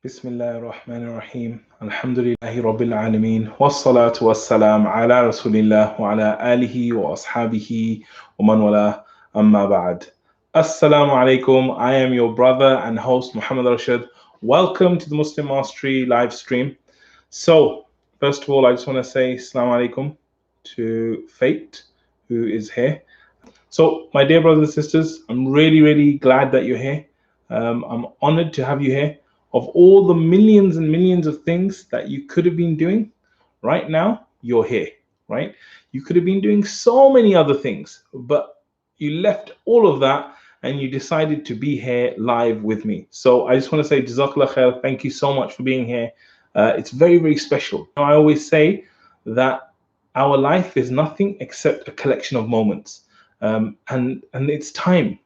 Bismillahir Rahmanir Rahim. Alhamdulillahi Rabbil Alameen. Wassalatu wassalam ala Rasulillah wa ala alihi wa ashabihi wa man wala amma ba'd. Assalamu alaikum. I am your brother and host Muhammad Rashid. Welcome to the Muslim Mastery live stream. So, first of all, I just want to say Assalamu alaikum to Fate, who is here. So, my dear brothers and sisters, I'm really glad that you're here. I'm honored to have you here. Of all the millions and millions of things that you could have been doing, right now, you're here, right? You could have been doing so many other things, but you left all of that and you decided to be here live with me. So I just want to say, JazakAllahu khair, thank you so much for being here. It's very special. I always say that our life is nothing except a collection of moments, and it's time.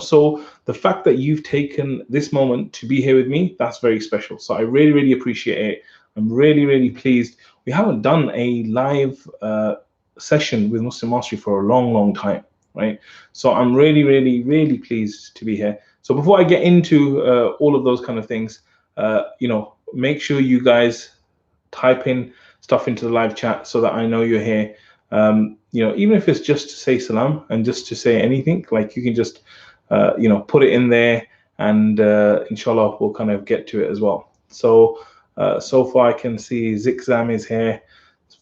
So the fact that you've taken this moment to be here with me, that's very special. So I really appreciate it. I'm really pleased. We haven't done a live session with Muslim Mastery for a long time, right? So I'm really pleased to be here. So before I get into all of those kind of things, make sure you guys type in stuff into the live chat so that I know you're here. Even if it's just to say salam and just to say anything, like you can just put it in there, and inshallah we'll kind of get to it as well. So far I can see Zikzam is here,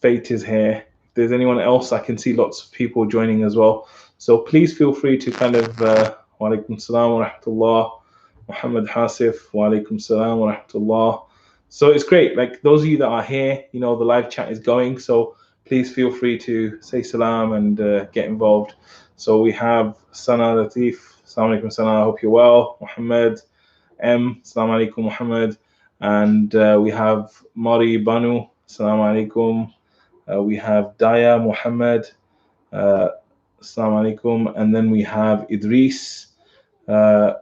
Fate is here. If there's anyone else, I can see lots of people joining as well. So please feel free to kind of wa alaikum salam wa rahmatullah. Muhammad Hasif, wa alaikum salam wa rahmatullah. So it's great. Like those of you that are here, the live chat is going. So please feel free to say salam and get involved. So we have Sana Latif, Assalamu alaikum Sana, I hope you're well. Muhammad M, Assalamu alaikum Muhammad. And we have Mari Banu, Assalamu alaikum. We have Daya Muhammad, Assalamu alaikum. And then we have Idris.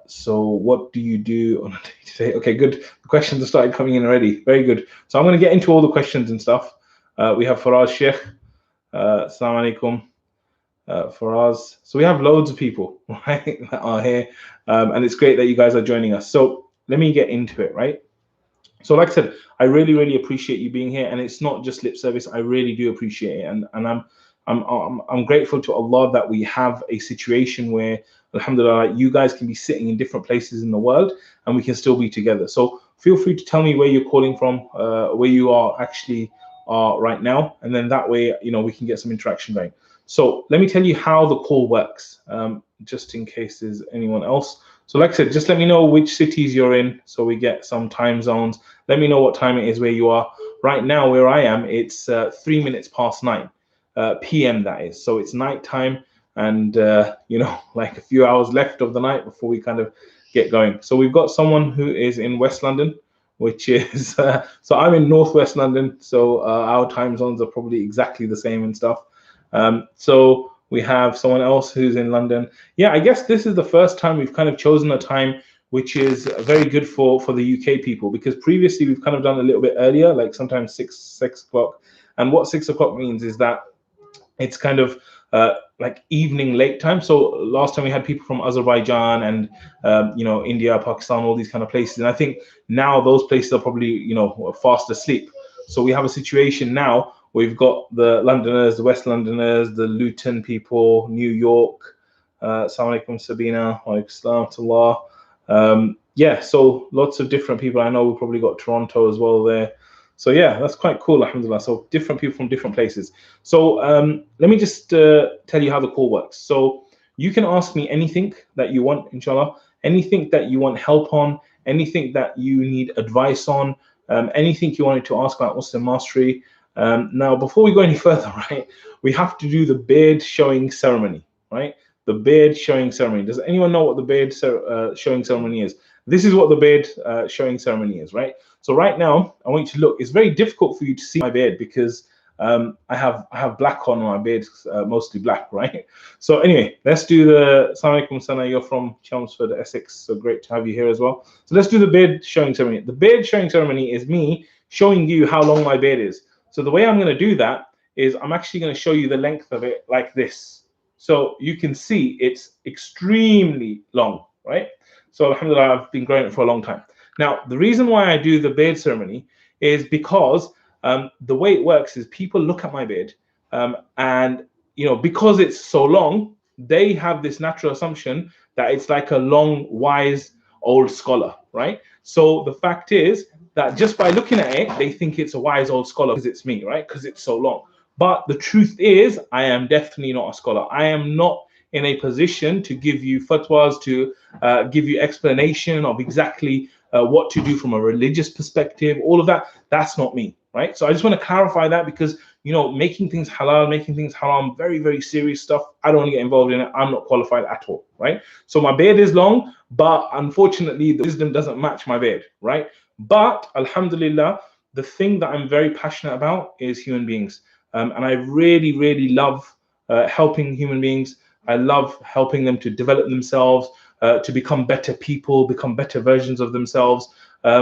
So what do you do on a day-to-day? Okay, good. The questions have started coming in already. Very good. So I'm going to get into all the questions and stuff. We have Faraz Sheikh, Assalamu alaikum, Faraz. So we have loads of people, right, that are here, and it's great that you guys are joining us. So let me get into it, right? So like I said, I really appreciate you being here, and it's not just lip service. I really do appreciate it, and I'm grateful to Allah that we have a situation where, Alhamdulillah, you guys can be sitting in different places in the world, and we can still be together. So feel free to tell me where you're calling from, where you are actually right now, and then that way we can get some interaction going. So let me tell you how the call works, just in case there's anyone else. So like I said, just let me know which cities you're in so we get some time zones. Let me know what time it is where you are. Right now where I am, it's 3 minutes past 9 p.m. that is. So it's night time, and like a few hours left of the night before we kind of get going. So we've got someone who is in West London, which is so I'm in Northwest London, so our time zones are probably exactly the same and stuff. So we have someone else who's in London. Yeah, I guess this is the first time we've kind of chosen a time which is very good for the UK people, because previously we've kind of done a little bit earlier, like sometimes 6 o'clock. And what 6 o'clock means is that it's kind of like evening late time. So last time we had people from Azerbaijan and India, Pakistan, all these kind of places, and I think now those places are probably fast asleep. So we have a situation now. We've got the Londoners, the West Londoners, the Luton people, New York. Assalamu alaikum Sabina, wa alaikum salam. Yeah, so lots of different people. I know we've probably got Toronto as well there. So yeah, that's quite cool, alhamdulillah. So different people from different places. So let me just tell you how the call works. So you can ask me anything that you want, inshallah, anything that you want help on, anything that you need advice on, anything you wanted to ask about Muslim Mastery. Now, before we go any further, right, we have to do the beard showing ceremony, right? The beard showing ceremony. Does anyone know what the beard showing ceremony is? This is what the beard showing ceremony is, right? So right now, I want you to look. It's very difficult for you to see my beard because I have black on my beard, mostly black, right? So anyway, let's do the. Assalamu alaikum, Sana. You're from Chelmsford, Essex. So great to have you here as well. So let's do the beard showing ceremony. The beard showing ceremony is me showing you how long my beard is. So the way I'm going to do that is I'm actually going to show you the length of it like this. So you can see it's extremely long, right? So alhamdulillah, I've been growing it for a long time. Now, the reason why I do the beard ceremony is because the way it works is people look at my beard, and because it's so long, they have this natural assumption that it's like a long, wise old scholar, right? So the fact is that just by looking at it, they think it's a wise old scholar because it's me, right? Because it's so long. But the truth is, I am definitely not a scholar. I am not in a position to give you fatwas, to give you explanation of exactly what to do from a religious perspective. All of that, that's not me, right? So I just want to clarify that, because making things halal, making things haram, very, very serious stuff. I don't want to get involved in it. I'm not qualified at all, right? So my beard is long, but unfortunately, the wisdom doesn't match my beard, right? But Alhamdulillah, the thing that I'm very passionate about is human beings. And I really, really love helping human beings. I love helping them to develop themselves, to become better people, become better versions of themselves.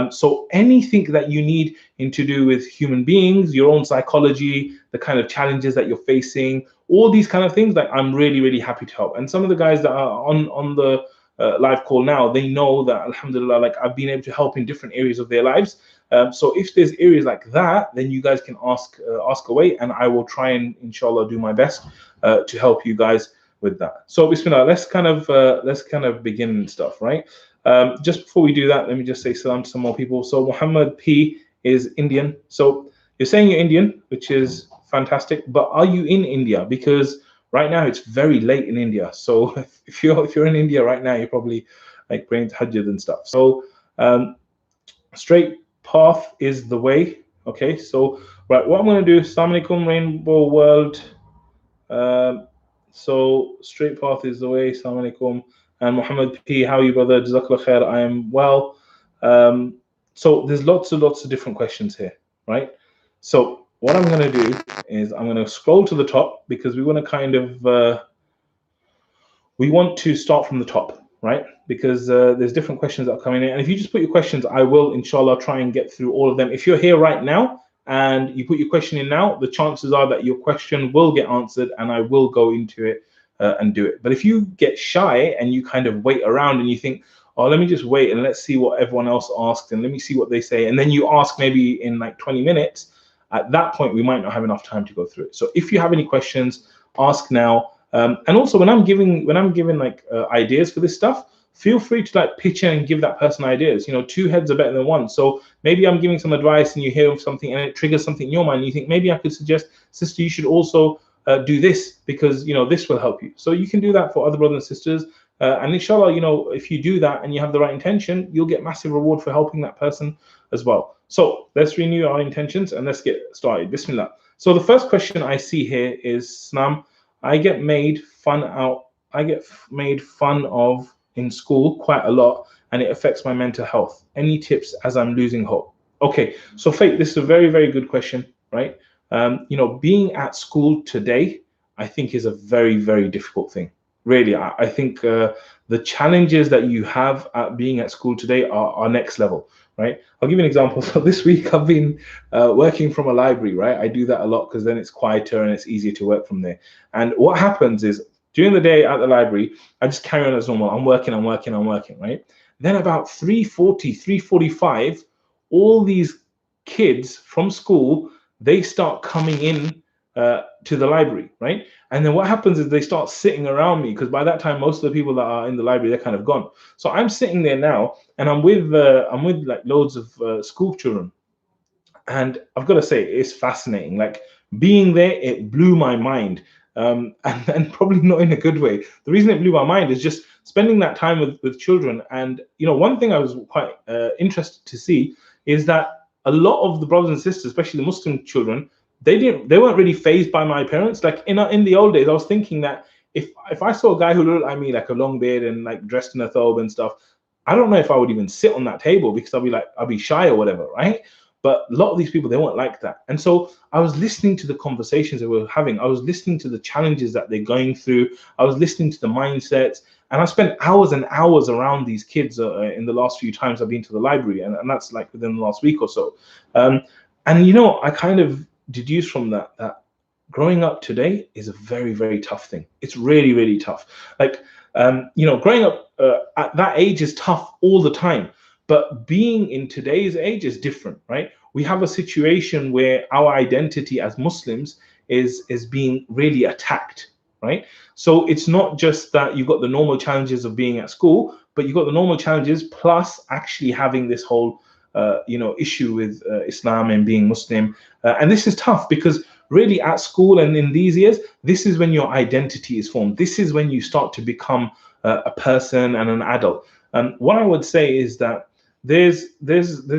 So anything that you need to do with human beings, your own psychology, the kind of challenges that you're facing, all these kind of things, like I'm really, really happy to help. And some of the guys that are on the live call now, they know that Alhamdulillah, like I've been able to help in different areas of their lives. So if there's areas like that, then you guys can ask away, and I will try and inshallah do my best to help you guys with that. So bismillah, let's kind of begin and stuff, right? Just before we do that, let me just say salam to some more people. So Muhammad P is Indian. So you're saying you're Indian, which is fantastic, but are you in India? Because right now it's very late in India. So if you're in India right now, you're probably like praying tahajjud and stuff. So straight path is the way. Okay, so right, what I'm going to do, Assalamu alaikum, Rainbow World. So straight path is the way. Assalamu alaikum. And Muhammad P, how are you, brother? JazakAllahu khair. I am well. So there's lots of different questions here, right? So what I'm going to do is I'm going to scroll to the top, because we want to kind of we want to start from the top, right? Because there's different questions that are coming in, and if you just put your questions, I will inshallah try and get through all of them. If you're here right now and you put your question in now, the chances are that your question will get answered, and I will go into it and do it. But if you get shy and you kind of wait around and you think, oh, let me just wait and let's see what everyone else asked and let me see what they say, and then you ask maybe in like 20 minutes, at that point we might not have enough time to go through it. So if you have any questions, ask now. And also when I'm giving like ideas for this stuff, feel free to like pitch in and give that person ideas. Two heads are better than one. So maybe I'm giving some advice and you hear something and it triggers something in your mind, and you think maybe I could suggest, sister, you should also do this, because this will help you. So you can do that for other brothers and sisters, and inshallah, if you do that and you have the right intention, you'll get massive reward for helping that person as well. So let's renew our intentions and let's get started. Bismillah. So the first question I see here is, Snam, I get made fun of in school quite a lot, and it affects my mental health. Any tips, as I'm losing hope? Okay, so Faith, this is a very, very good question, right? Being at school today, I think, is a very, very difficult thing. Really, I think the challenges that you have at being at school today are next level, right? I'll give you an example. So this week I've been working from a library, right? I do that a lot because then it's quieter and it's easier to work from there. And what happens is, during the day at the library, I just carry on as normal. I'm working, right? Then about 3:40, 3:45, all these kids from school, they start coming in to the library, right? And then what happens is they start sitting around me, because by that time most of the people that are in the library, they're kind of gone. So I'm sitting there now, and I'm with like loads of school children, and I've got to say, it's fascinating. Like being there, it blew my mind, and probably not in a good way. The reason it blew my mind is just spending that time with children. And one thing I was quite interested to see is that a lot of the brothers and sisters, especially the Muslim children, they weren't really fazed by my appearance. Like in the old days, I was thinking that if I saw a guy who looked like me, like a long beard and like dressed in a thobe and stuff, I don't know if I would even sit on that table, because I'll be shy or whatever, right? But a lot of these people, they weren't like that. And so I was listening to the conversations that we were having. I was listening to the challenges that they're going through. I was listening to the mindsets. And I spent hours and hours around these kids in the last few times I've been to the library. And that's like within the last week or so. And I kind of deduce from that growing up today is a very, very tough thing. It's really, really tough. Like, growing up at that age is tough all the time. But being in today's age is different, right? We have a situation where our identity as Muslims is being really attacked, right? So it's not just that you've got the normal challenges of being at school, but you've got the normal challenges plus actually having this whole issue with Islam and being Muslim. And this is tough because really at school and in these years, this is when your identity is formed. This is when you start to become a person and an adult. And what I would say is that there's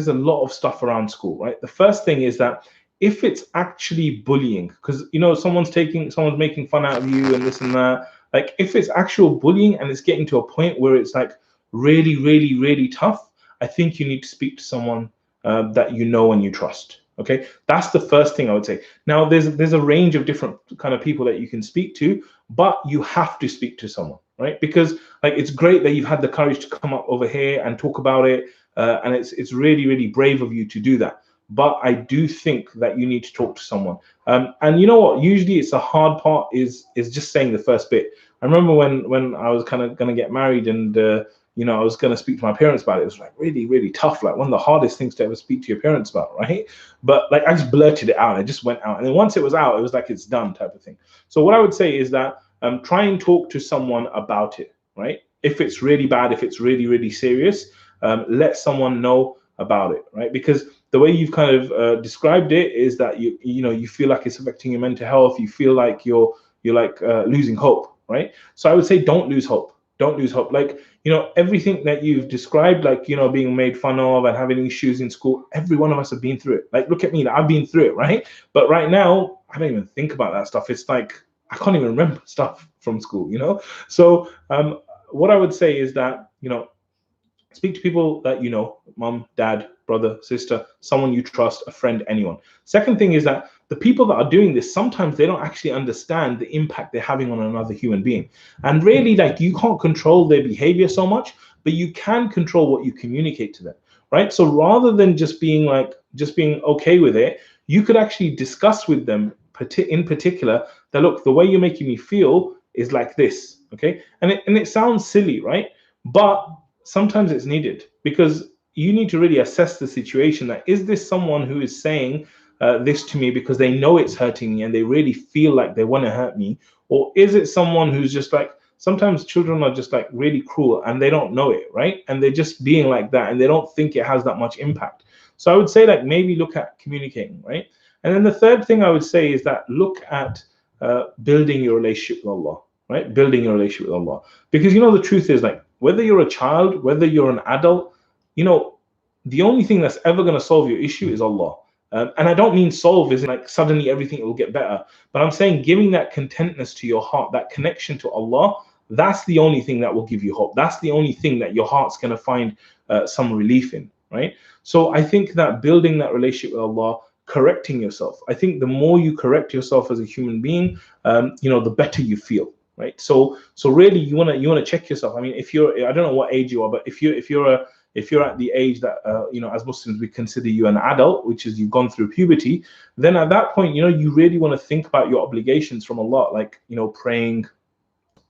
a lot of stuff around school, right? The first thing is that if it's actually bullying, because someone's making fun out of you and this and that, like if it's actual bullying and it's getting to a point where it's like really, really, really tough, I think you need to speak to someone that you know and you trust. Okay, that's the first thing I would say. Now, there's a range of different kind of people that you can speak to, but you have to speak to someone, right? Because like it's great that you've had the courage to come up over here and talk about it, and it's really, really brave of you to do that. But I do think that you need to talk to someone. And you know what? Usually, it's the hard part is just saying the first bit. I remember when I was kind of gonna get married and I was going to speak to my parents about it. It was like really, really tough. Like one of the hardest things to ever speak to your parents about, right? But like I just blurted it out. I just went out. And then once it was out, it was like it's done type of thing. So what I would say is that try and talk to someone about it, right? If it's really bad, if it's really, really serious, let someone know about it, right? Because the way you've kind of described it is that you feel like it's affecting your mental health. You feel like you're like losing hope, right? So I would say don't lose hope. Don't lose hope. Like, everything that you've described, like, being made fun of and having issues in school, every one of us have been through it. Like, look at me, I've been through it, right? But right now, I don't even think about that stuff. It's like, I can't even remember stuff from school, So what I would say is that, speak to people that mom, dad, brother, sister, someone you trust, a friend, anyone. Second thing is that the people that are doing this, sometimes they don't actually understand the impact they're having on another human being. And really, like, you can't control their behavior so much, but you can control what you communicate to them, right? So rather than just being okay with it, you could actually discuss with them in particular that, look, the way you're making me feel is like this, okay? And it sounds silly, right? But sometimes it's needed because you need to really assess the situation. That is this someone who is saying this to me because they know it's hurting me and they really feel like they want to hurt me? Or is it someone who's just like, sometimes children are just like really cruel and they don't know it, right? And they're just being like that and they don't think it has that much impact. So I would say like maybe look at communicating, right? And then the third thing I would say is that look at building your relationship with Allah, right? Building your relationship with Allah. Because the truth is, like, whether you're a child, whether you're an adult, the only thing that's ever going to solve your issue is Allah. And I don't mean solve as in like suddenly everything will get better, but I'm saying giving that contentness to your heart, that connection to Allah, that's the only thing that will give you hope. That's the only thing that your heart's going to find some relief in, right? So I think that building that relationship with Allah, correcting yourself. I think the more you correct yourself as a human being, the better you feel. Right. So really you want to check yourself. I mean, if I don't know what age you are, but if you're at the age that as Muslims we consider you an adult, which is you've gone through puberty, then at that point, you really want to think about your obligations from Allah, like praying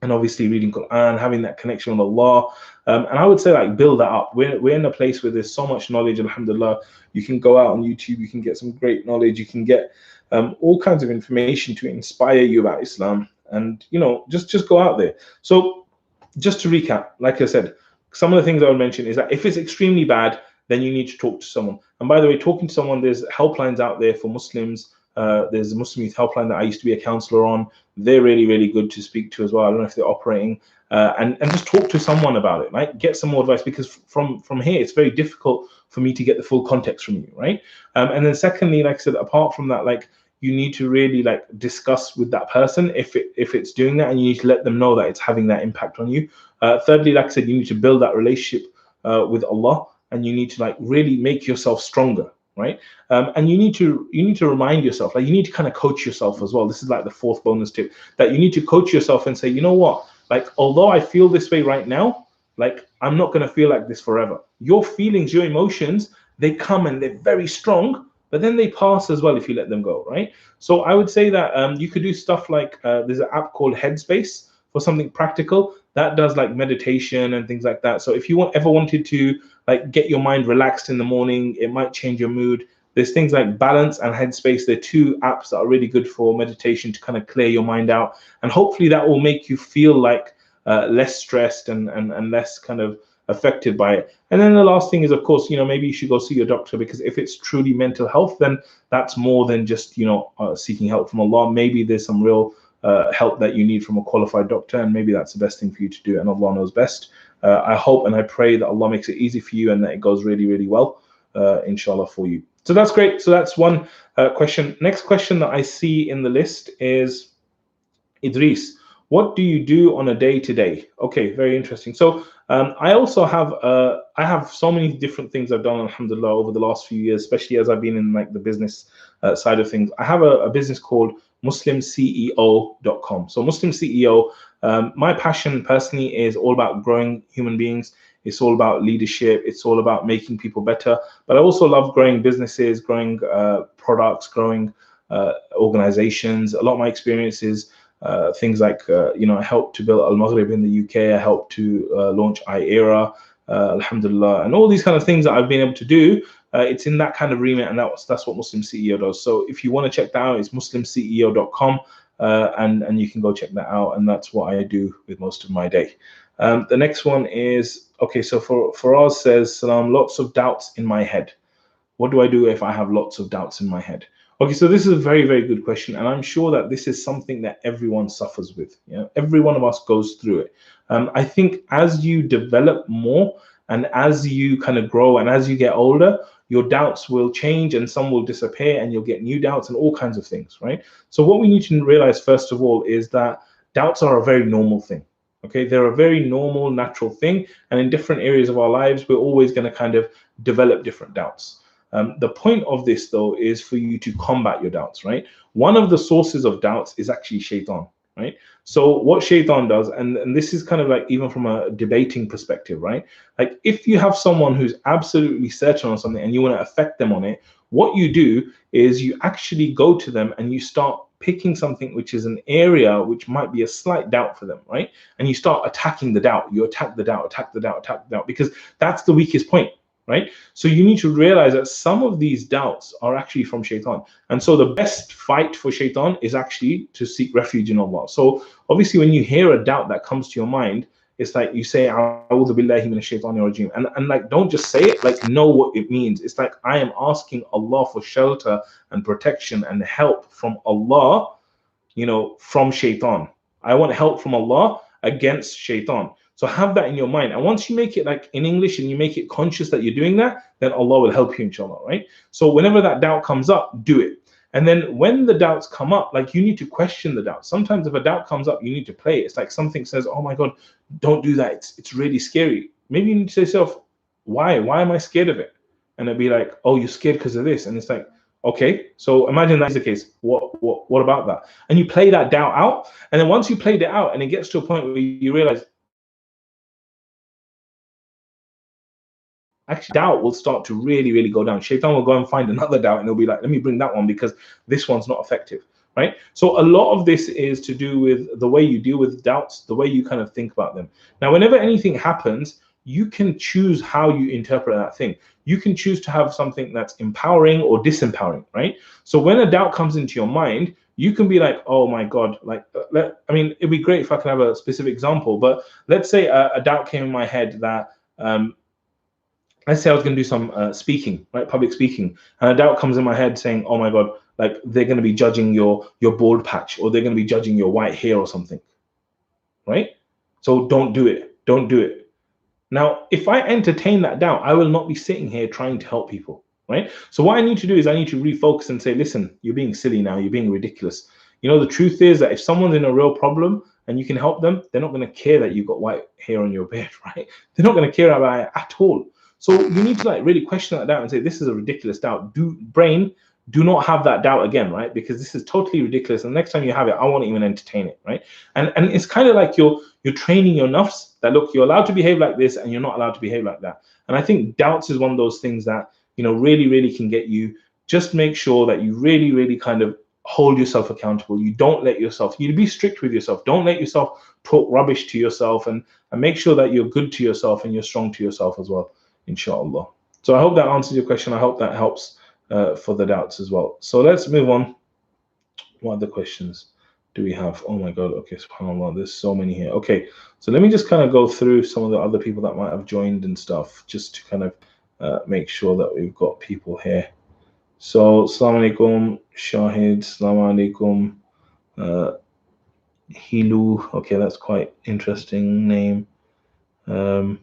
and obviously reading Quran, having that connection with Allah. And I would say like build that up. We're in a place where there's so much knowledge, alhamdulillah. You can go out on YouTube, you can get some great knowledge, you can get all kinds of information to inspire you about Islam. And just go out there. So just to recap, like I said, some of the things I would mention is that if it's extremely bad, then you need to talk to someone. And by the way, talking to someone, there's helplines out there for Muslims. There's a Muslim youth helpline that I used to be a counselor on. They're really, really good to speak to as well. I don't know if they're operating. And just talk to someone about it, right? Get some more advice, because from here, it's very difficult for me to get the full context from you, right? And then secondly, like I said, apart from that, like, you need to really like discuss with that person if it's doing that, and you need to let them know that it's having that impact on you. Thirdly, like I said, you need to build that relationship with Allah, and you need to like really make yourself stronger, right? And you need to remind yourself, like you need to kind of coach yourself as well. This is like the fourth bonus tip, that you need to coach yourself and say, you know what, like although I feel this way right now, like I'm not going to feel like this forever. Your feelings, your emotions, they come and they're very strong, but then they pass as well if you let them go, right? So I would say that you could do stuff like there's an app called Headspace for something practical. that does like meditation and things like that. So if you ever wanted to like get your mind relaxed in the morning, it might change your mood. There's things like Balance and Headspace. They're two apps that are really good for meditation to kind of clear your mind out, and hopefully that will make you feel like less stressed and less kind of affected by it. And then the last thing is, of course, maybe you should go see your doctor, because if it's truly mental health, then that's more than just seeking help from Allah. Maybe there's some real help that you need from a qualified doctor, and maybe that's the best thing for you to do, and Allah knows best. I hope and I pray that Allah makes it easy for you and that it goes really, really well, inshallah, for you. So that's great. So that's one question. Next question that I see in the list is, Idris, what do you do on a day-to-day? Okay, very interesting. So I also have I have so many different things I've done, alhamdulillah, over the last few years, especially as I've been in like the business side of things. I have a business called MuslimCEO.com. So Muslim CEO, my passion personally is all about growing human beings. It's all about leadership. It's all about making people better. But I also love growing businesses, growing products, growing organizations. A lot of my experiences, things like, I helped to build Al Maghrib in the UK. I helped to launch iEra, alhamdulillah, and all these kind of things that I've been able to do. It's in that kind of remit, and that's what Muslim CEO does. So if you want to check that out, it's MuslimCEO.com, and you can go check that out. And that's what I do with most of my day. The next one is, okay, so for us says, Salaam, lots of doubts in my head. What do I do if I have lots of doubts in my head? Okay, so this is a very, very good question. And I'm sure that this is something that everyone suffers with. Every one of us goes through it. I think as you develop more and as you kind of grow and as you get older, your doubts will change and some will disappear and you'll get new doubts and all kinds of things, right? So what we need to realize, first of all, is that doubts are a very normal thing. Okay, they're a very normal, natural thing. And in different areas of our lives, we're always going to kind of develop different doubts. The point of this, though, is for you to combat your doubts, right? One of the sources of doubts is actually shaitan, right? So what shaitan does, and this is kind of like even from a debating perspective, right? Like if you have someone who's absolutely certain on something and you want to affect them on it, what you do is you actually go to them and you start picking something which is an area which might be a slight doubt for them, right? And you start attacking the doubt. You attack the doubt, attack the doubt, attack the doubt, because that's the weakest point, right? So you need to realize that some of these doubts are actually from shaitan. And so the best fight for shaitan is actually to seek refuge in Allah. So obviously when you hear a doubt that comes to your mind, it's like you say, A'udhu billahi minash shaitanir rajim. And like, don't just say it, like know what it means. It's like, I am asking Allah for shelter and protection and help from Allah, from shaitan. I want help from Allah against shaitan. So have that in your mind. And once you make it like in English and you make it conscious that you're doing that, then Allah will help you, inshallah, right? So whenever that doubt comes up, do it. And then when the doubts come up, like you need to question the doubt. Sometimes if a doubt comes up, you need to play it. It's like something says, oh my God, don't do that. It's really scary. Maybe you need to say to yourself, why? Why am I scared of it? And it'll be like, oh, you're scared because of this. And it's like, okay, so imagine that's the case. What about that? And you play that doubt out. And then once you played it out and it gets to a point where you realize, actually doubt will start to really, really go down. Shaitan will go and find another doubt and it'll be like, let me bring that one because this one's not effective, right? So a lot of this is to do with the way you deal with doubts, the way you kind of think about them. Now, whenever anything happens, you can choose how you interpret that thing. You can choose to have something that's empowering or disempowering, right? So when a doubt comes into your mind, you can be like, oh my God, like, I mean, it'd be great if I can have a specific example, but let's say a doubt came in my head that, let's say I was going to do some speaking, right? Public speaking. And a doubt comes in my head saying, oh my God, like they're going to be judging your bald patch or they're going to be judging your white hair or something, right? So don't do it. Don't do it. Now, if I entertain that doubt, I will not be sitting here trying to help people, right? So what I need to do is I need to refocus and say, listen, you're being silly now. You're being ridiculous. The truth is that if someone's in a real problem and you can help them, they're not going to care that you've got white hair on your beard, right? They're not going to care about it at all. So you need to like really question that doubt and say, this is a ridiculous doubt. Do not have that doubt again, right? Because this is totally ridiculous. And the next time you have it, I won't even entertain it, right? And it's kind of like you're training your nafs that, look, you're allowed to behave like this and you're not allowed to behave like that. And I think doubts is one of those things that, really, really can get you. Just make sure that you really, really kind of hold yourself accountable. You don't let yourself, you be strict with yourself. Don't let yourself talk rubbish to yourself, and make sure that you're good to yourself and you're strong to yourself as well, inshallah. So I hope that answers your question. I hope that helps for the doubts as well. So let's move on. What other questions do we have? Oh my God. Okay, subhanAllah, there's so many here. Okay, so let me just kind of go through some of the other people that might have joined and stuff, just to kind of make sure that we've got people here. So, Assalamu alaikum, Shahid, Assalamu alaikum, Hilu. Okay, that's quite interesting name. Assalamu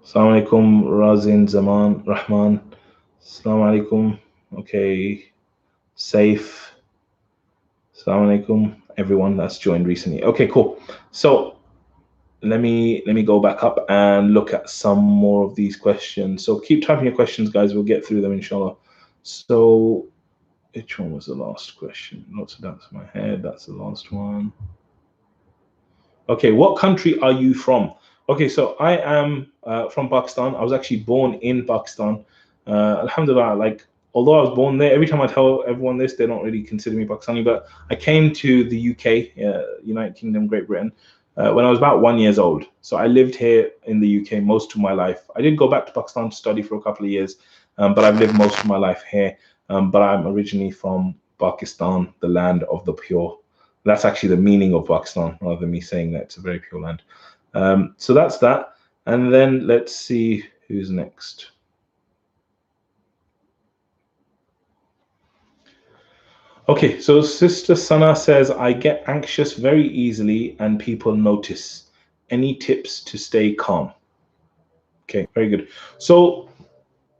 alaikum, Razin Zaman Rahman. Assalamu alaikum. Okay, Safe. Assalamu alaikum, everyone that's joined recently. Okay, cool. So let me go back up and look at some more of these questions. So keep typing your questions, guys. We'll get through them, inshallah. So which one was the last question? Lots of doubts in my head. That's the last one. Okay, what country are you from? Okay, so I am from Pakistan. I was actually born in Pakistan. Alhamdulillah, like, although I was born there, every time I tell everyone this, they don't really consider me Pakistani, but I came to the UK, United Kingdom, Great Britain, when I was about 1 year old. So I lived here in the UK most of my life. I did go back to Pakistan to study for a couple of years, but I've lived most of my life here. But I'm originally from Pakistan, the land of the pure. That's actually the meaning of Pakistan, rather than me saying that it's a very pure land. So that's that. And then let's see who's next. Okay, so Sister Sana says, I get anxious very easily and people notice. Any tips to stay calm? Okay, very good. So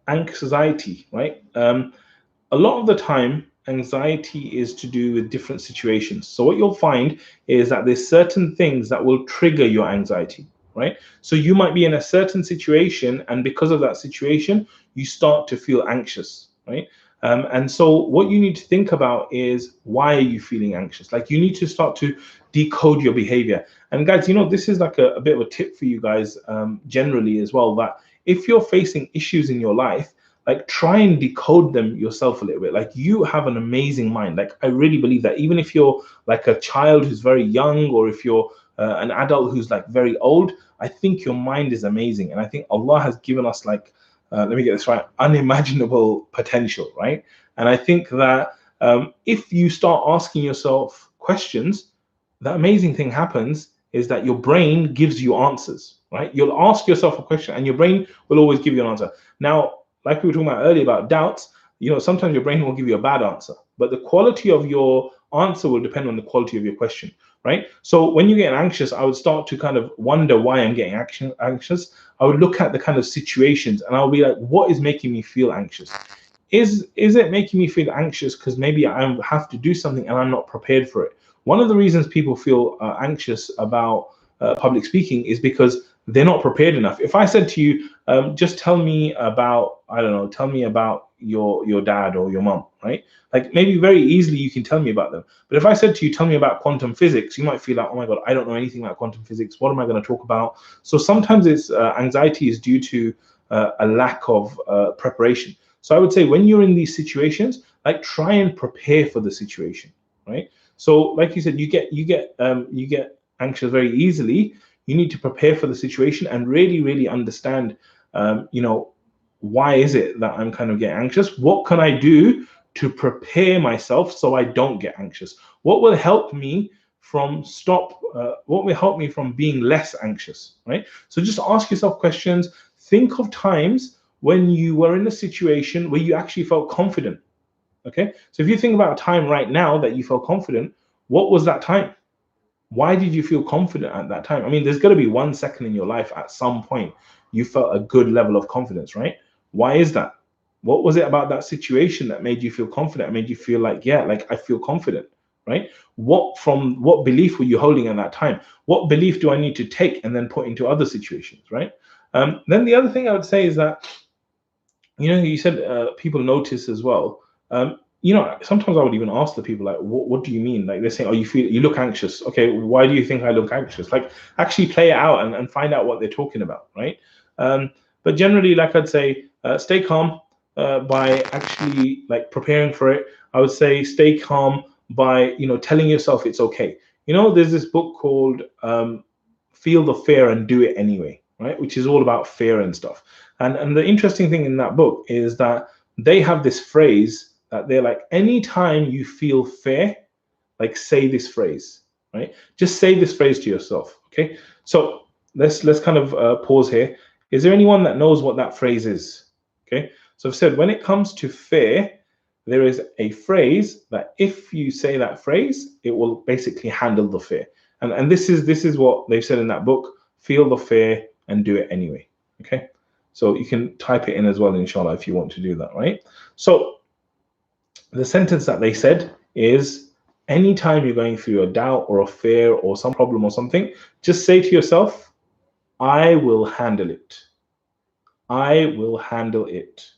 anxiety, right? A lot of the time, anxiety is to do with different situations. So what you'll find is that there's certain things that will trigger your anxiety, right? So you might be in a certain situation, and because of that situation, you start to feel anxious, right? And so what you need to think about is, why are you feeling anxious? Like, you need to start to decode your behavior. And guys, you know, this is like a bit of a tip for you guys generally as well, that if you're facing issues in your life, like, try and decode them yourself a little bit. Like, you have an amazing mind. Like, I really believe that even if you're like a child who's very young, or if you're an adult who's like very old, I think your mind is amazing. And I think Allah has given us, like, let me get this right, unimaginable potential, right? And I think that if you start asking yourself questions, the amazing thing happens is that your brain gives you answers, right? You'll ask yourself a question and your brain will always give you an answer. Now, like we were talking about earlier about doubts, you know, sometimes your brain will give you a bad answer, but the quality of your answer will depend on the quality of your question, right? So when you get anxious, I would start to kind of wonder why I'm getting anxious. I would look at the kind of situations and I'll be like, what is making me feel anxious? Is it making me feel anxious because maybe I have to do something and I'm not prepared for it? One of the reasons people feel anxious about public speaking is because they're not prepared enough. If I said to you, just tell me about, I don't know, tell me about your dad or your mom, right? Like, maybe very easily you can tell me about them. But if I said to you, tell me about quantum physics, you might feel like, oh my God, I don't know anything about quantum physics. What am I going to talk about? So sometimes it's anxiety is due to a lack of preparation. So I would say, when you're in these situations, like, try and prepare for the situation, right? So like you said, you get anxious very easily. You need to prepare for the situation and really understand, you know, why is it that I'm kind of getting anxious? What can I do to prepare myself so I don't get anxious? What will help me from what will help me from being less anxious, right? So just ask yourself questions. Think of times when you were in a situation where you actually felt confident. Okay, so if you think about a time right now that you felt confident, what was that time? Why did you feel confident at that time? I mean, there's got to be 1 second in your life at some point you felt a good level of confidence, right? Why is that? What was it about that situation that made you feel confident, made you feel like, yeah, like, I feel confident, right? What belief were you holding at that time? What belief do I need to take and then put into other situations, right? Then the other thing I would say is that, you know, you said people notice as well. You know, sometimes I would even ask the people, like, what do you mean? Like, they're saying, oh, you look anxious. Okay, why do you think I look anxious? Like, actually play it out and find out what they're talking about, right? But generally, like, I'd say, stay calm by actually, like, preparing for it. I would say stay calm by, telling yourself it's okay. There's this book called Feel the Fear and Do It Anyway, right? Which is all about fear and stuff. And the interesting thing in that book is that they have this phrase that they're like, anytime you feel fear, like say this phrase, right? Just say this phrase to yourself, okay? So let's kind of pause here. Is there anyone that knows what that phrase is? Okay, so I've said when it comes to fear, there is a phrase that if you say that phrase, it will basically handle the fear. And this is what they've said in that book: feel the fear and do it anyway. Okay, so you can type it in as well, inshallah, if you want to do that, right? So the sentence that they said is, anytime you're going through a doubt or a fear or some problem or something, just say to yourself, I will handle it. I will handle it.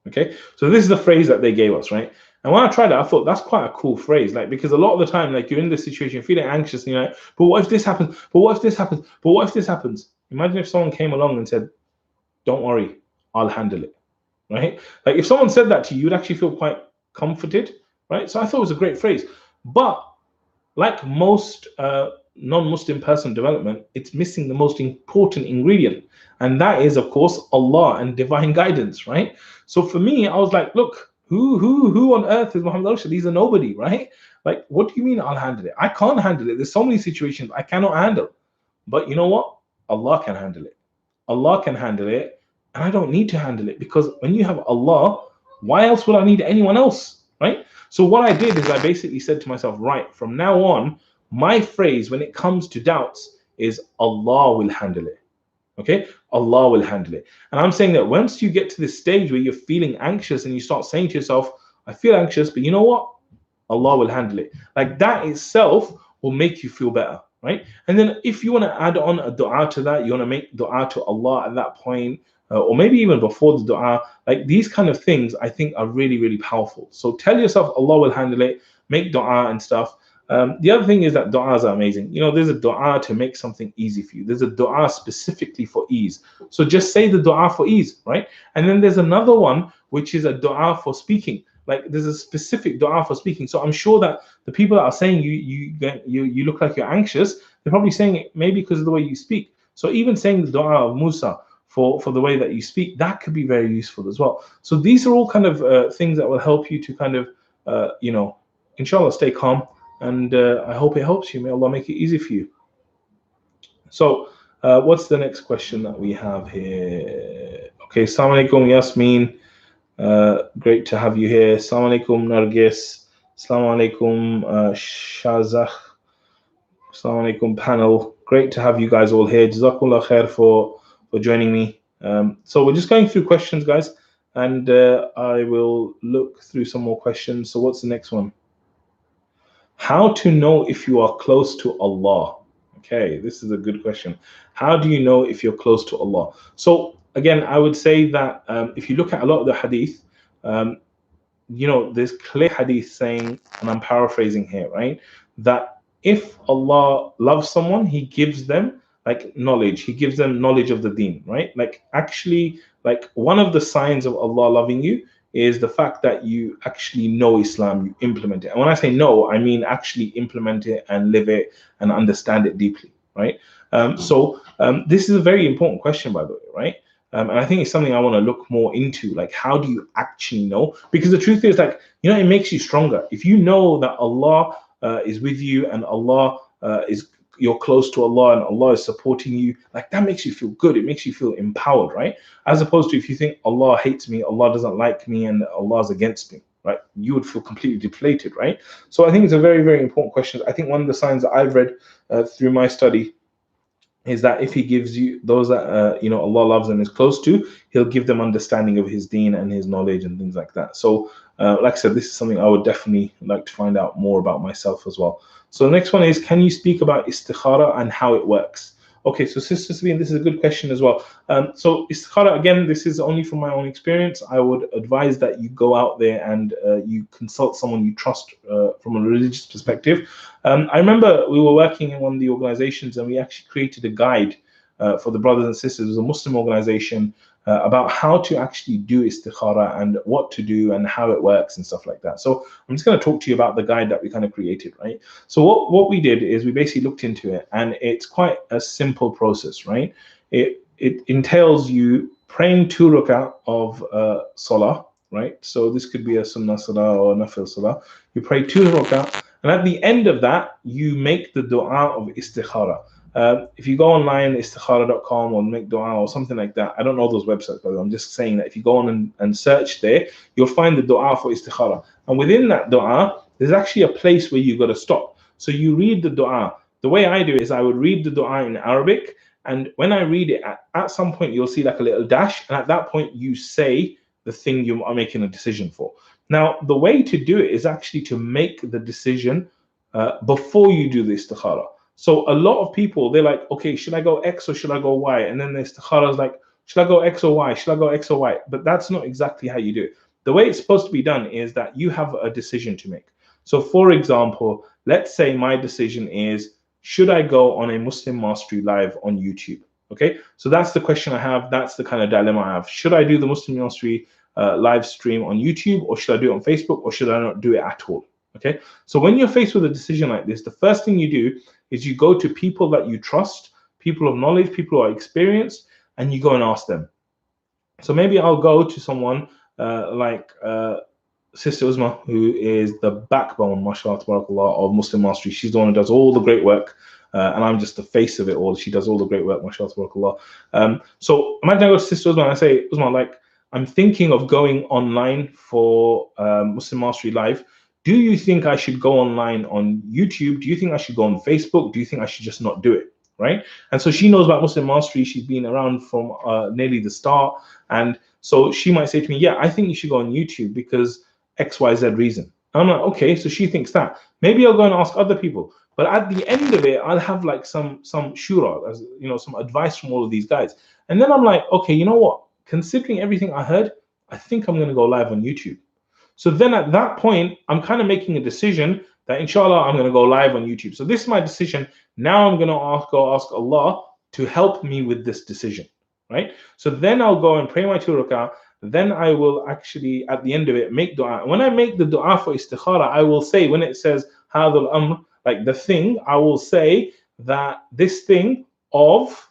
Okay, so this is the phrase that they gave us, right? And when I tried it, I thought that's quite a cool phrase, like, because a lot of the time, like, you're in this situation, you're feeling anxious, and you're like, but what if this happens? But what if this happens? But what if this happens? Imagine if someone came along and said, don't worry, I'll handle it, right? Like, if someone said that to you, you'd actually feel quite comforted, right? So I thought it was a great phrase. But like most non-Muslim personal development, it's missing the most important ingredient, and that is, of course, Allah and divine guidance, right? So for me, I was like, look, who on earth is Muhammad Arshad? He's a nobody, right? Like, what do you mean I'll handle it? I can't handle it. There's so many situations I cannot handle. But you know what? Allah can handle it. Allah can handle it, and I don't need to handle it, because when you have Allah, why else would I need anyone else, right? So what I did is I basically said to myself, right, from now on, my phrase when it comes to doubts is Allah will handle it. Okay, Allah will handle it. And I'm saying that once you get to this stage where you're feeling anxious and you start saying to yourself, I feel anxious, but you know what? Allah will handle it. Like, that itself will make you feel better, right? And then if you want to add on a dua to that, you want to make dua to Allah at that point, or maybe even before the dua, like, these kind of things I think are really, really powerful. So tell yourself Allah will handle it, make dua and stuff. The other thing is that du'as are amazing. There's a du'a to make something easy for you. There's a du'a specifically for ease. So just say the du'a for ease, right? And then there's another one, which is a du'a for speaking. Like, there's a specific du'a for speaking. So I'm sure that the people that are saying you look like you're anxious, they're probably saying it maybe because of the way you speak. So even saying the du'a of Musa for the way that you speak, that could be very useful as well. So these are all kind of things that will help you to kind of, inshallah, stay calm. And I hope it helps you. May Allah make it easy for you. So what's the next question that we have here? Okay, Assalamu alaikum, Yasmin. Great to have you here. Assalamu alaikum, Nargis. Assalamu alaikum, Shazakh. Assalamu alaikum, panel. Great to have you guys all here. JazakAllahu khair for joining me. So we're just going through questions, guys, and I will look through some more questions. So what's the next one? How to know if you are close to Allah? Okay, this is a good question. How do you know if you're close to Allah? So again, I would say that if you look at a lot of the hadith, there's clear hadith saying, and I'm paraphrasing here, right, that if Allah loves someone, He gives them like knowledge. He gives them knowledge of the deen, right? Like, actually, like, one of the signs of Allah loving you is the fact that you actually know Islam, you implement it. And when I say know, I mean actually implement it and live it and understand it deeply, right? So this is a very important question, by the way, right? And I think it's something I want to look more into, like, how do you actually know? Because the truth is, like, it makes you stronger. If you know that Allah is with you and Allah you're close to Allah and Allah is supporting you, like, that makes you feel good. It makes you feel empowered, right? As opposed to if you think Allah hates me, Allah doesn't like me, and Allah's against me, right? You would feel completely deflated, right? So I think it's a very, very important question. I think one of the signs that I've read through my study is that if He gives you those that Allah loves and is close to, He'll give them understanding of His deen and His knowledge and things like that. So like I said, this is something I would definitely like to find out more about myself as well. So the next one is, can you speak about istikhara and how it works? Okay, so Sister Sabine, this is a good question as well. So istikhara, again, this is only from my own experience. I would advise that you go out there and you consult someone you trust from a religious perspective. I remember we were working in one of the organizations, and we actually created a guide for the brothers and sisters. It was a Muslim organization, about how to actually do istikhara and what to do and how it works and stuff like that. So I'm just going to talk to you about the guide that we kind of created, right? So what we did is we basically looked into it, and it's quite a simple process, right? It entails you praying 2 rak'ah of salah, right? So this could be a sunnah salah or nafil salah. You pray 2 rak'ah, and at the end of that, you make the dua of istikhara. If you go online, istikhara.com or make dua or something like that, I don't know those websites, but I'm just saying that if you go on and search there, you'll find the dua for istikhara. And within that dua, there's actually a place where you've got to stop. So you read the dua. The way I do it is I would read the dua in Arabic, and when I read it, at some point you'll see like a little dash, and at that point you say the thing you are making a decision for. Now, the way to do it is actually to make the decision before you do the istikhara. So a lot of people, they're like, okay, should I go X or should I go Y? And then the istikhara is like, should I go X or Y? Should I go X or Y? But that's not exactly how you do it. The way it's supposed to be done is that you have a decision to make. So for example, let's say my decision is, should I go on a Muslim Mastery live on YouTube? Okay, so that's the question I have. That's the kind of dilemma I have. Should I do the Muslim Mastery live stream on YouTube, or should I do it on Facebook, or should I not do it at all? Okay, so when you're faced with a decision like this, the first thing you do is you go to people that you trust, people of knowledge, people who are experienced, and you go and ask them. So maybe I'll go to someone like Sister Uzma, who is the backbone, mashallah, BarakAllahu, of Muslim Mastery. She's the one who does all the great work, and I'm just the face of it all. She does all the great work, mashallah, BarakAllahu. So imagine I go to Sister Uzma and I say, Uzma, like, I'm thinking of going online for Muslim Mastery Live. Do you think I should go online on YouTube? Do you think I should go on Facebook? Do you think I should just not do it? Right? And so she knows about Muslim Mastery. She's been around from nearly the start. And so she might say to me, yeah, I think you should go on YouTube because XYZ reason. And I'm like, okay, so she thinks that. Maybe I'll go and ask other people. But at the end of it, I'll have like some shura, as you know, some advice from all of these guys. And then I'm like, okay, you know what? Considering everything I heard, I think I'm going to go live on YouTube. So then at that point, I'm kind of making a decision that inshallah, I'm going to go live on YouTube. So this is my decision. Now I'm going to go ask Allah to help me with this decision, right? So then I'll go and pray my 2 rak'ah. Then I will actually, at the end of it, make dua. When I make the dua for istikhara, I will say, when it says hadal amr, like the thing, I will say that this thing of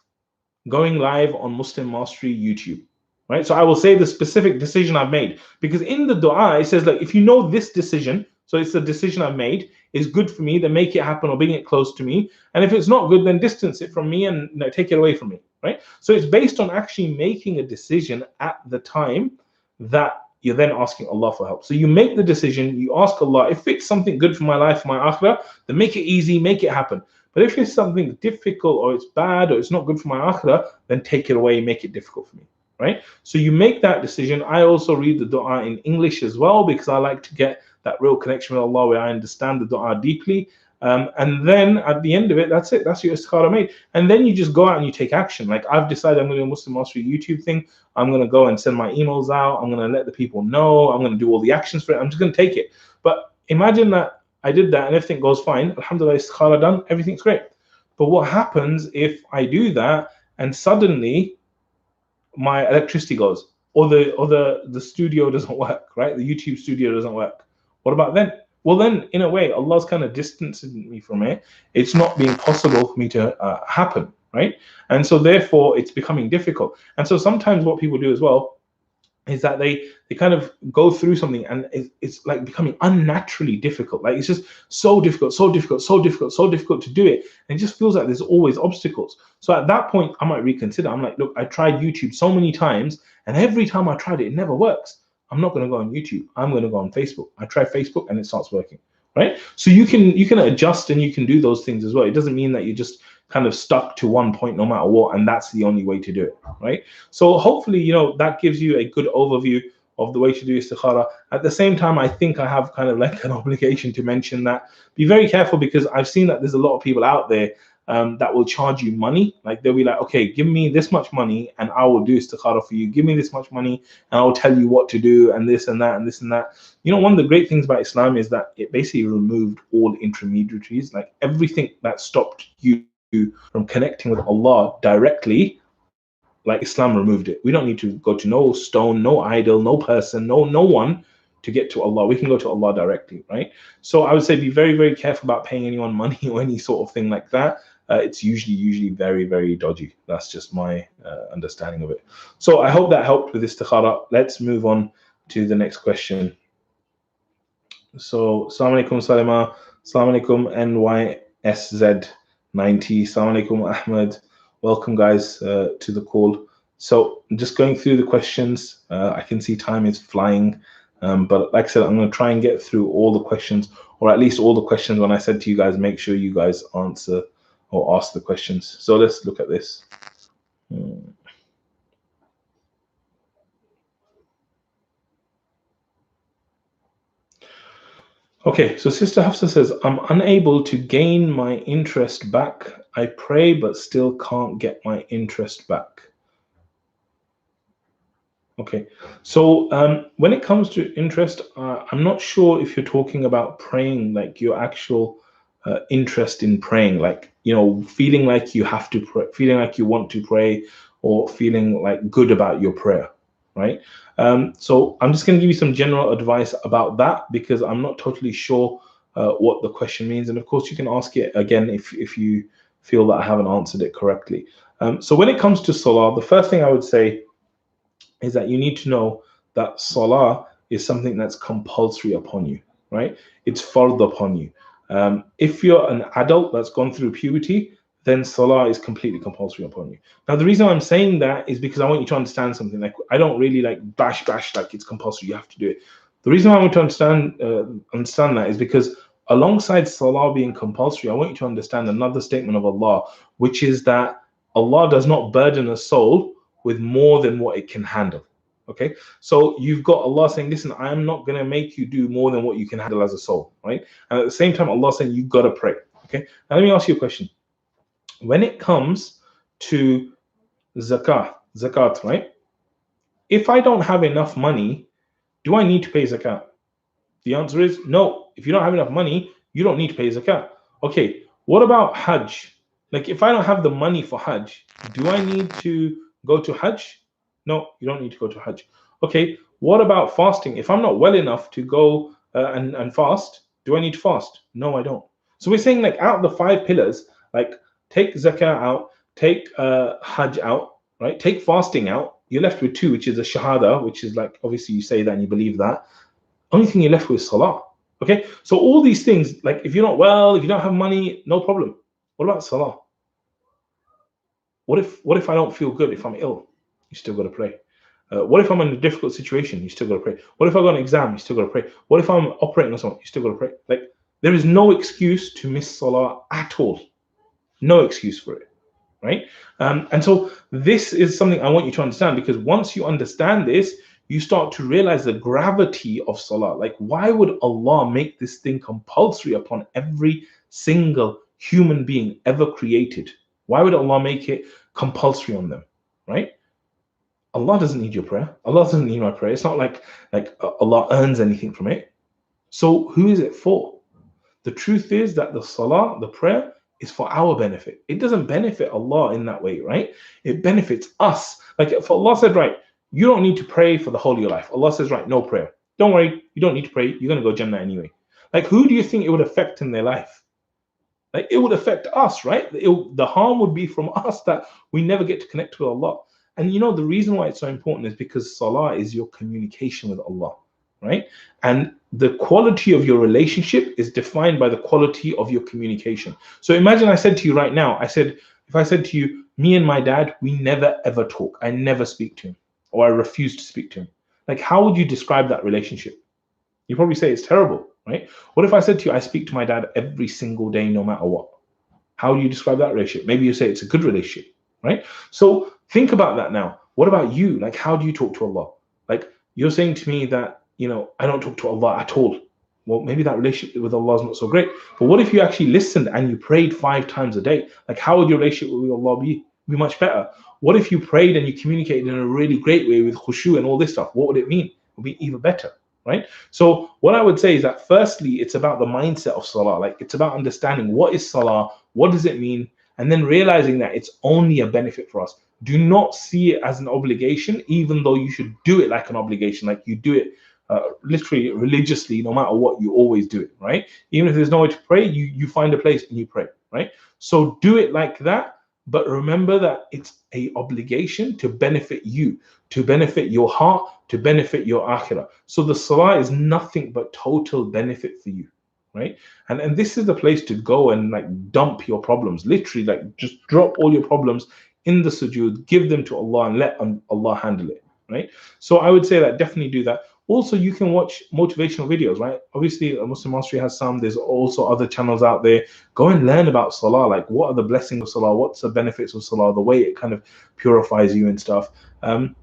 going live on Muslim Mastery YouTube. Right? So I will say the specific decision I've made, because in the dua it says, like, if you know this decision, so it's the decision I've made, is good for me, then make it happen or bring it close to me. And if it's not good, then distance it from me and take it away from me. Right? So it's based on actually making a decision at the time that you're then asking Allah for help. So you make the decision, you ask Allah, if it's something good for my life, my akhirah, then make it easy, make it happen. But if it's something difficult or it's bad or it's not good for my akhirah, then take it away, make it difficult for me. Right? So you make that decision. I also read the dua in English as well, because I like to get that real connection with Allah where I understand the dua deeply. And then at the end of it, that's it. That's your istikhara made. And then you just go out and you take action. Like, I've decided I'm going to do a Muslim Mastery YouTube thing. I'm going to go and send my emails out. I'm going to let the people know. I'm going to do all the actions for it. I'm just going to take it. But imagine that I did that and everything goes fine. Alhamdulillah, istikhara done. Everything's great. But what happens if I do that and suddenly my electricity goes, or the studio doesn't work, right? The YouTube studio doesn't work. What about then? Well, then in a way, Allah's kind of distancing me from it. It's not being possible for me to happen, right? And so therefore, it's becoming difficult. And so sometimes what people do as well is that they kind of go through something and it's like becoming unnaturally difficult. Like, it's just so difficult to do it. And it just feels like there's always obstacles. So at that point, I might reconsider. I'm like, look, I tried YouTube so many times, and every time I tried it, it never works. I'm not going to go on YouTube. I'm going to go on Facebook. I try Facebook and it starts working, right? So you can adjust and you can do those things as well. It doesn't mean that you're just kind of stuck to one point no matter what, and that's the only way to do it, right? So hopefully, you know, that gives you a good overview of the way to do istikhara. At the same time, I think I have kind of like an obligation to mention that be very careful, because I've seen that there's a lot of people out there that will charge you money. Like, they'll be like, okay, give me this much money and I will do istikhara for you. Give me this much money and I will tell you what to do, and this and that and this and that. You know, one of the great things about Islam is that it basically removed all intermediaries. Like, everything that stopped you from connecting with Allah directly like Islam removed it. We don't need to go to no stone, no idol, no person, no one to get to Allah. We can go to Allah directly, right? So I would say be very, very careful about paying anyone money or any sort of thing like that. It's usually very, very dodgy. That's just my understanding of it. So I hope that helped with istikhara. Let's move on to the next question. So, Assalamu alaikum Salima, Assalamu alaikum NYSZ90, Assalamu alaikum Ahmed. Welcome guys to the call. So I'm just going through the questions. I can see time is flying, but like I said, I'm going to try and get through all the questions, or at least all the questions. When I said to you guys, make sure you guys answer or ask the questions. So let's look at this. Okay, so Sister Hafsa says, I'm unable to gain my interest back. I pray, but still can't get my interest back. Okay, so when it comes to interest, I'm not sure if you're talking about praying, like your actual interest in praying, like, you know, feeling like you have to pray, feeling like you want to pray, or feeling like good about your prayer, right? So I'm just going to give you some general advice about that, because I'm not totally sure what the question means. And of course, you can ask it again if you feel that I haven't answered it correctly. So when it comes to salah, the first thing I would say is that you need to know that salah is something that's compulsory upon you, right? It's fard upon you. If you're an adult that's gone through puberty, then salah is completely compulsory upon you. Now, the reason I'm saying that is because I want you to understand something. Like, I don't really like bash like it's compulsory, you have to do it. The reason I want you to understand that is because alongside salah being compulsory, I want you to understand another statement of Allah, which is that Allah does not burden a soul with more than what it can handle. Okay, so you've got Allah saying, listen, I'm not going to make you do more than what you can handle as a soul, right? And at the same time, Allah saying, you've got to pray. Okay, now let me ask you a question. When it comes to zakat, right? If I don't have enough money, do I need to pay zakat? The answer is no. If you don't have enough money, you don't need to pay zakat. Okay, what about Hajj? Like, if I don't have the money for Hajj, do I need to go to Hajj? No, you don't need to go to Hajj. Okay, what about fasting? If I'm not well enough to go and fast, do I need to fast? No, I don't. So we're saying, like, out of the 5 pillars, like, take zakah out, take Hajj out, right? Take fasting out. You're left with 2, which is a shahada, which is like, obviously you say that and you believe that. Only thing you're left with is salah. Okay, so all these things, like, if you're not well, if you don't have money, no problem. What about salah? What if I don't feel good? If I'm ill, you still got to pray. What if I'm in a difficult situation? You still got to pray. What if I got an exam? You still got to pray. What if I'm operating on someone? You still got to pray. Like, there is no excuse to miss salah at all. No excuse for it, right? And so this is something I want you to understand, because once you understand this, you start to realize the gravity of salah. Like, why would Allah make this thing compulsory upon every single human being ever created? Why would Allah make it compulsory on them, right? Allah doesn't need your prayer. Allah doesn't need my prayer. It's not like Allah earns anything from it. So who is it for? The truth is that the salah, the prayer, is for our benefit. It doesn't benefit Allah in that way, right? It benefits us. Like, if Allah said, right, you don't need to pray for the whole of your life. Allah says, right, no prayer. Don't worry, you don't need to pray. You're going to go Jannah anyway. Like, who do you think it would affect in their life? Like, it would affect us, right? The harm would be from us, that we never get to connect with Allah. And you know, the reason why it's so important is because salah is your communication with Allah, right? And the quality of your relationship is defined by the quality of your communication. So imagine I said to you right now, if I said to you, me and my dad, we never ever talk. I never speak to him, or I refuse to speak to him. Like, how would you describe that relationship? You probably say it's terrible, right? What if I said to you, I speak to my dad every single day, no matter what? How do you describe that relationship? Maybe you say it's a good relationship, right? So think about that now. What about you? Like, how do you talk to Allah? Like, you're saying to me that, you know, I don't talk to Allah at all. Well, maybe that relationship with Allah is not so great. But what if you actually listened and you prayed 5 times a day? Like, how would your relationship with Allah be much better? What if you prayed and you communicated in a really great way with khushu and all this stuff? What would it mean? It would be even better, right? So what I would say is that firstly, it's about the mindset of salah. Like, it's about understanding what is salah, what does it mean, and then realizing that it's only a benefit for us. Do not see it as an obligation, even though you should do it like an obligation, like you do it literally religiously, no matter what, you always do it, right? Even if there's nowhere to pray, you find a place and you pray, right? So do it like that, but remember that it's a obligation to benefit you, to benefit your heart, to benefit your akhirah. So the salah is nothing but total benefit for you, right? And this is the place to go and like dump your problems, literally, like just drop all your problems in the sujood, give them to Allah and let Allah handle it, right? So I would say that definitely do that. Also, you can watch motivational videos, right? Obviously, Muslim Mastery has some. There's also other channels out there. Go and learn about salah, like what are the blessings of salah, what's the benefits of salah, the way it kind of purifies you and stuff. And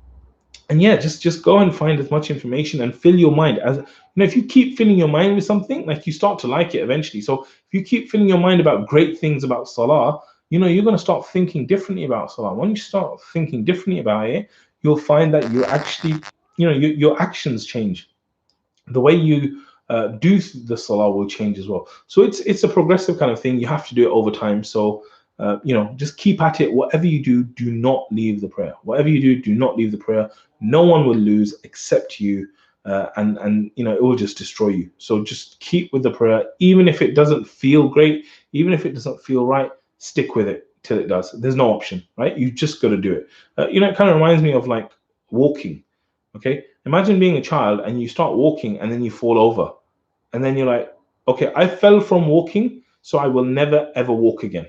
yeah, just go and find as much information and fill your mind. As you know, if you keep filling your mind with something, like you start to like it eventually. So if you keep filling your mind about great things about salah, you know, you're going to start thinking differently about salah. When you start thinking differently about it, you'll find that you actually, you know, your actions change. The way you do the salah will change as well. So it's a progressive kind of thing. You have to do it over time. So you know, just keep at it. Whatever you do, do not leave the prayer. Whatever you do, do not leave the prayer. No one will lose except you, and you know, it will just destroy you. So just keep with the prayer, even if it doesn't feel great, even if it doesn't feel right. Stick with it till it does. There's no option, right? You just got to do it. You know, it kind of reminds me of like walking. Okay, imagine being a child and you start walking and then you fall over, and then you're like, okay, I fell from walking, so I will never ever walk again.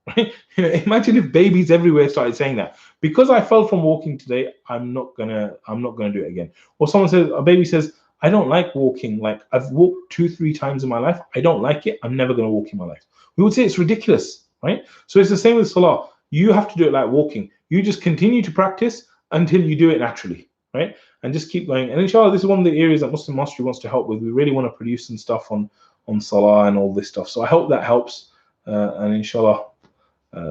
Right? You know, imagine if babies everywhere started saying that. Because I fell from walking today, I'm not gonna do it again. Or someone says, a baby says, I don't like walking. Like I've walked 2-3 times in my life. I don't like it. I'm never gonna walk in my life. We would say it's ridiculous, right? So it's the same with salah. You have to do it like walking. You just continue to practice until you do it naturally, right? And just keep going. And inshallah, this is one of the areas that Muslim Mastery wants to help with. We really want to produce some stuff on salah and all this stuff. So I hope that helps. And inshallah,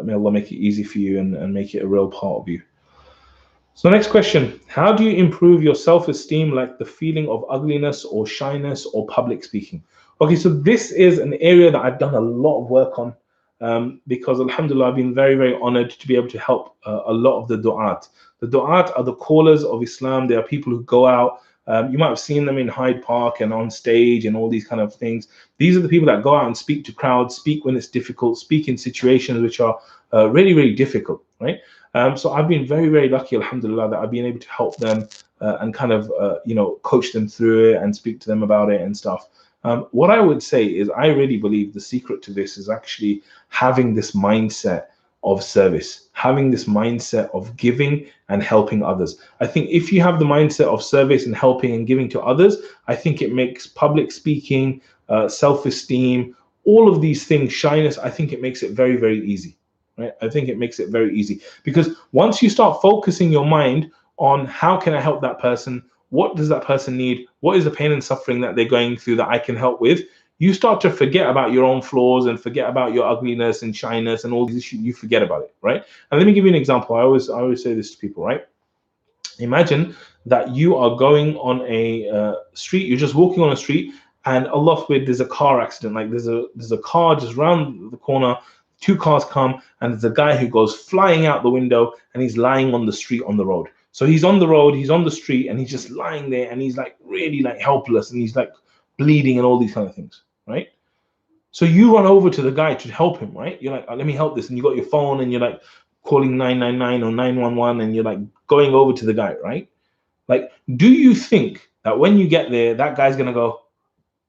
may Allah make it easy for you and make it a real part of you. So next question, how do you improve your self-esteem, like the feeling of ugliness or shyness or public speaking? Okay, so this is an area that I've done a lot of work on because Alhamdulillah, I've been very, very honored to be able to help a lot of the du'at. The du'at are the callers of Islam. They are people who go out. You might have seen them in Hyde Park and on stage and all these kind of things. These are the people that go out and speak to crowds, speak when it's difficult, speak in situations which are really, really difficult, right? So I've been very, very lucky, Alhamdulillah, that I've been able to help them and kind of, you know, coach them through it and speak to them about it and stuff. What I would say is I really believe the secret to this is actually having this mindset of service, having this mindset of giving and helping others. I think if you have the mindset of service and helping and giving to others, I think it makes public speaking, self-esteem, all of these things, shyness, I think it makes it very, very easy. Right? I think it makes it very easy because once you start focusing your mind on how can I help that person, what does that person need, what is the pain and suffering that they're going through that I can help with, you start to forget about your own flaws and forget about your ugliness and shyness and all these issues. You forget about it, right? And let me give you an example. I always say this to people, right? Imagine that you are going on a street, you're just walking on a street, and Allah forbid there's a car accident. Like there's a car just round the corner, 2 cars come, and there's a guy who goes flying out the window and he's lying on the street on the road. So he's on the road, he's on the street, and he's just lying there, and he's like really like helpless, and he's like bleeding and all these kind of things, right? So you run over to the guy to help him, right? You're like, oh, let me help this, and you got your phone, and you're like calling 999 or 911, and you're like going over to the guy, right? Like, do you think that when you get there, that guy's gonna go,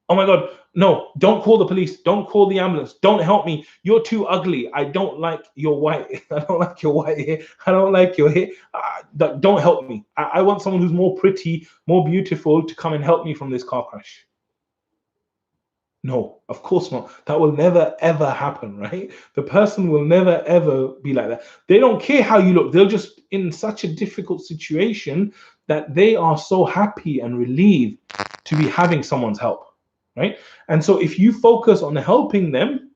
oh my God, no, don't call the police, don't call the ambulance, don't help me, you're too ugly, I don't like your white, I don't like your white hair, I don't like your hair, don't help me, I want someone who's more pretty, more beautiful to come and help me from this car crash? No, of course not. That will never ever happen, right? The person will never ever be like that. They don't care how you look. They're just in such a difficult situation that they are so happy and relieved to be having someone's help, right? And so if you focus on helping them,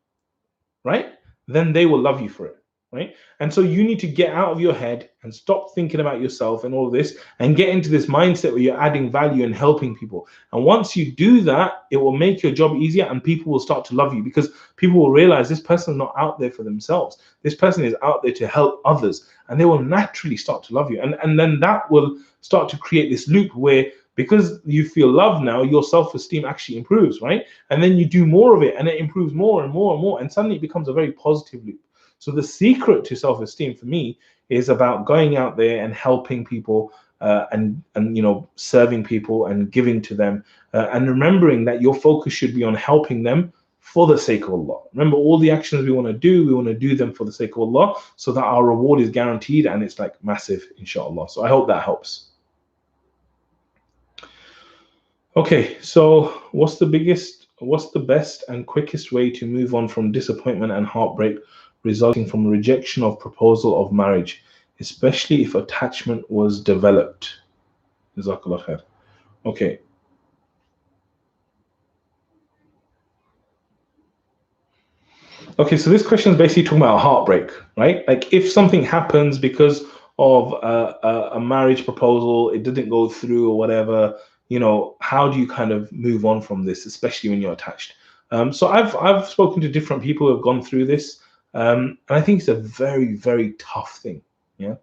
right, then they will love you for it. right? And so you need to get out of your head and stop thinking about yourself and all of this and get into this mindset where you're adding value and helping people. And once you do that, it will make your job easier and people will start to love you, because people will realize this person is not out there for themselves. This person is out there to help others, and they will naturally start to love you. And then that will start to create this loop where, because you feel love now, your self-esteem actually improves, right? And then you do more of it and it improves more and more and more. And suddenly it becomes a very positive loop. So the secret to self-esteem for me is about going out there and helping people, and serving people and giving to them, and remembering that your focus should be on helping them for the sake of Allah. Remember, all the actions we want to do them for the sake of Allah, so that our reward is guaranteed and it's like massive, inshallah. So I hope that helps. Okay, so what's the best and quickest way to move on from disappointment and heartbreak resulting from rejection of proposal of marriage, especially if attachment was developed? JazakAllahu khair. Okay. Okay, so this question is basically talking about heartbreak, right? Like if something happens because of a marriage proposal, it didn't go through or whatever, how do you kind of move on from this, especially when you're attached? So I've spoken to different people who have gone through this. And I think it's a very, very tough thing, yeah,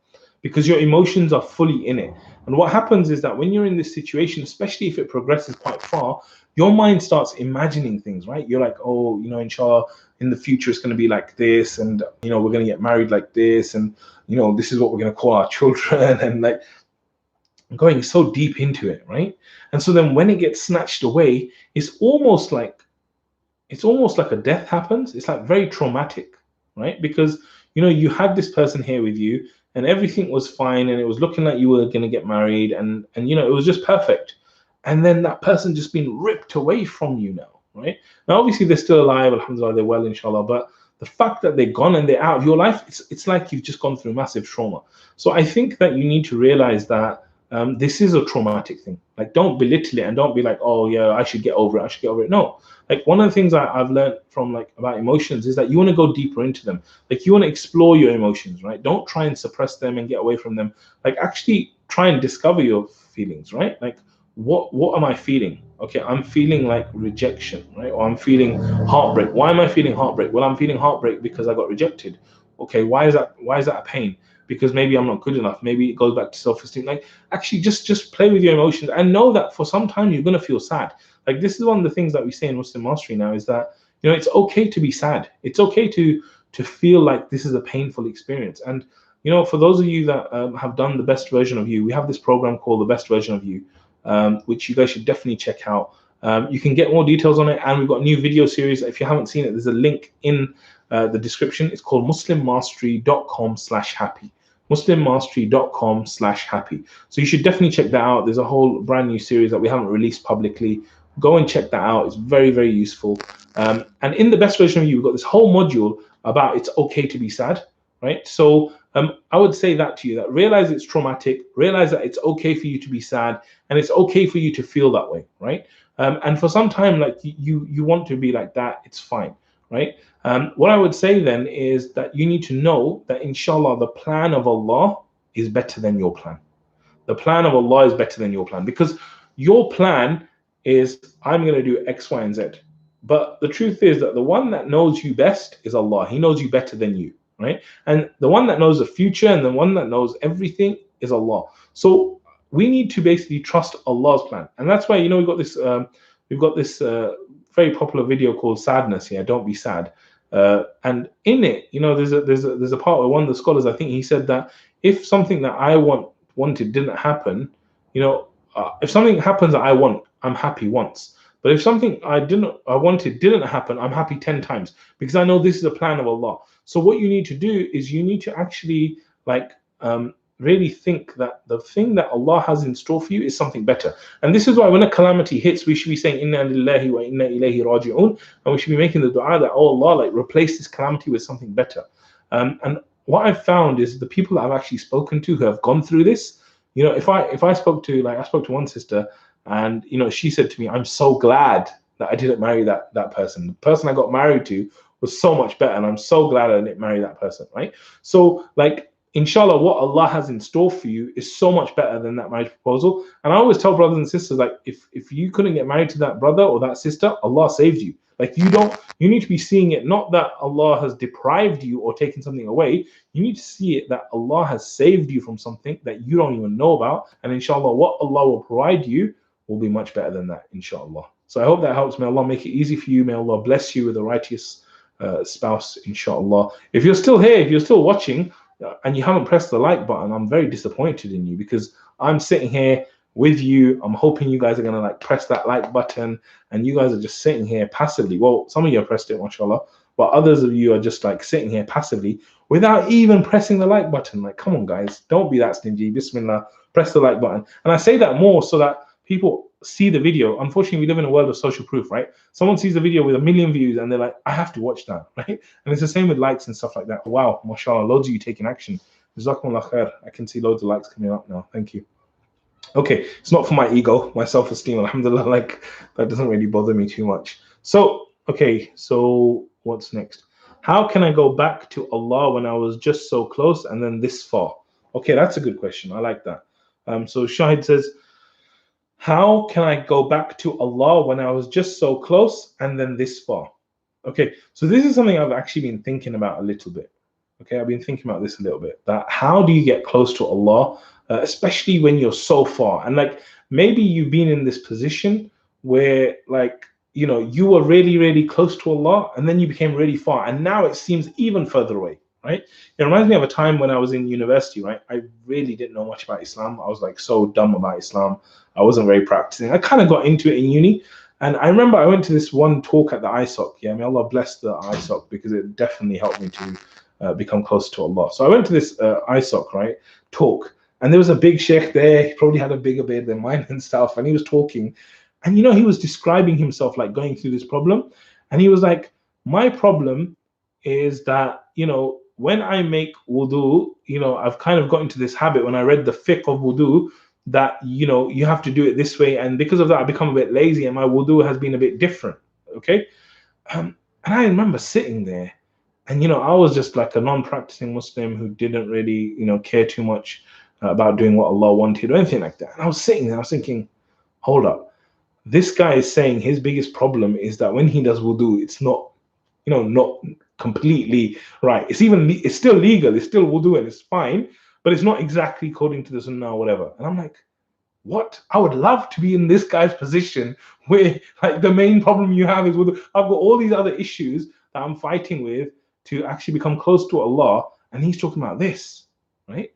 because your emotions are fully in it. And what happens is that when you're in this situation, especially if it progresses quite far, your mind starts imagining things, right? You're like, oh, inshallah, in the future it's going to be like this, and we're going to get married like this, and this is what we're going to call our children, and like going so deep into it, right? And so then when it gets snatched away, it's almost like a death happens. It's like very traumatic, right? Because you had this person here with you and everything was fine and it was looking like you were going to get married, and it was just perfect, and then that person just been ripped away from you now, right? Now obviously they're still alive, alhamdulillah, they're well, inshallah, but the fact that they're gone and they're out of your life, it's like you've just gone through massive trauma. So I think that you need to realize that this is a traumatic thing. Like, don't belittle it and don't be like, oh yeah, I should get over it. No, like one of the things I've learned from about emotions is that you want to go deeper into them. Like you want to explore your emotions, right? Don't try and suppress them and get away from them. Like actually try and discover your feelings, right? Like what am I feeling? Okay, I'm feeling like rejection, right? Or I'm feeling heartbreak. Why am I feeling heartbreak? Well, I'm feeling heartbreak because I got rejected. Okay, why is that a pain? Because maybe I'm not good enough. Maybe it goes back to self-esteem. Like actually just play with your emotions and know that for some time you're going to feel sad. Like this is one of the things that we say in Muslim Mastery now, is that it's okay to be sad. It's okay to feel like this is a painful experience. And for those of you that have done the best version of you, we have this program called the best version of you, which you guys should definitely check out. You can get more details on it, and we've got a new video series. If you haven't seen it, there's a link in the description. It's called muslimmastery.com/happy. muslimmastery.com/happy. So you should definitely check that out. There's a whole brand new series that we haven't released publicly. Go and check that out. It's very, very useful. And in the best version of you, we've got this whole module about it's okay to be sad, right? So I would say that to you, that realize it's traumatic, realize that it's okay for you to be sad, and it's okay for you to feel that way, right? And for some time, like you want to be like that, it's fine, right? What I would say then is that you need to know that inshallah, the plan of Allah is better than your plan. The plan of Allah is better than your plan, because your plan is I'm going to do X, Y, and Z. But the truth is that the one that knows you best is Allah. He knows you better than you, right? And the one that knows the future and the one that knows everything is Allah. So we need to basically trust Allah's plan. And that's why, we've got this very popular video called Sadness. Yeah, don't be sad. And in it, there's a part where one of the scholars, I think he said that if something that I wanted didn't happen, if something happens that I want, I'm happy once. But if something I wanted didn't happen, I'm happy 10 times, because I know this is a plan of Allah. So what you need to do is you need to actually really think that the thing that Allah has in store for you is something better. And this is why when a calamity hits, we should be saying inna lillahi wa inna ilayhi raji'un, and we should be making the dua that, oh Allah, replace this calamity with something better. And what I've found is the people that I've actually spoken to who have gone through this, if I spoke to one sister, and she said to me, I'm so glad that I didn't marry that person. The person I got married to was so much better, and I'm so glad I didn't marry that person, right? So like, inshallah, what Allah has in store for you is so much better than that marriage proposal. And I always tell brothers and sisters, like, if you couldn't get married to that brother or that sister, Allah saved you. Like, you need to be seeing it not that Allah has deprived you or taken something away. You need to see it that Allah has saved you from something that you don't even know about. And inshallah, what Allah will provide you will be much better than that, inshallah. So I hope that helps. May Allah make it easy for you. May Allah bless you with a righteous spouse, inshallah. If you're still here, if you're still watching, and you haven't pressed the like button, I'm very disappointed in you, because I'm sitting here with you. I'm hoping you guys are going to like press that like button, and you guys are just sitting here passively. Well, some of you have pressed it, mashallah, but others of you are just like sitting here passively without even pressing the like button. Like, come on, guys, don't be that stingy. Bismillah, press the like button. And I say that more so that people see the video. Unfortunately, we live in a world of social proof, right? Someone sees the video with 1 million views and they're like, I have to watch that, right? And it's the same with likes and stuff like that. Wow, mashallah, loads of you taking action. JazakAllahu khair. I can see loads of likes coming up now. Thank you. Okay, it's not for my ego, my self-esteem, alhamdulillah, like that doesn't really bother me too much. So, okay, so what's next? How can I go back to Allah when I was just so close and then this far? Okay, that's a good question. I like that. So Shahid says, how can I go back to Allah when I was just so close and then this far? Okay, so this is something I've actually been thinking about a little bit. Okay, I've been thinking about this a little bit. That how do you get close to Allah, especially when you're so far? And like, maybe you've been in this position where, like, you know, you were really, really close to Allah and then you became really far, and now it seems even further away, right? It reminds me of a time when I was in university, right? I really didn't know much about Islam. I was like so dumb about Islam. I wasn't very practicing. I kind of got into it in uni. And I remember I went to this one talk at the ISOC. Yeah, may Allah bless the ISOC, because it definitely helped me to become close to Allah. So I went to this ISOC, right, talk. And there was a big sheikh there. He probably had a bigger beard than mine and stuff. And he was talking. And, you know, he was describing himself like going through this problem. And he was like, my problem is that, you know, when I make wudu, you know, I've kind of got into this habit when I read the fiqh of wudu that, you know, you have to do it this way. And because of that, I become a bit lazy and my wudu has been a bit different. Okay. And I remember sitting there and, you know, I was just like a non-practicing Muslim who didn't really, you know, care too much about doing what Allah wanted or anything like that. And I was sitting there, I was thinking, hold up. This guy is saying his biggest problem is that when he does wudu, it's not, you know, not completely right. It's still legal, it's still wudu and it's fine, but it's not exactly according to the sunnah or whatever. And I'm like, what? I would love to be in this guy's position where like the main problem you have is wudu. I've got all these other issues that I'm fighting with to actually become close to Allah, and he's talking about this, right?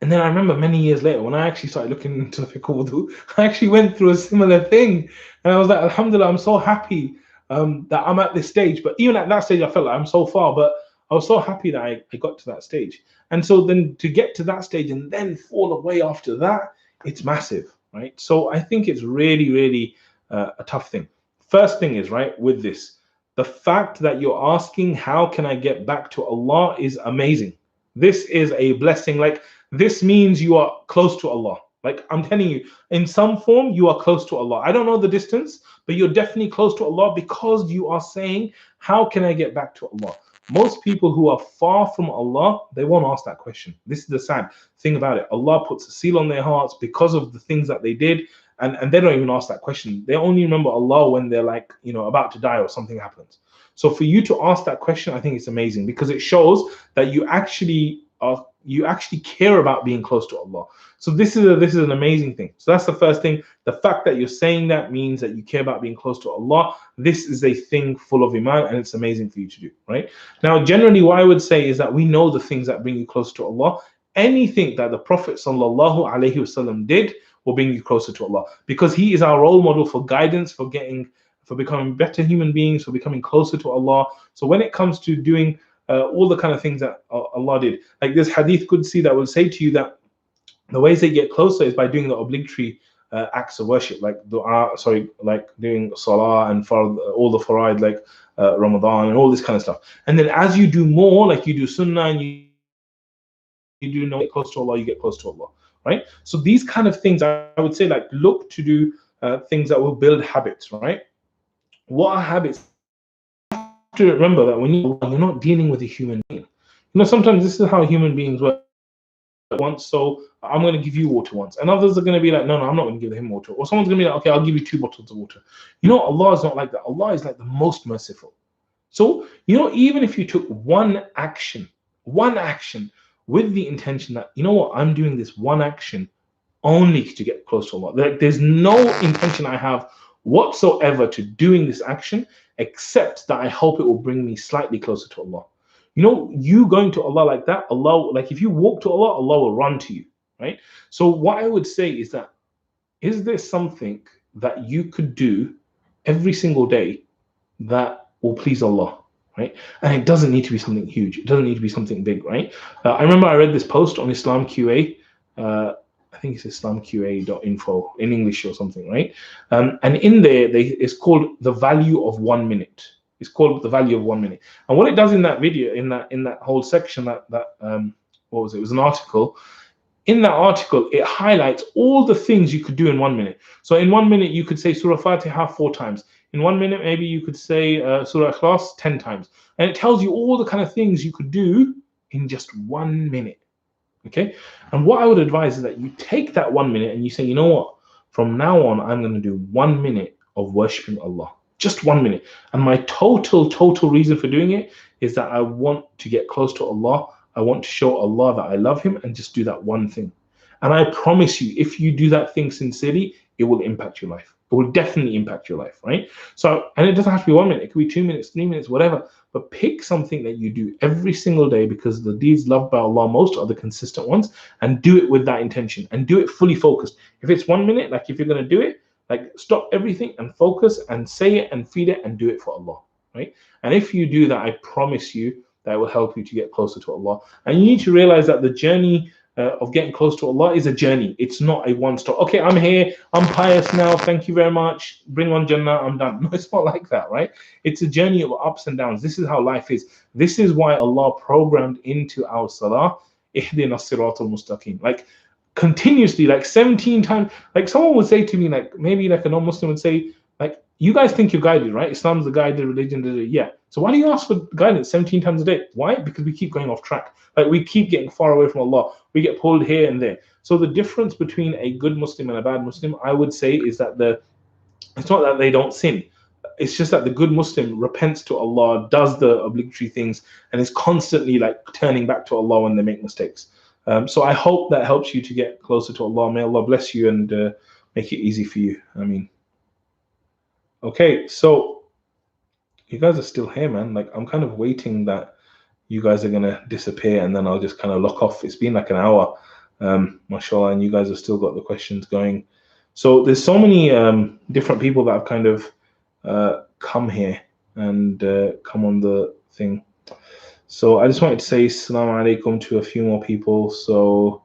And then I remember many years later when I actually started looking into the fiqh of wudu, I actually went through a similar thing, and I was like, Alhamdulillah, I'm so happy that I'm at this stage. But even at that stage, I felt like I'm so far, but I was so happy that I got to that stage. And so then to get to that stage and then fall away after that, it's massive, right? So I think it's really, really a tough thing. First thing is, right, with this, the fact that you're asking, how can I get back to Allah, is amazing. This is a blessing. Like, this means you are close to Allah. Like, I'm telling you, in some form, you are close to Allah. I don't know the distance, but you're definitely close to Allah because you are saying, how can I get back to Allah? Most people who are far from Allah, they won't ask that question. This is the sad thing about it. Allah puts a seal on their hearts because of the things that they did, and they don't even ask that question. They only remember Allah when they're like, you know, about to die or something happens. So for you to ask that question, I think it's amazing, because it shows that you actually care about being close to Allah. So this is an amazing thing. So that's the first thing. The fact that you're saying that means that you care about being close to Allah. This is a thing full of iman, and it's amazing for you to do, right? Now, generally, what I would say is that we know the things that bring you close to Allah. Anything that the Prophet ﷺ did will bring you closer to Allah, because he is our role model for guidance, for becoming better human beings, for becoming closer to Allah. So when it comes to doing all the kind of things that Allah did, like this hadith Qudsi that will say to you that the ways they get closer is by doing the obligatory acts of worship, like dua, like doing salah and all the faraid, like Ramadan and all this kind of stuff. And then as you do more, like you do sunnah and you do know get close to Allah, you get close to Allah, right? So these kind of things, I would say, like, look to do things that will build habits, right? What are habits? to remember that when you're not dealing with a human being. Sometimes this is how human beings work. Once, so I'm going to give you water once, and others are going to be like, no, I'm not going to give him water. Or someone's going to be like, okay, I'll give you 2 bottles of water. Allah is not like that. Allah is like the most merciful. So even if you took one action with the intention that, I'm doing this one action only to get close to Allah. Like, there's no intention I have whatsoever to doing this action except that I hope it will bring me slightly closer to Allah. You going to Allah like that, Allah, like if you walk to Allah, Allah will run to you, right? So what I would say is that, is there something that you could do every single day that will please Allah, right? And it doesn't need to be something huge. It doesn't need to be something big, right? I remember I read this post on Islam QA. I think it's islamqa.info in English or something, right? And in there, it's called the value of 1 minute. It's called the value of 1 minute. And what it does in that video, in that whole section, what was it? It was an article. In that article, it highlights all the things you could do in 1 minute. So in 1 minute, you could say Surah Fatiha 4 times. In 1 minute, maybe you could say Surah Ikhlas 10 times. And it tells you all the kind of things you could do in just 1 minute. Okay? And what I would advise is that you take that 1 minute and you say, you know what? From now on, I'm going to do 1 minute of worshiping Allah. Just 1 minute. And my total reason for doing it is that I want to get close to Allah. I want to show Allah that I love Him and just do that one thing. And I promise you, if you do that thing sincerely, it will impact your life. It will definitely impact your life, right? So, and it doesn't have to be 1 minute. It could be 2 minutes, 3 minutes, whatever. But pick something that you do every single day, because the deeds loved by Allah most are the consistent ones, and do it with that intention and do it fully focused. If it's 1 minute, like if you're going to do it, like stop everything and focus and say it and feed it and do it for Allah, right? And if you do that, I promise you that will help you to get closer to Allah. And you need to realize that the journey of getting close to Allah is a journey. It's not a one stop. Okay, I'm here, I'm pious now, thank you very much, bring on Jannah, I'm done. No, it's not like that, right? It's a journey of ups and downs. This is how life is. This is why Allah programmed into our salah, ihdina siratal mustaqim. Like continuously, like 17 times. Like someone would say to me, like maybe like a non-Muslim would say, like, you guys think you're guided, right? Islam's the guided religion. Yeah. So why do you ask for guidance 17 times a day? Why? Because we keep going off track. Like we keep getting far away from Allah. We get pulled here and there. So the difference between a good Muslim and a bad Muslim, I would say, is that it's not that they don't sin. It's just that the good Muslim repents to Allah, does the obligatory things, and is constantly like turning back to Allah when they make mistakes. So I hope that helps you to get closer to Allah. May Allah bless you and make it easy for you. I mean, okay, so you guys are still here, man. Like I'm kind of waiting that you guys are gonna disappear and then I'll just kind of lock off. It's been like an hour, mashallah, and you guys have still got the questions going. So there's so many different people that have kind of come here and come on the thing. So I just wanted to say Assalamu alaikum to a few more people. So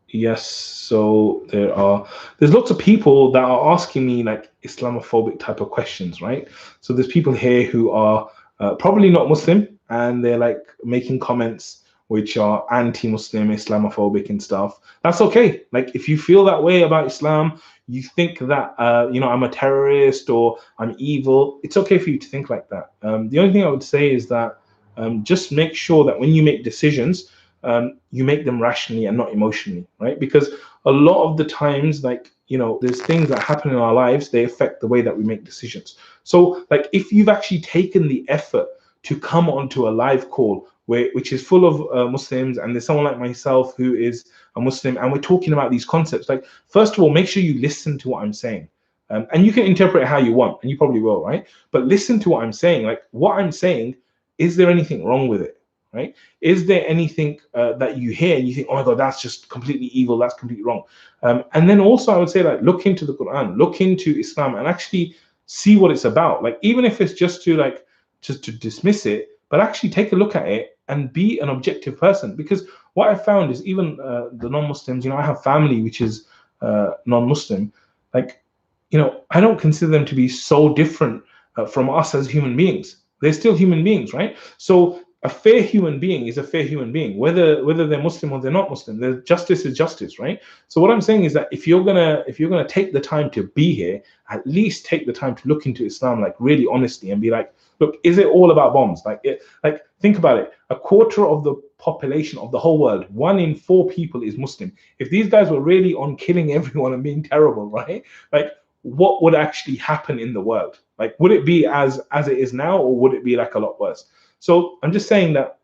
yes, so there's lots of people that are asking me like Islamophobic type of questions, right? So there's people here who are probably not Muslim and they're like making comments which are anti-Muslim, Islamophobic and stuff. That's okay. Like if you feel that way about Islam, you think that I'm a terrorist or I'm evil, it's okay for you to think like that. The only thing I would say is that just make sure that when you make decisions, you make them rationally and not emotionally, right? Because a lot of the times, like, there's things that happen in our lives, they affect the way that we make decisions. So like if you've actually taken the effort to come onto a live call which is full of Muslims, and there's someone like myself who is a Muslim, and we're talking about these concepts, like, first of all, make sure you listen to what I'm saying. And you can interpret it how you want, and you probably will, right? But listen to what I'm saying. Like, what I'm saying, is there anything wrong with it, right? Is there anything that you hear and you think, oh my God, that's just completely evil, that's completely wrong? And then also I would say, like, look into the Quran, look into Islam, and actually see what it's about. Like, even if it's just to dismiss it, but actually take a look at it and be an objective person. Because what I found is even the non-Muslims, I have family which is non-Muslim, like, I don't consider them to be so different from us as human beings. They're still human beings, right? So a fair human being is a fair human being, whether they're Muslim or they're not Muslim. The justice is justice, right? So what I'm saying is that if you're gonna take the time to be here, at least take the time to look into Islam, like really honestly, and be like, look, is it all about bombs? Like think about it. A quarter of the population of the whole world, 1 in 4 people is Muslim. If these guys were really on killing everyone and being terrible, right? Like, what would actually happen in the world? Like, would it be as it is now, or would it be like a lot worse? So I'm just saying that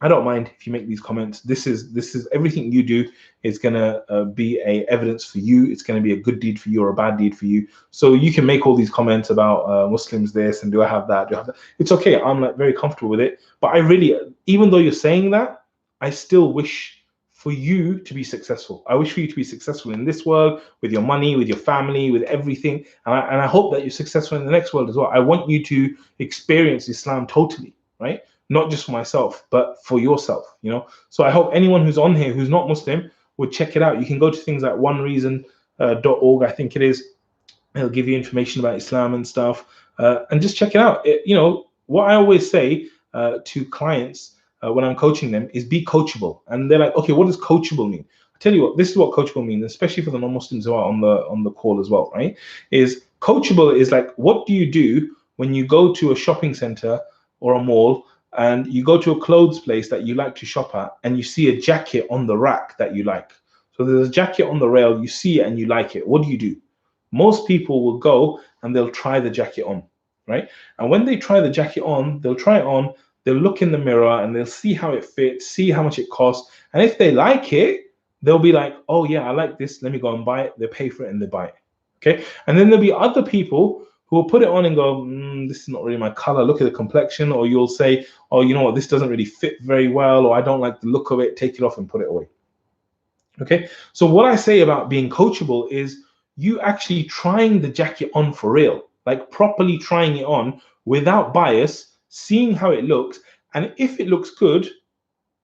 I don't mind if you make these comments. This is everything you do is gonna be a evidence for you. It's gonna be a good deed for you or a bad deed for you. So you can make all these comments about Muslims this and do I have that? Do I have that? It's okay. I'm like very comfortable with it. But I really, even though you're saying that, I still wish for you to be successful. I wish for you to be successful in this world, with your money, with your family, with everything. And I hope that you're successful in the next world as well. I want you to experience Islam totally, right? Not just for myself, but for yourself, you know. So I hope anyone who's on here who's not Muslim would check it out. You can go to things like onereason.org, I think it is. It'll give you information about Islam and stuff, and just check it out. You know, what I always say to clients when I'm coaching them is be coachable. And they're like, okay, what does coachable mean? I tell you what, this is what coachable means, especially for the non-Muslims who are on the call as well, right? Is coachable is like, what do you do when you go to a shopping center or a mall and you go to a clothes place that you like to shop at and you see a jacket on the rack that you like? So there's a jacket on the rail, you see it and you like it. What do? Most people will go and they'll try the jacket on, right? And when they try the jacket on, they'll try it on, they'll look in the mirror and they'll see how it fits, see how much it costs. And if they like it, they'll be like, oh yeah, I like this, let me go and buy it. They pay for it and they buy it, okay? And then there'll be other people who will put it on and go, this is not really my color, look at the complexion. Or you'll say, oh, you know what, this doesn't really fit very well, or I don't like the look of it, take it off and put it away. Okay, so what I say about being coachable is you actually trying the jacket on for real, like properly trying it on without bias, seeing how it looks, and if it looks good,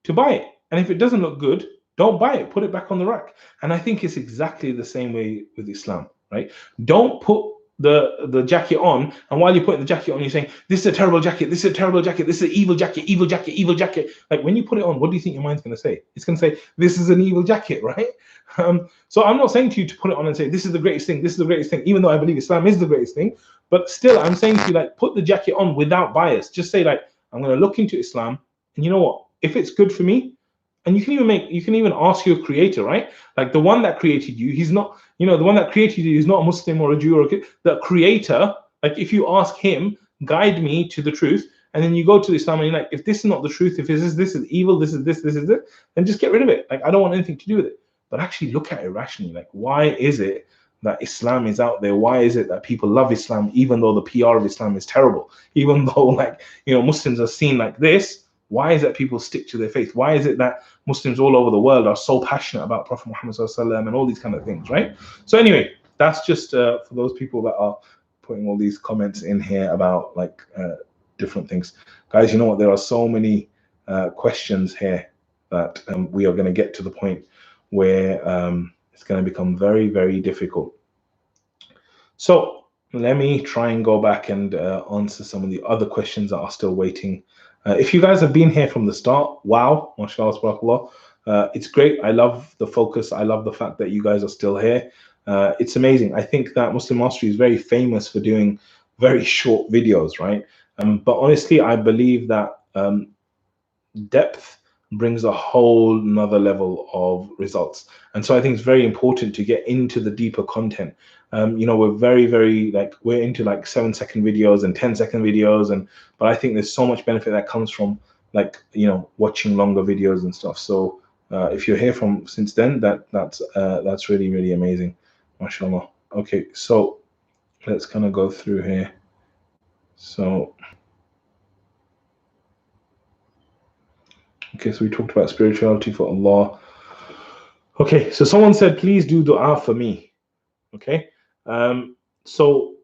to buy it. And if it doesn't look good, don't buy it, put it back on the rack. And I think it's exactly the same way with Islam, right? Don't put the jacket on, and while you're putting the jacket on, you're saying, this is a terrible jacket, this is a terrible jacket, this is an evil jacket, evil jacket, evil jacket. Like, when you put it on, what do you think your mind's going to say? It's going to say, this is an evil jacket, right? So I'm not saying to you to put it on and say, this is the greatest thing, this is the greatest thing, even though I believe Islam is the greatest thing. But still, I'm saying to you, like, put the jacket on without bias. Just say, like, I'm going to look into Islam, and you know what? If it's good for me, and you can even ask your creator, right? Like, the one that created you, he's not, you know, the one that created you is not a Muslim or a Jew or the creator. Like, if you ask him, guide me to the truth, and then you go to Islam and you're like, if this is not the truth, if this is evil, this is it, then just get rid of it. Like, I don't want anything to do with it. But actually look at it rationally. Like, why is it that Islam is out there? Why is it that people love Islam, even though the PR of Islam is terrible? Even though, like, you know, Muslims are seen like this, why is it people stick to their faith? Why is it that Muslims all over the world are so passionate about Prophet Muhammad ﷺ and all these kind of things, right? So anyway, that's just for those people that are putting all these comments in here about like different things. Guys, you know what? There are so many questions here that we are going to get to the point where it's going to become very, very difficult. So let me try and go back and answer some of the other questions that are still waiting. If you guys have been here from the start, wow, mashallah, BarakAllahu. It's great. I love the focus. I love the fact that you guys are still here. It's amazing. I think that Muslim Mastery is very famous for doing very short videos, right? But honestly, I believe that depth brings a whole nother level of results. And so I think it's very important to get into the deeper content. You know, we're very, very, like, we're into like 7-second videos and 10-second videos, but I think there's so much benefit that comes from, like, you know, watching longer videos and stuff. So if you're here from since then, that's really, really amazing, mashallah. Okay, so let's kind of go through here. So okay, so we talked about spirituality for Allah. Okay, so someone said, please do dua for me. Okay, so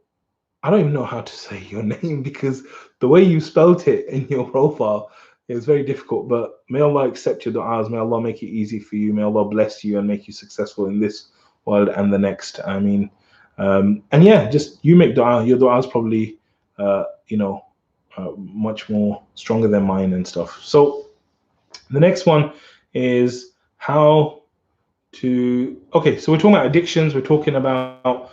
I don't even know how to say your name because the way you spelt it in your profile is very difficult, but may Allah accept your du'as, may Allah make it easy for you, may Allah bless you and make you successful in this world and the next. I mean, and yeah, just you make dua. Your dua is probably, you know, much more stronger than mine and stuff. So the next one is how to, okay, so we're talking about addictions, we're talking about,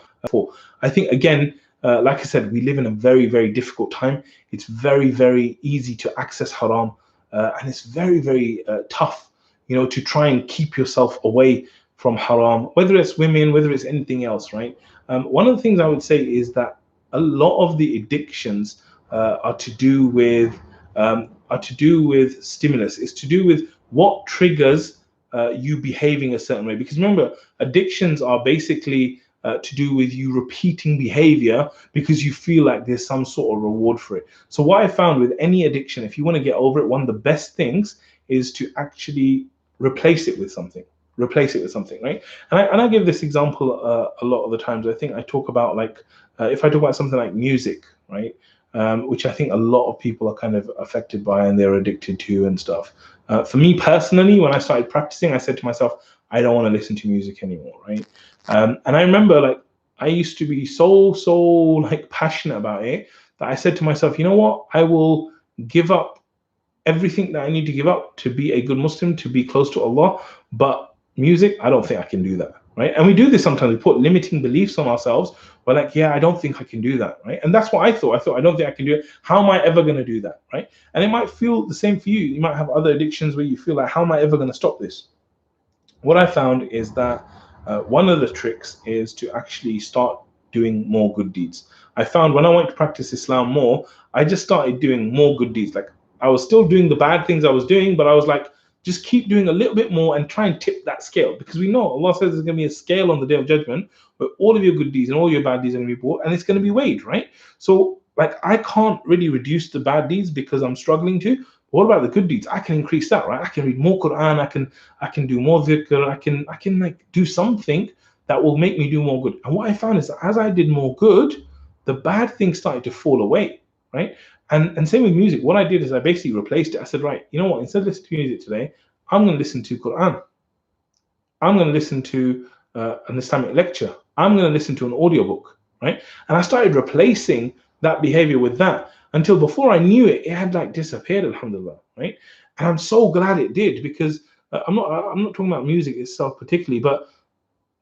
I think again, like I said, we live in a very, very difficult time. It's very, very easy to access haram, and it's very, very tough, you know, to try and keep yourself away from haram, whether it's women, whether it's anything else, right? One of the things I would say is that a lot of the addictions are to do with stimulus. It's to do with what triggers you behaving a certain way. Because remember, addictions are basically to do with you repeating behavior because you feel like there's some sort of reward for it. So what I found with any addiction, if you want to get over it, one of the best things is to actually replace it with something. Replace it with something, right? And I give this example a lot of the times. I think I talk about, like, if I talk about something like music, right? Which I think a lot of people are kind of affected by and they're addicted to and stuff. For me personally, when I started practicing, I said to myself, I don't want to listen to music anymore, right? And I remember, like, I used to be so like passionate about it that I said to myself, you know what? I will give up everything that I need to give up to be a good Muslim, to be close to Allah. But music, I don't think I can do that, right? And we do this sometimes. We put limiting beliefs on ourselves. We're like, yeah, I don't think I can do that, right? And that's what I thought. I thought, I don't think I can do it. How am I ever going to do that, right? And it might feel the same for you. You might have other addictions where you feel like, how am I ever going to stop this? What I found is that one of the tricks is to actually start doing more good deeds. I found when I went to practice Islam more, I just started doing more good deeds. Like, I was still doing the bad things I was doing, but I was like, just keep doing a little bit more and try and tip that scale, because we know Allah says there's going to be a scale on the day of judgment where all of your good deeds and all your bad deeds are going to be brought, and it's going to be weighed, right? So, like, I can't really reduce the bad deeds because I'm struggling to. But what about the good deeds? I can increase that, right? I can read more Quran. I can do more dhikr. I can like do something that will make me do more good. And what I found is that as I did more good, the bad things started to fall away, right? And same with music. What I did is I basically replaced it. I said, right, you know what? Instead of listening to music today, I'm going to listen to Quran. I'm going to listen to an Islamic lecture. I'm going to listen to an audiobook, right? And I started replacing that behavior with that until before I knew it, it had like disappeared, alhamdulillah, right? And I'm so glad it did, because I'm not talking about music itself particularly, but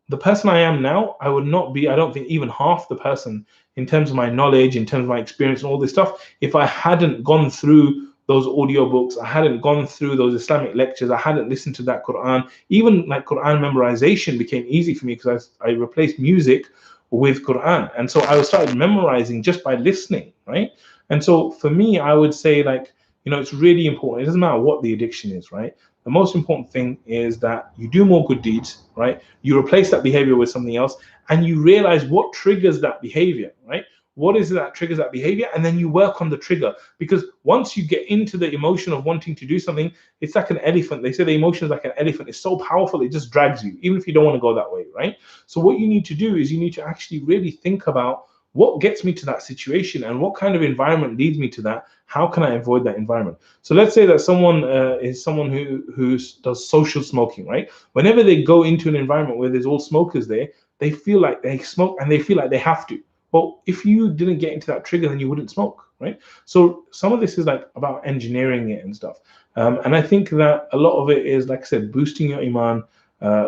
the person I am now, I would not be, I don't think, even half the person in terms of my knowledge, in terms of my experience and all this stuff, if I hadn't gone through those audiobooks, I hadn't gone through those Islamic lectures, I hadn't listened to that Quran. Even like Quran memorization became easy for me because I replaced music with Quran. And so I started memorizing just by listening, right? And so for me, I would say, like, you know, it's really important. It doesn't matter what the addiction is, right? The most important thing is that you do more good deeds, right? You replace that behavior with something else, and you realize what triggers that behavior, right? What is it that triggers that behavior? And then you work on the trigger. Because once you get into the emotion of wanting to do something, it's like an elephant. They say the emotion is like an elephant. It's so powerful, it just drags you, even if you don't want to go that way, right? So what you need to do is you need to actually really think about what gets me to that situation and what kind of environment leads me to that. How can I avoid that environment? So let's say that someone is someone who does social smoking, right? Whenever they go into an environment where there's all smokers there, they feel like they smoke and they feel like they have to. Well, if you didn't get into that trigger, then you wouldn't smoke, right? So some of this is like about engineering it and stuff. And I think that a lot of it is, like I said, boosting your iman,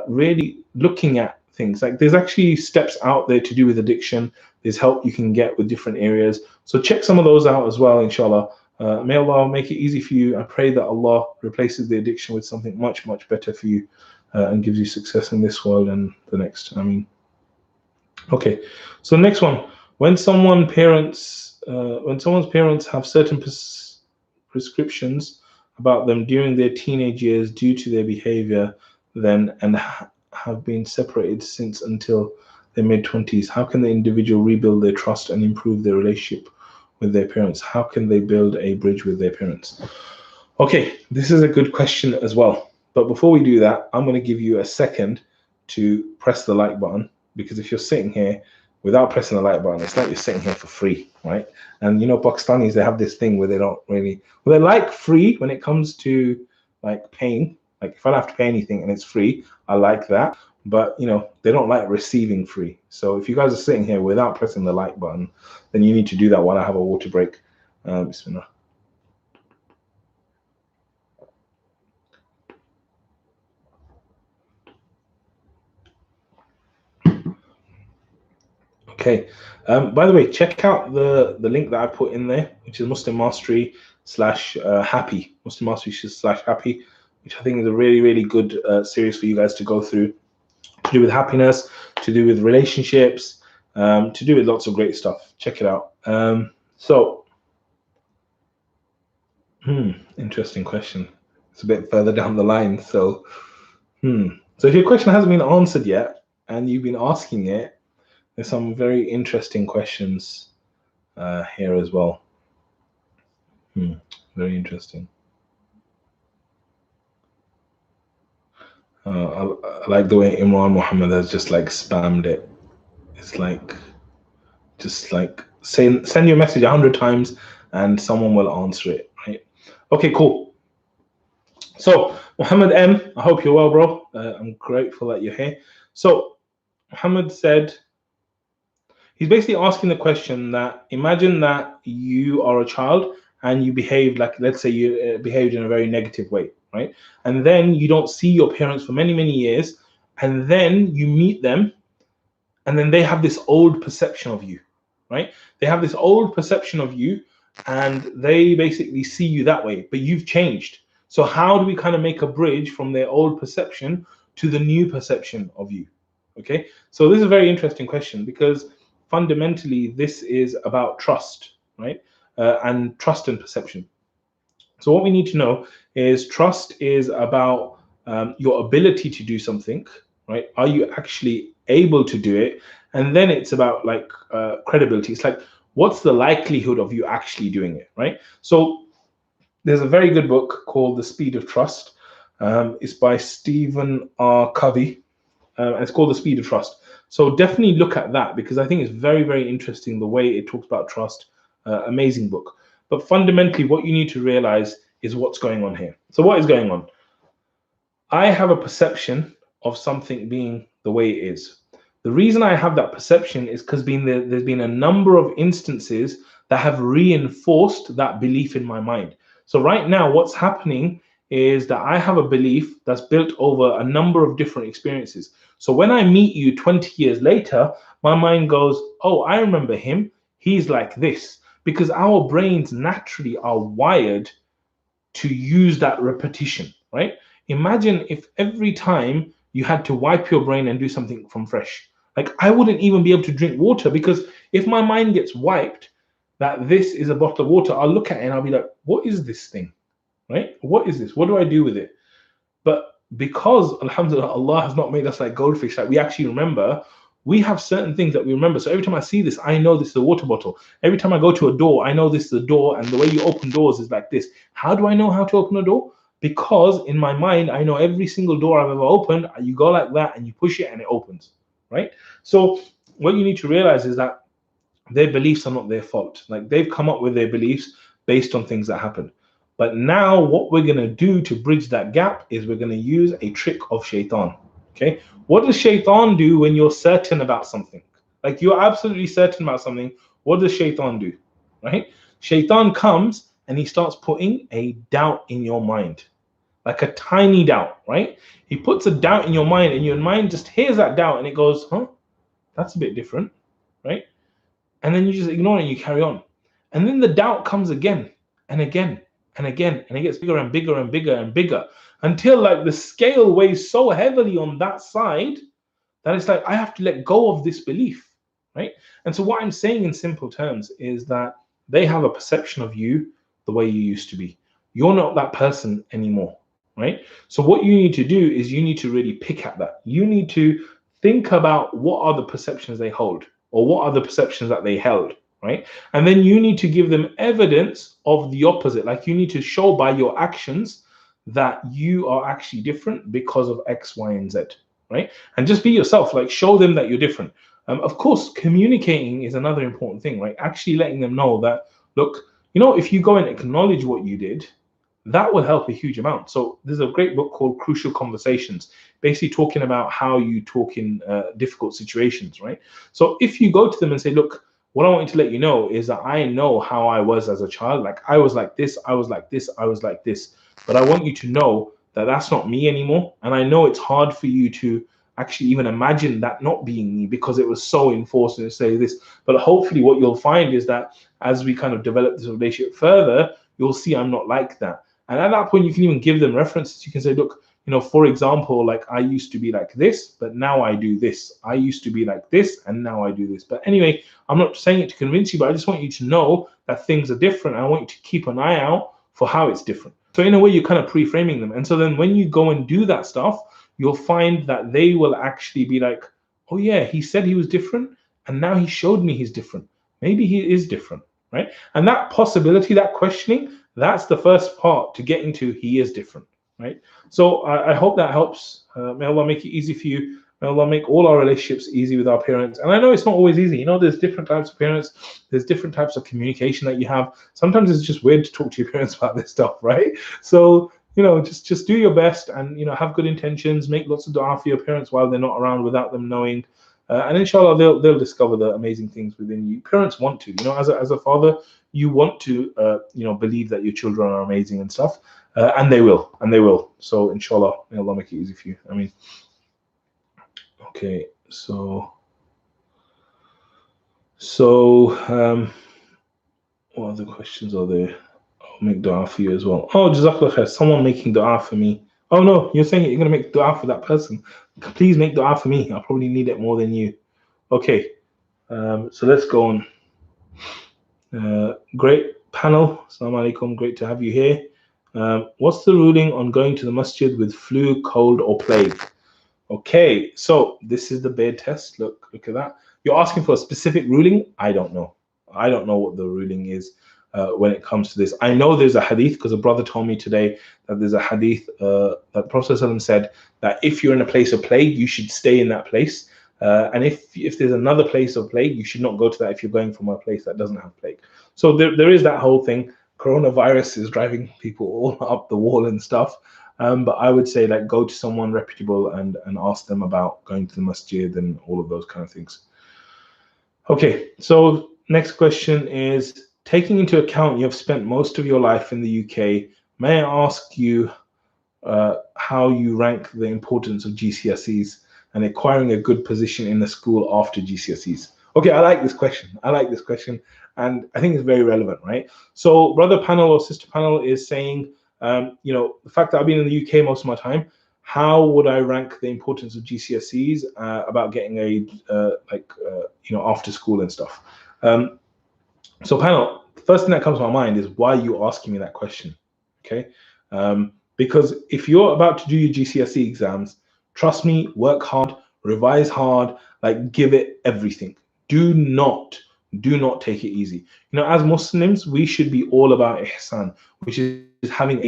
really looking at things. Like, there's actually steps out there to do with addiction. There's help you can get with different areas. So check some of those out as well, inshallah. May Allah make it easy for you. I pray that Allah replaces the addiction with something much, much better for you, and gives you success in this world and the next. I mean, okay. So next one, when someone's parents have certain prescriptions about them during their teenage years due to their behavior, then and have been separated since until their mid-20s, how can the individual rebuild their trust and improve their relationship with their parents? How can they build a bridge with their parents? Okay, this is a good question as well. But before we do that, I'm going to give you a second to press the like button, because if you're sitting here without pressing the like button, it's like you're sitting here for free, right? And you know, Pakistanis, they have this thing where they don't really, well, they like free when it comes to like paying. Like, if I don't have to pay anything and it's free, I like that. But you know, they don't like receiving free. So if you guys are sitting here without pressing the like button, then you need to do that while I have a water break. Bismillah. Okay. By the way, check out the link that I put in there, which is Muslim Mastery /happy, Muslim Mastery /happy, which I think is a really, really good series for you guys to go through, to do with happiness, to do with relationships, to do with lots of great stuff. Check it out. Interesting question. It's a bit further down the line. So if your question hasn't been answered yet and you've been asking it, there's some very interesting questions here as well. Very interesting. I like the way Imran Muhammad has just like spammed it. It's like, just like send you a message 100 times and someone will answer it, right? Okay, cool. So Muhammad M, I hope you're well, bro. I'm grateful that you're here. So Muhammad said, he's basically asking the question that, imagine that you are a child and you behaved like, let's say you behaved in a very negative way, right? And then you don't see your parents for many, many years, and then you meet them, and then they have this old perception of you, right? They have this old perception of you, and they basically see you that way, but you've changed. So how do we kind of make a bridge from their old perception to the new perception of you? Okay, so this is a very interesting question, because fundamentally this is about trust, right? And trust and perception. So what we need to know is, trust is about your ability to do something, right? Are you actually able to do it? And then it's about like credibility. It's like, what's the likelihood of you actually doing it, right? So there's a very good book called The Speed of Trust. It's by Stephen R. Covey. And it's called The Speed of Trust. So definitely look at that, because I think it's very, very interesting the way it talks about trust. Amazing book. But fundamentally, what you need to realize is what's going on here. So what is going on? I have a perception of something being the way it is. The reason I have that perception is because there's been a number of instances that have reinforced that belief in my mind. So right now, what's happening is that I have a belief that's built over a number of different experiences. So when I meet you 20 years later, my mind goes, oh, I remember him. He's like this. Because our brains naturally are wired to use that repetition, right? Imagine if every time you had to wipe your brain and do something from fresh. Like, I wouldn't even be able to drink water, because if my mind gets wiped that this is a bottle of water, I'll look at it and I'll be like, what is this thing, right? What is this? What do I do with it? But because, alhamdulillah, Allah has not made us like goldfish, like we actually remember, we have certain things that we remember. So every time I see this, I know this is a water bottle. Every time I go to a door, I know this is a door, and the way you open doors is like this. How do I know how to open a door? Because in my mind, I know every single door I've ever opened, you go like that and you push it and it opens, right? So what you need to realize is that their beliefs are not their fault. Like, they've come up with their beliefs based on things that happen. But now what we're going to do to bridge that gap is we're going to use a trick of shaitan. Okay, what does shaitan do when you're certain about something? Like, you're absolutely certain about something. What does shaitan do? Right? Shaitan comes and he starts putting a doubt in your mind, like a tiny doubt, right? He puts a doubt in your mind, and your mind just hears that doubt and it goes, huh, that's a bit different, right? And then you just ignore it and you carry on. And then the doubt comes again and again and again, and it gets bigger and bigger and bigger and bigger, until like the scale weighs so heavily on that side that it's like, I have to let go of this belief, right? And so what I'm saying in simple terms is that they have a perception of you the way you used to be. You're not that person anymore, right? So what you need to do is you need to really pick at that. You need to think about what are the perceptions they hold, or what are the perceptions that they held, right? And then you need to give them evidence of the opposite. Like, you need to show by your actions that you are actually different because of X, Y, and Z, right? And just be yourself, like, show them that you're different. Of course, communicating is another important thing, right? Actually letting them know that, look, you know, if you go and acknowledge what you did, that will help a huge amount. So there's a great book called Crucial Conversations, basically talking about how you talk in difficult situations, right? So if you go to them and say, look, what I want you to let you know is that I know how I was as a child. Like, I was like this, I was like this, I was like this. But I want you to know that that's not me anymore. And I know it's hard for you to actually even imagine that not being me because it was so enforced and say this. But hopefully what you'll find is that as we kind of develop this relationship further, you'll see I'm not like that. And at that point, you can even give them references. You can say, look, you know, for example, like I used to be like this, but now I do this. I used to be like this, and now I do this. But anyway, I'm not saying it to convince you, but I just want you to know that things are different. I want you to keep an eye out for how it's different. So in a way, you're kind of pre-framing them. And so then when you go and do that stuff, you'll find that they will actually be like, oh yeah, he said he was different, and now he showed me he's different. Maybe he is different, right? And that possibility, that questioning, that's the first part to get into he is different, right? So I hope that helps. May Allah make it easy for you. May Allah make all our relationships easy with our parents. And I know it's not always easy. You know, there's different types of parents. There's different types of communication that you have. Sometimes it's just weird to talk to your parents about this stuff, right? So, you know, just do your best and, you know, have good intentions. Make lots of dua for your parents while they're not around without them knowing. And inshallah, they'll discover the amazing things within you. Parents want to, you know, as a father, you want to, you know, believe that your children are amazing and stuff. And they will. So inshallah, may Allah make it easy for you. I mean, okay, so what other questions are there? I'll make dua for you as well. Oh, JazakAllahu khair, someone making dua for me. Oh no, you're saying you're going to make dua for that person. Please make dua for me. I probably need it more than you. Okay, so let's go on. Great panel. Assalamu alaikum. Great to have you here. What's the ruling on going to the masjid with flu, cold, or plague? Okay, so this is the beard test. Look at that. You're asking for a specific ruling. I don't know. I don't know what the ruling is when it comes to this. I know there's a hadith because a brother told me today that there's a hadith that Prophet ﷺ said that if you're in a place of plague, you should stay in that place. And if there's another place of plague, you should not go to that if you're going from a place that doesn't have plague. So there is that whole thing. Coronavirus is driving people all up the wall and stuff. But I would say like go to someone reputable and ask them about going to the masjid and all of those kind of things. Okay, so next question is, taking into account you have spent most of your life in the UK, may I ask you how you rank the importance of GCSEs and acquiring a good position in the school after GCSEs? Okay, I like this question. And I think it's very relevant, right? So brother panel or sister panel is saying, you know, the fact that I've been in the UK most of my time, how would I rank the importance of GCSEs about getting a you know, after school and stuff? So panel, the first thing that comes to my mind is why are you asking me that question? Okay, because if you're about to do your GCSE exams, trust me, work hard, revise hard, like give it everything. Do not take it easy. You know, as Muslims, we should be all about ihsan, which is having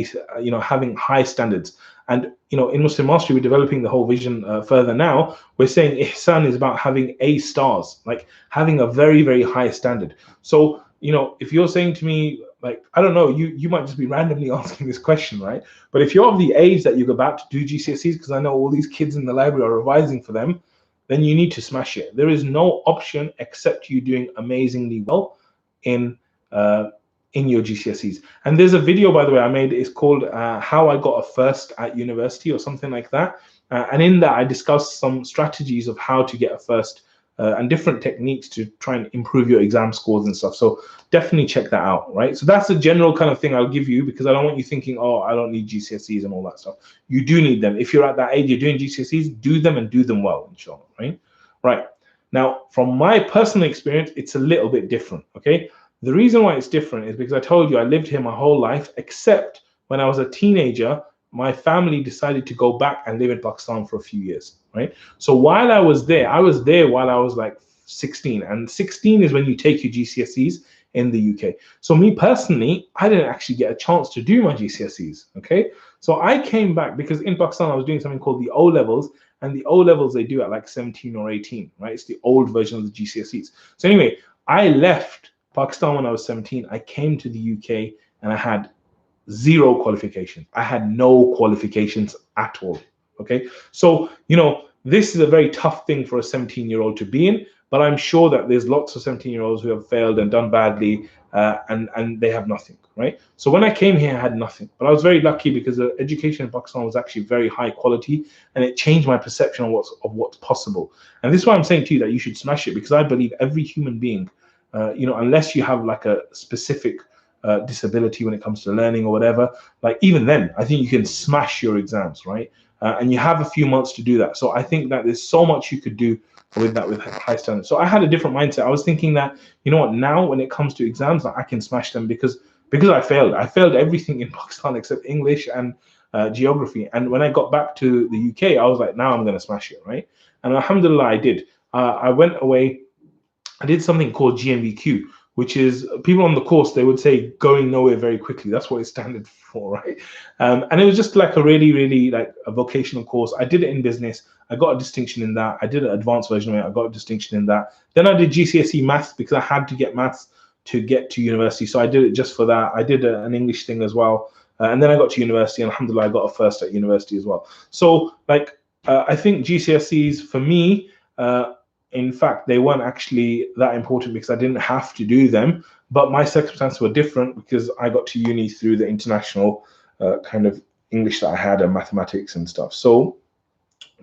having high standards. And you know, in Muslim Mastery, we're developing the whole vision further now. We're saying ihsan is about having A stars, like having a very, very high standard. So, you know, if you're saying to me, like, I don't know, you might just be randomly asking this question, right? But if you're of the age that you're about to do GCSEs, because I know all these kids in the library are revising for them, then you need to smash it. There is no option except you doing amazingly well in your GCSEs. And there's a video, by the way, I made. It's called How I Got a First at University or something like that. And in that, I discussed some strategies of how to get a first and different techniques to try and improve your exam scores and stuff. So definitely check that out, right? So that's the general kind of thing I'll give you, because I don't want you thinking, oh, I don't need GCSEs and all that stuff. You do need them. If you're at that age, you're doing GCSEs, do them and do them well, inshallah, right? Right. Now, from my personal experience, it's a little bit different, okay? The reason why it's different is because I told you I lived here my whole life, except when I was a teenager, my family decided to go back and live in Pakistan for a few years, right? So while I was there while I was like 16, and 16 is when you take your GCSEs in the UK. So me personally, I didn't actually get a chance to do my GCSEs, okay? So I came back because in Pakistan, I was doing something called the O levels, and the O levels they do at like 17 or 18, right? It's the old version of the GCSEs. So anyway, I left Pakistan when I was 17. I came to the UK and I had zero qualification. I had no qualifications at all. Okay. So, you know, this is a very tough thing for a 17-year-old to be in, But I'm sure that there's lots of 17-year-olds who have failed and done badly, and they have nothing, right? So when I came here, I had nothing. But I was very lucky because the education in Pakistan was actually very high quality, and it changed my perception of what's possible. And this is why I'm saying to you that you should smash it, because I believe every human being, unless you have like a specific disability when it comes to learning or whatever, like even then, I think you can smash your exams, right? And you have a few months to do that. So I think that there's so much you could do with that, with high standards. So I had a different mindset. I was thinking that, you know what, now when it comes to exams, I can smash them because I failed. I failed everything in Pakistan except English and geography. And when I got back to the UK, I was like, now I'm going to smash it, right? And Alhamdulillah, I did. I went away. I did something called GMVQ, which is, people on the course, they would say going nowhere very quickly. That's what it's standard for, right? And it was just like a really, really like a vocational course. I did it in business. I got a distinction in that. I did an advanced version of it. I got a distinction in that. Then I did GCSE maths because I had to get maths to get to university. So I did it just for that. I did an English thing as well. And then I got to university, and alhamdulillah, I got a first at university as well. So like, I think GCSEs for me, in fact, they weren't actually that important because I didn't have to do them, but my circumstances were different because I got to uni through the international kind of English that I had and mathematics and stuff. So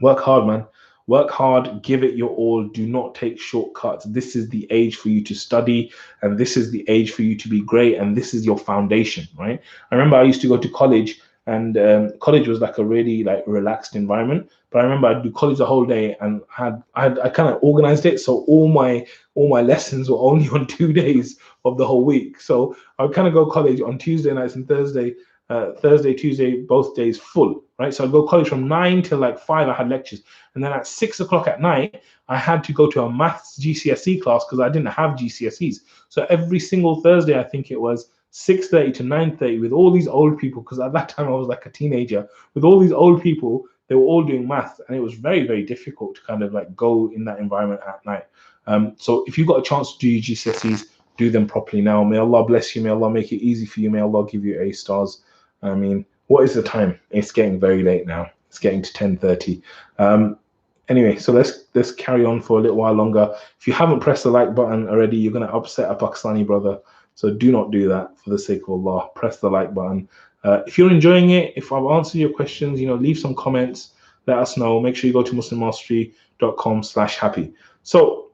work hard, man. Work hard, give it your all. Do not take shortcuts. This is the age for you to study, and this is the age for you to be great, and this is your foundation, right? I remember I used to go to college, and college was like a really like relaxed environment. But I remember I'd do college the whole day, and I kind of organized it so all my lessons were only on 2 days of the whole week. So I would kind of go college on Tuesday nights and Thursday, Tuesday, both days full, right? So I'd go college from 9 till like 5. I had lectures, and then at 6 o'clock at night, I had to go to a maths GCSE class because I didn't have GCSEs. So every single Thursday, I think it was 6:30 to 9:30 with all these old people, because at that time I was like a teenager, with all these old people. They were all doing math, and it was very, very difficult to kind of like go in that environment at night. So if you've got a chance to do your GCSEs, do them properly now. May Allah bless you. May Allah make it easy for you. May Allah give you A stars. I mean, what is the time? It's getting very late now. It's getting to 10:30. Anyway, so let's carry on for a little while longer. If you haven't pressed the like button already, you're going to upset a Pakistani brother. So do not do that for the sake of Allah. Press the like button. If you're enjoying it, if I've answered your questions, leave some comments, let us know. Make sure you go to muslimmastery.com/happy. So,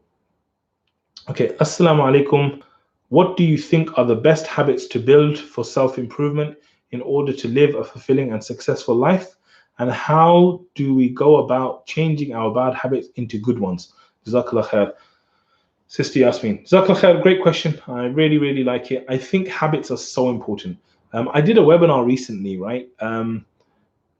okay, assalamu alaikum. What do you think are the best habits to build for self-improvement in order to live a fulfilling and successful life? And how do we go about changing our bad habits into good ones? JazakAllahu khair. Sister Yasmin. JazakAllahu khair, great question. I really, really like it. I think habits are so important. I did a webinar recently, right?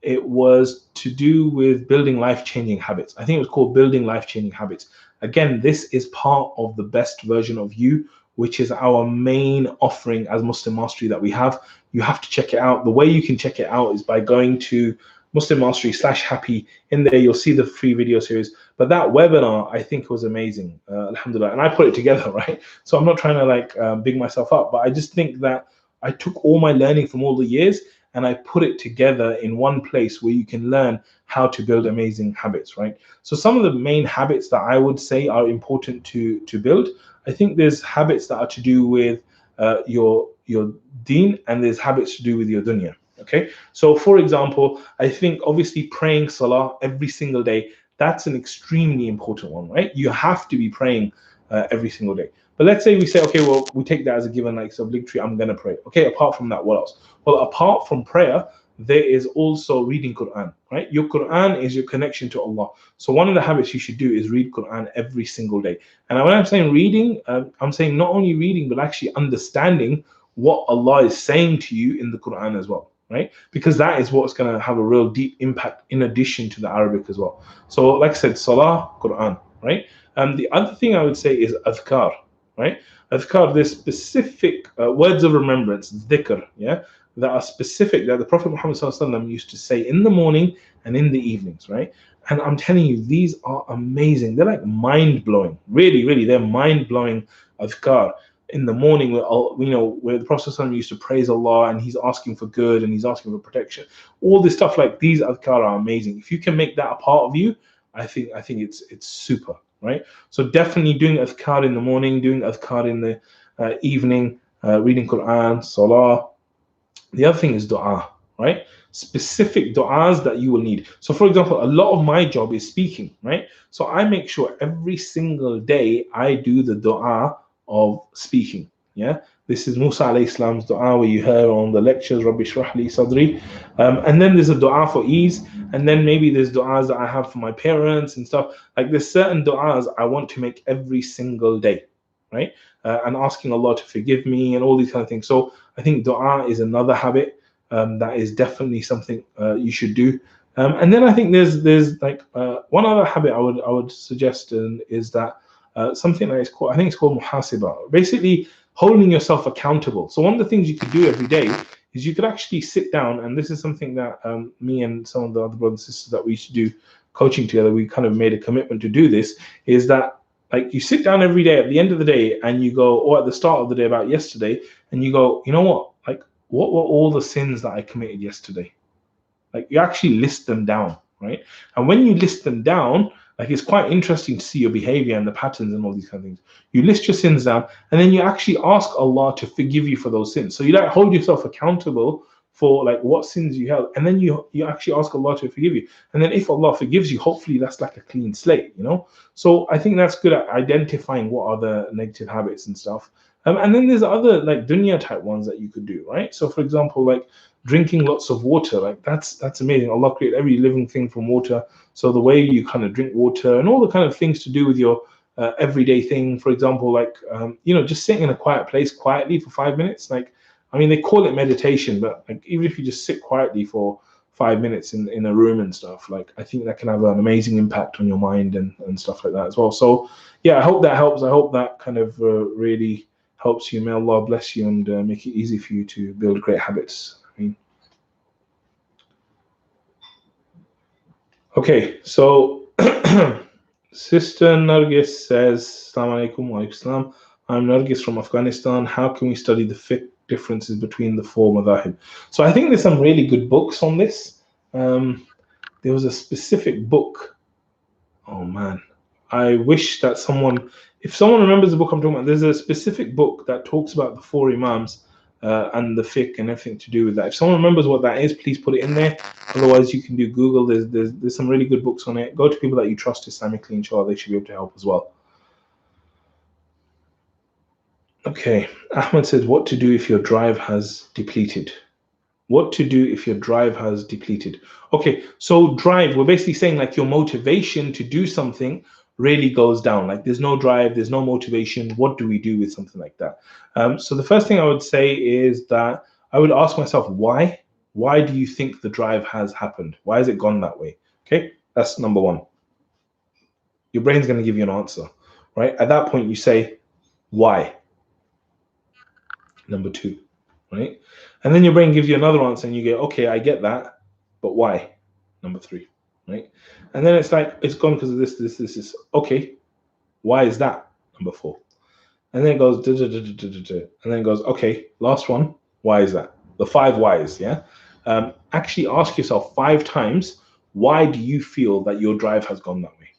It was to do with building life-changing habits. I think it was called Building Life-Changing Habits. Again, this is part of the best version of you, which is our main offering as Muslim Mastery that we have. You have to check it out. The way you can check it out is by going to Muslim Mastery/happy. In there, you'll see the free video series. But that webinar, I think, was amazing. Alhamdulillah. And I put it together, right? So I'm not trying to like big myself up, but I just think that I took all my learning from all the years and I put it together in one place where you can learn how to build amazing habits, right? So some of the main habits that I would say are important to build, I think there's habits that are to do with your deen, and there's habits to do with your dunya, okay? So for example, I think obviously praying salah every single day, that's an extremely important one, right? You have to be praying every single day. But let's say we say, okay, well, we take that as a given, like it's obligatory, I'm going to pray. Okay, apart from that, what else? Well, apart from prayer, there is also reading Quran, right? Your Quran is your connection to Allah. So one of the habits you should do is read Quran every single day. And when I'm saying reading, I'm saying not only reading, but actually understanding what Allah is saying to you in the Quran as well, right? Because that is what's going to have a real deep impact in addition to the Arabic as well. So like I said, Salah, Quran, right? The other thing I would say is adhkar, right? Adhkar, there's specific words of remembrance, dhikr, yeah, that are specific, that the Prophet Muhammad ﷺ used to say in the morning and in the evenings, right? And I'm telling you, these are amazing. They're like mind-blowing. Really, really, they're mind-blowing adhkar. In the morning, where the Prophet ﷺ used to praise Allah, and he's asking for good and he's asking for protection. All this stuff, like these adhkar are amazing. If you can make that a part of you, I think it's super. right? So definitely doing adhkar in the morning, doing adhkar in the evening, reading Quran, salah. The other thing is dua, right? Specific du'as that you will need. So, for example, a lot of my job is speaking, right? So I make sure every single day I do the du'a of speaking. Yeah, this is Musa alayhi salam's du'a where you heard on the lectures, Rabbi shrah li sadri. And then there's a du'a for ease, and then maybe there's du'as that I have for my parents and stuff. Like there's certain du'as I want to make every single day, right? And asking Allah to forgive me and all these kind of things. So I think dua is another habit that is definitely something you should do. And then I think there's like one other habit I would suggest is that something that is called, I think it's called muhasiba. Basically, holding yourself accountable. So one of the things you could do every day is you could actually sit down, and this is something that me and some of the other brothers and sisters that we used to do coaching together, we kind of made a commitment to do this, is that like you sit down every day at the end of the day and you go, or at the start of the day about yesterday, and you go, you know what? Like, what were all the sins that I committed yesterday? Like you actually list them down, right? And when you list them down, like it's quite interesting to see your behavior and the patterns and all these kind of things. You list your sins down, and then you actually ask Allah to forgive you for those sins. So you like hold yourself accountable for like what sins you held, and then you actually ask Allah to forgive you. And then if Allah forgives you, hopefully that's like a clean slate, you know. So I think that's good at identifying what are the negative habits and stuff. And then there's other like dunya type ones that you could do, right? So for example, like drinking lots of water, like that's amazing. Allah created every living thing from water. So the way you kind of drink water and all the kind of things to do with your everyday thing, for example, like you know, just sitting in a quiet place quietly for 5 minutes. Like, I mean, they call it meditation, but like even if you just sit quietly for 5 minutes in a room and stuff, like I think that can have an amazing impact on your mind and stuff like that as well. So yeah, I hope that helps. I hope that kind of really helps you. May Allah bless you and make it easy for you to build great habits. I mean, okay, so Sister Nargis says, Assalamu alaikum wa alaikum salam. I'm Nargis from Afghanistan. How can we study the fiqh differences between the four madhahib? So I think there's some really good books on this. There was a specific book. Oh man, I wish that if someone remembers the book I'm talking about, there's a specific book that talks about the four imams and the fiqh and everything to do with that. If someone remembers what that is, please put it in there. Otherwise, you can do Google. There's some really good books on it. Go to people that you trust Islamically, inshallah, they should be able to help as well. Okay, Ahmed says, what to do if your drive has depleted? What to do if your drive has depleted? Okay, so drive, we're basically saying like your motivation to do something really goes down. Like there's no drive, there's no motivation. What do we do with something like that? So the first thing I would say is that I would ask myself, why? Why do you think the drive has happened? Why has it gone that way? Okay, that's number one. Your brain's going to give you an answer, right? At that point, you say, why? Number two, right? And then your brain gives you another answer and you go, okay, I get that, but why? Number three, right? And then it's like, it's gone because of this. Okay, why is that? Number four. And then it goes, and then it goes, okay, last one, why is that? The 5 whys, yeah? Actually ask yourself 5 times, why do you feel that your drive has gone that way,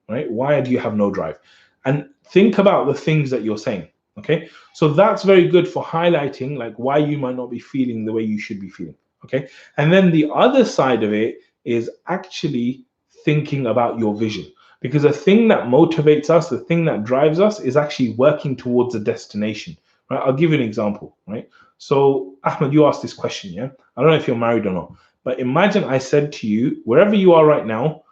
right? Why do you have no drive? And think about the things that you're saying, okay? So that's very good for highlighting like why you might not be feeling the way you should be feeling, okay? And then the other side of it is actually thinking about your vision. Because the thing that motivates us, the thing that drives us is actually working towards a destination, right? I'll give you an example, right? So Ahmed, you asked this question, yeah? I don't know if you're married or not, but imagine I said to you, wherever you are right now,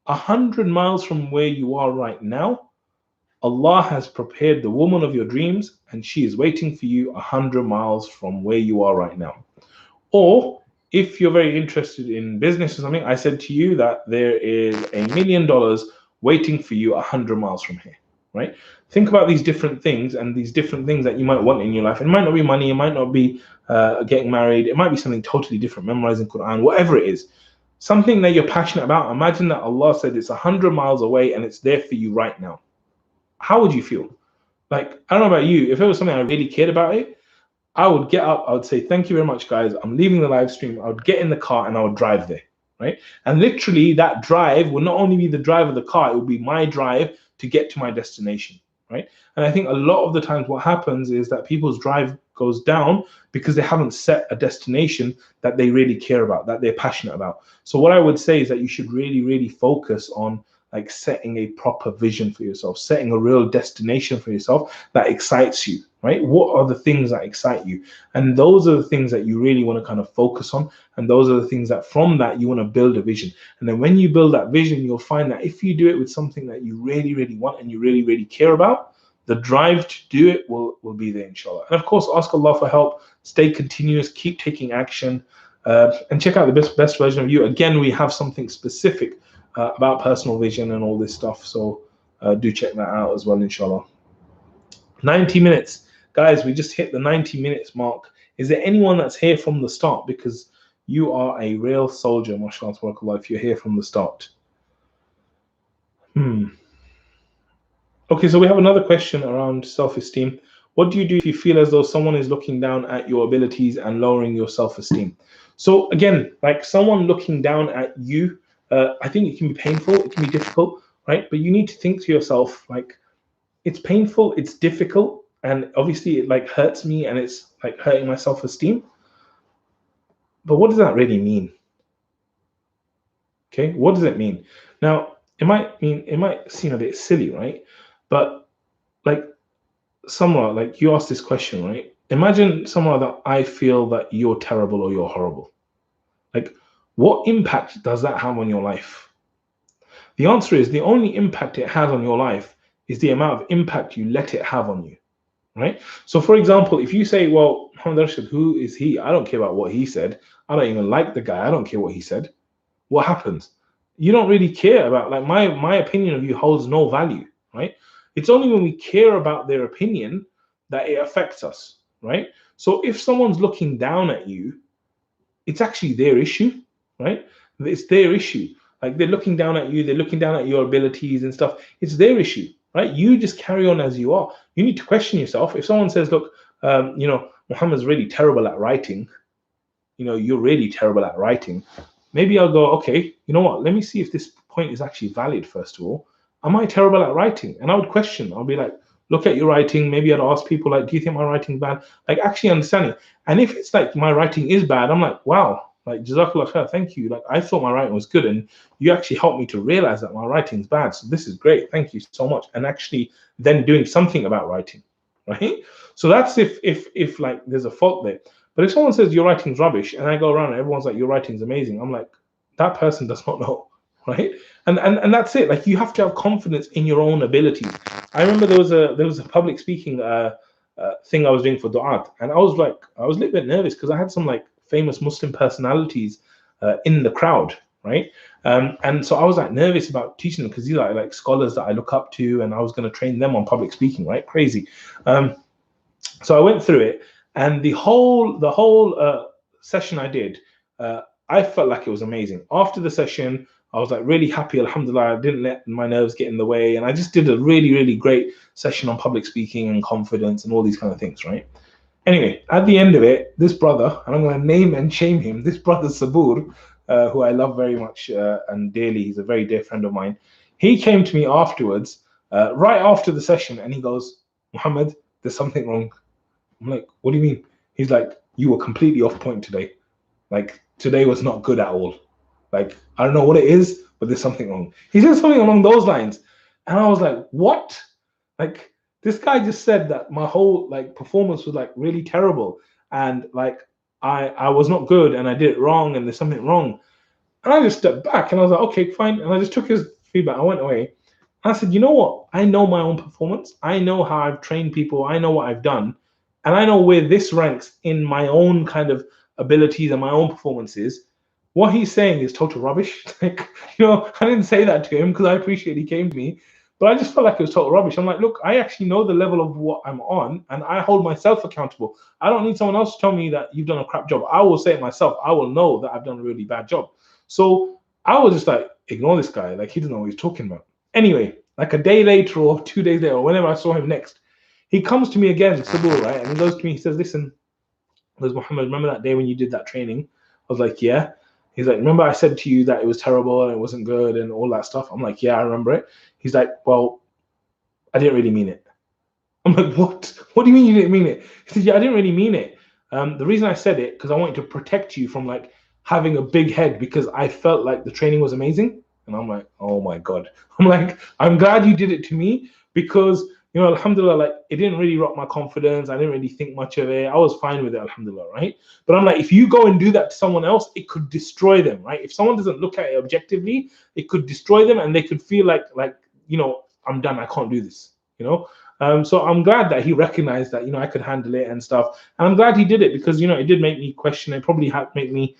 100 miles from where you are right now, Allah has prepared the woman of your dreams and she is waiting for you 100 miles from where you are right now. Or if you're very interested in business or something, I said to you that there is $1 million waiting for you 100 miles from here, right? Think about these different things and these different things that you might want in your life. It might not be money, it might not be getting married, it might be something totally different, memorizing Quran, whatever it is. Something that you're passionate about. Imagine that Allah said it's 100 miles away and it's there for you right now. How would you feel? Like, I don't know about you, if it was something I really cared about it, I would get up, I would say, thank you very much, guys. I'm leaving the live stream. I would get in the car and I would drive there, right? And literally that drive would not only be the drive of the car, it would be my drive to get to my destination, right? And I think a lot of the times what happens is that people's drive goes down because they haven't set a destination that they really care about, that they're passionate about. So what I would say is that you should really, really focus on like setting a proper vision for yourself, setting a real destination for yourself that excites you, right? What are the things that excite you? And those are the things that you really want to kind of focus on. And those are the things that from that you want to build a vision. And then when you build that vision, you'll find that if you do it with something that you really, really want and you really, really care about, the drive to do it will be there, inshallah. And of course, ask Allah for help, stay continuous, keep taking action, and check out the best version of you. Again, we have something specific about personal vision and all this stuff. So do check that out as well, inshallah. 90 minutes. Guys, we just hit the 90 minutes mark. Is there anyone that's here from the start? Because you are a real soldier, mashallah, tabarakallah, if you're here from the start. Okay, so we have another question around self-esteem. What do you do if you feel as though someone is looking down at your abilities and lowering your self-esteem? So again, like someone looking down at you, I think it can be painful, it can be difficult, right? But you need to think to yourself, like, it's painful, it's difficult, and obviously it like hurts me and it's like hurting my self-esteem. But what does that really mean? Okay, what does it mean? Now, it might seem a bit silly, right? But like somewhere, like you asked this question, right? Imagine somewhere that I feel that you're terrible or you're horrible. Like, what impact does that have on your life? The answer is the only impact it has on your life is the amount of impact you let it have on you, right? So for example, if you say, well, Muhammad Rashid, who is he? I don't care about what he said. I don't even like the guy. I don't care what he said. What happens? You don't really care about, like, my opinion of you holds no value, right? It's only when we care about their opinion that it affects us, right? So if someone's looking down at you, it's actually their issue, right? It's their issue. Like they're looking down at you, they're looking down at your abilities and stuff. It's their issue, right? You just carry on as you are. You need to question yourself. If someone says, look, Muhammad's really terrible at writing, you're really terrible at writing. Maybe I'll go, okay, you know what? Let me see if this point is actually valid, first of all. Am I terrible at writing? And I would question. I'll be like, look at your writing. Maybe I'd ask people, like, do you think my writing's bad? Like, actually understanding. And if it's like my writing is bad, I'm like, wow, like, JazakAllahu khair, thank you. Like, I thought my writing was good, and you actually helped me to realize that my writing's bad. So this is great. Thank you so much. And actually then doing something about writing, right? So that's if like there's a fault there. But if someone says your writing's rubbish, and I go around and everyone's like, your writing's amazing, I'm like, that person does not know, right? And that's it. Like, you have to have confidence in your own abilities. I remember there was a public speaking thing I was doing for Du'at, and I was a little bit nervous because I had some like famous Muslim personalities in the crowd, right? And so I was like nervous about teaching them because these are like scholars that I look up to, and I was going to train them on public speaking, right? Crazy. So I went through it, and the whole session I did, I felt like it was amazing. After the session, I was like really happy, Alhamdulillah. I didn't let my nerves get in the way, and I just did a really, really great session on public speaking and confidence and all these kind of things, right? Anyway, at the end of it, this brother, and I'm going to name and shame him, this brother Sabur, who I love very much and dearly, he's a very dear friend of mine. He came to me afterwards, right after the session, and he goes, Muhammad, there's something wrong. I'm like, what do you mean? He's like, you were completely off point today. Like, today was not good at all. Like, I don't know what it is, but there's something wrong. He said something along those lines. And I was like, what? Like, this guy just said that my whole like performance was like really terrible. And like, I was not good and I did it wrong and there's something wrong. And I just stepped back and I was like, okay, fine. And I just took his feedback. I went away. And I said, you know what? I know my own performance. I know how I've trained people. I know what I've done. And I know where this ranks in my own kind of abilities and my own performances. What he's saying is total rubbish. Like, I didn't say that to him because I appreciate he came to me, but I just felt like it was total rubbish. I'm like, look, I actually know the level of what I'm on, and I hold myself accountable. I don't need someone else to tell me that you've done a crap job. I will say it myself. I will know that I've done a really bad job. So I was just like, ignore this guy. Like, he doesn't know what he's talking about. Anyway, like a day later or 2 days later, or whenever I saw him next, he comes to me again, Sabur, right? And he goes to me, he says, listen, Muhammad, remember that day when you did that training? I was like, yeah. He's like, remember I said to you that it was terrible and it wasn't good and all that stuff? I'm like, yeah, I remember it. He's like, well, I didn't really mean it. I'm like, what? What do you mean you didn't mean it? He said, yeah, I didn't really mean it. The reason I said it, because I wanted to protect you from like having a big head, because I felt like the training was amazing. And I'm like, oh my God. I'm like, I'm glad you did it to me, because, you know, Alhamdulillah, like it didn't really rock my confidence. I didn't really think much of it. I was fine with it, Alhamdulillah, right? But I'm like, if you go and do that to someone else, it could destroy them, right? If someone doesn't look at it objectively, it could destroy them, and they could feel like, you know, I'm done. I can't do this, you know? So I'm glad that he recognized that, you know, I could handle it and stuff. And I'm glad he did it, because, you know, it did make me question. It probably had make me,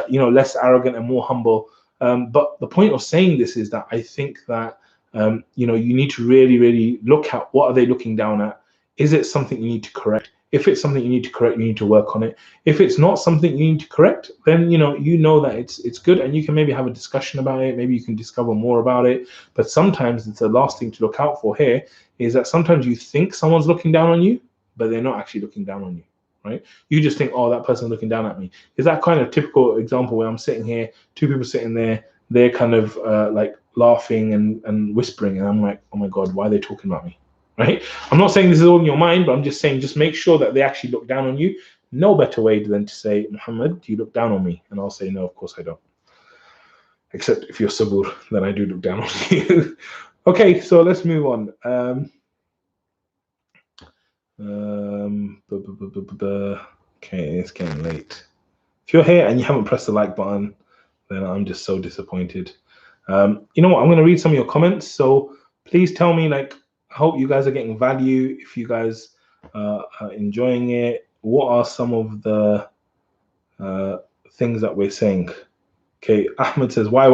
you know, less arrogant and more humble. But the point of saying this is that I think that, you know, you need to really, really look at what are they looking down at. Is it something you need to correct? If it's something you need to correct, you need to work on it. If it's not something you need to correct, then you know that it's good, and you can maybe have a discussion about it. Maybe you can discover more about it. But sometimes it's the last thing to look out for here is that sometimes you think someone's looking down on you, but they're not actually looking down on you, right? You just think, oh, that person's looking down at me. Is that kind of typical example where I'm sitting here, two people sitting there, they're kind of like laughing and whispering, and I'm like, oh my God, why are they talking about me? Right? I'm not saying this is all in your mind, but I'm just saying, just make sure that they actually look down on you. No better way than to say, Muhammad, do you look down on me? And I'll say, no, of course I don't. Except if you're sabur, then I do look down on you. Okay, so let's move on. Okay, it's getting late. If you're here and you haven't pressed the like button, then I'm just so disappointed. You know what? I'm going to read some of your comments. So please tell me, like, I hope you guys are getting value. If you guys are enjoying it, what are some of the things that we're saying? Okay, Ahmed says, why?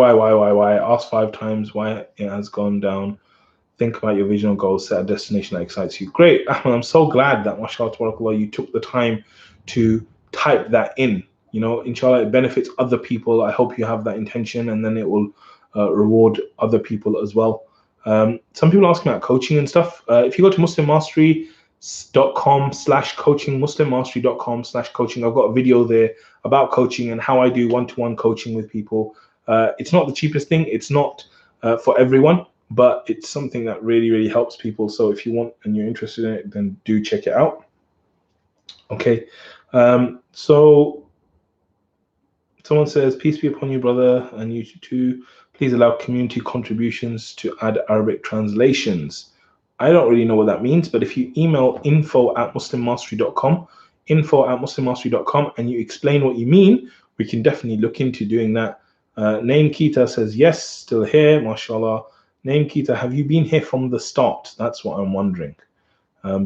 Ask 5 times why it has gone down. Think about your vision or goals, set a destination that excites you. Great, Ahmed, I'm so glad that, mashallah, tabarakallah, you took the time to type that in. You know, inshallah, it benefits other people. I hope you have that intention, and then it will reward other people as well. Some people ask me about coaching and stuff. If you go to muslimmastery.com/coaching, muslimmastery.com/coaching, I've got a video there about coaching and how I do one-to-one coaching with people. It's not the cheapest thing. It's not for everyone, but it's something that really, really helps people. So if you want and you're interested in it, then do check it out. Okay. So someone says, peace be upon you, brother, and you too. Please allow community contributions to add Arabic translations. I don't really know what that means, but if you email info@muslimmastery.com, and you explain what you mean, we can definitely look into doing that. Name Kita says, yes, still here, mashallah. Name Kita, have you been here from the start? That's what I'm wondering.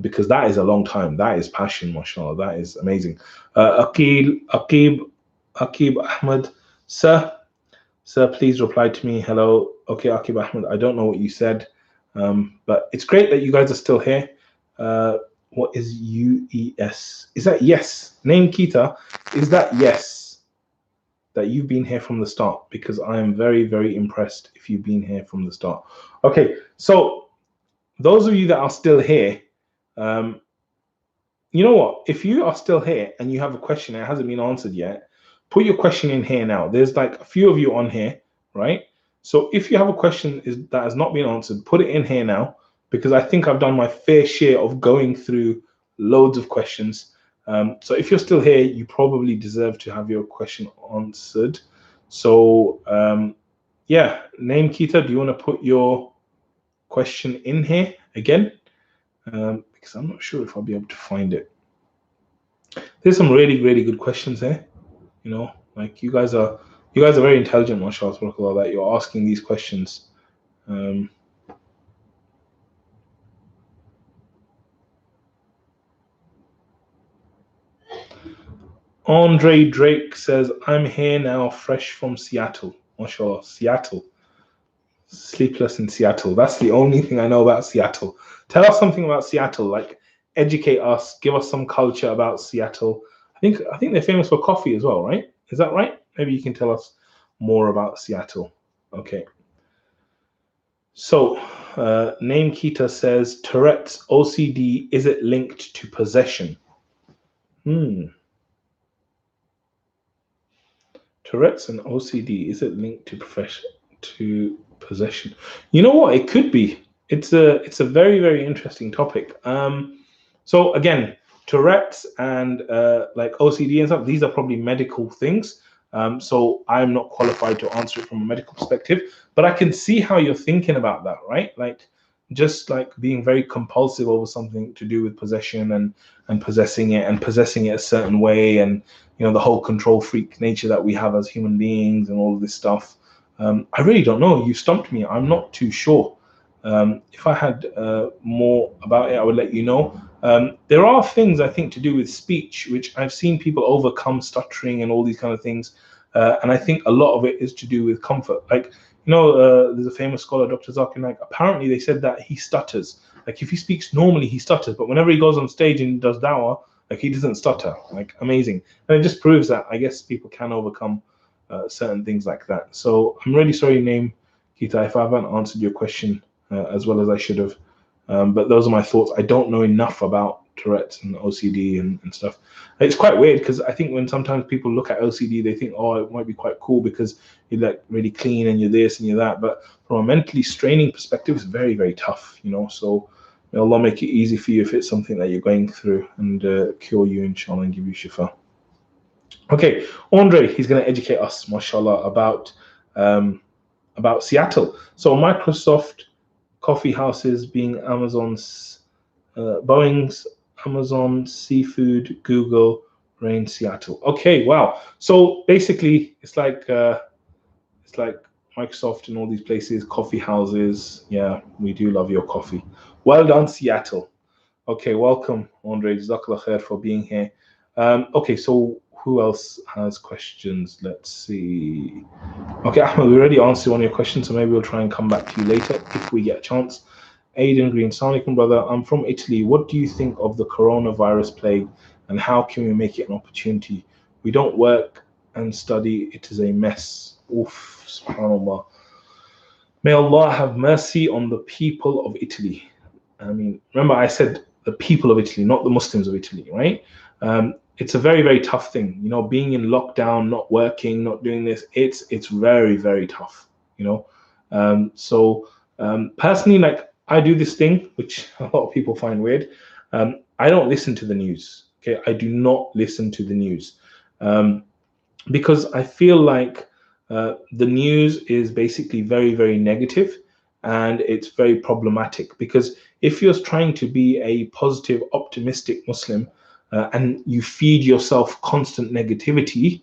Because that is a long time. That is passion, mashallah. That is amazing. Aqib Ahmed, sir, please reply to me. Hello. Okay, Aqib Ahmed, I don't know what you said, but it's great that you guys are still here. What is UES? Is that yes? Name Kita, is that yes? That you've been here from the start? Because I am very, very impressed if you've been here from the start. Okay, so those of you that are still here, you know what? If you are still here and you have a question that hasn't been answered yet, put your question in here now. There's like a few of you on here, right? So if you have a question that has not been answered, put it in here now, because I think I've done my fair share of going through loads of questions. So if you're still here, you probably deserve to have your question answered. So yeah, name Kita, do you want to put your question in here again? Because I'm not sure if I'll be able to find it. There's some really, really good questions there. You know, like you guys are very intelligent, mashallah, that you're asking these questions. Andre Drake says, I'm here now, fresh from Seattle. Mashallah, Seattle. Sleepless in Seattle. That's the only thing I know about Seattle. Tell us something about Seattle, like educate us, give us some culture about Seattle. I think they're famous for coffee as well, right? Is that right? Maybe you can tell us more about Seattle. Okay. So, Name Kita says, Tourette's OCD, is it linked to possession? Tourette's and OCD, is it linked to possession? You know what? It could be. it's a very, very interesting topic. So again, Tourette's and like OCD and stuff, these are probably medical things. So I'm not qualified to answer it from a medical perspective, but I can see how you're thinking about that, right? Like just like being very compulsive over something to do with possession and possessing it a certain way, and the whole control freak nature that we have as human beings and all of this stuff. I really don't know. You stumped me. I'm not too sure. If I had more about it, I would let you know. There are things I think to do with speech, which I've seen people overcome stuttering and all these kind of things. And I think a lot of it is to do with comfort. Like, there's a famous scholar, Dr. Zakir Naik. Apparently, they said that he stutters. Like, if he speaks normally, he stutters. But whenever he goes on stage and does dawah, like, he doesn't stutter. Like, amazing. And it just proves that, I guess, people can overcome certain things like that. So I'm really sorry, name Kita, if I haven't answered your question as well as I should have. But those are my thoughts. I don't know enough about Tourette's and OCD and stuff. It's quite weird because I think when sometimes people look at OCD, they think, oh, it might be quite cool because you're like really clean and you're this and you're that. But from a mentally straining perspective, it's very, very tough, So may Allah make it easy for you if it's something that you're going through, and cure you, inshallah, and give you shifa. Okay, Andre, he's going to educate us, mashallah, about Seattle. So Microsoft coffee houses being Amazon's, Boeing's, Amazon, seafood, Google, Rain, Seattle. Okay, wow. So basically, it's like Microsoft and all these places, coffee houses. Yeah, we do love your coffee. Well done, Seattle. Okay, welcome, Andre. JazakAllahu khair for being here. Okay, so who else has questions? Let's see. Okay, Ahmed, we already answered one of your questions, so maybe we'll try and come back to you later if we get a chance. Aidan Green, Assalamu alaikum, brother. I'm from Italy. What do you think of the coronavirus plague, and how can we make it an opportunity? We don't work and study. It is a mess. Oof, subhanAllah. May Allah have mercy on the people of Italy. I mean, remember I said the people of Italy, not the Muslims of Italy, right? It's a very, very tough thing, being in lockdown, not working, not doing this. It's very, very tough, So personally, like, I do this thing, which a lot of people find weird. I don't listen to the news. Okay, I do not listen to the news because I feel like the news is basically very, very negative, and it's very problematic. Because if you're trying to be a positive, optimistic Muslim, and you feed yourself constant negativity,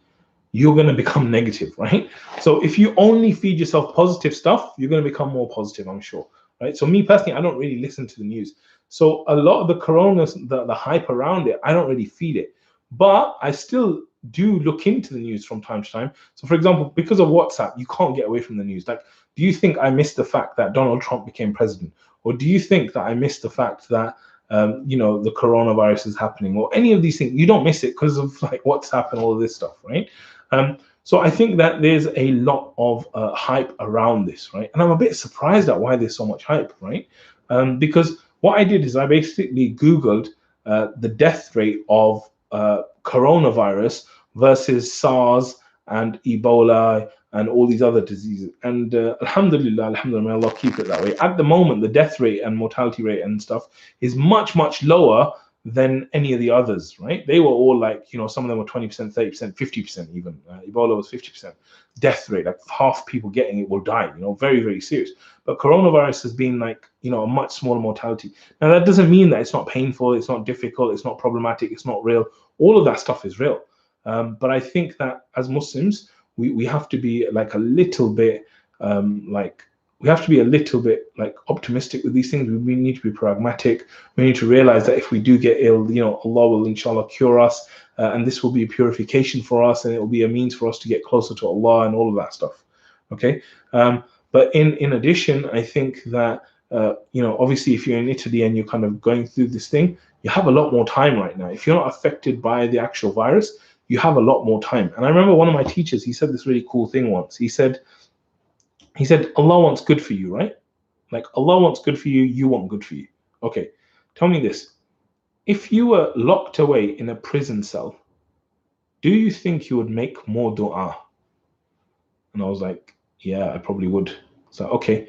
you're going to become negative, right? So if you only feed yourself positive stuff, you're going to become more positive, I'm sure, right? So me personally, I don't really listen to the news. So a lot of the corona, the hype around it, I don't really feed it. But I still do look into the news from time to time. So for example, because of WhatsApp, you can't get away from the news. Like, do you think I missed the fact that Donald Trump became president? Or do you think that I missed the fact that the coronavirus is happening, or any of these things? You don't miss it because of like WhatsApp and all of this stuff, right? So I think that there's a lot of hype around this, right? And I'm a bit surprised at why there's so much hype, right? Because what I did is I basically Googled the death rate of coronavirus versus SARS and Ebola and all these other diseases. And Alhamdulillah, may Allah keep it that way. At the moment, the death rate and mortality rate and stuff is much, much lower than any of the others, right? They were all like, some of them were 20%, 30%, 50% even. Ebola was 50% death rate, like half people getting it will die, very, very serious. But coronavirus has been like, a much smaller mortality. Now, that doesn't mean that it's not painful, it's not difficult, it's not problematic, it's not real. All of that stuff is real. But I think that as Muslims, we have to be like a little bit we have to be a little bit like optimistic with these things. We need to be pragmatic. We need to realize that if we do get ill, Allah will inshallah cure us, and this will be a purification for us, and it will be a means for us to get closer to Allah and all of that stuff. Okay, but in addition, I think that obviously if you're in Italy and you're kind of going through this thing, you have a lot more time right now. If you're not affected by the actual virus, you have a lot more time. And I remember one of my teachers, he said this really cool thing once. He said, Allah wants good for you, right? Like, Allah wants good for you, you want good for you. Okay, tell me this. If you were locked away in a prison cell, do you think you would make more dua? And I was like, yeah, I probably would. So, okay,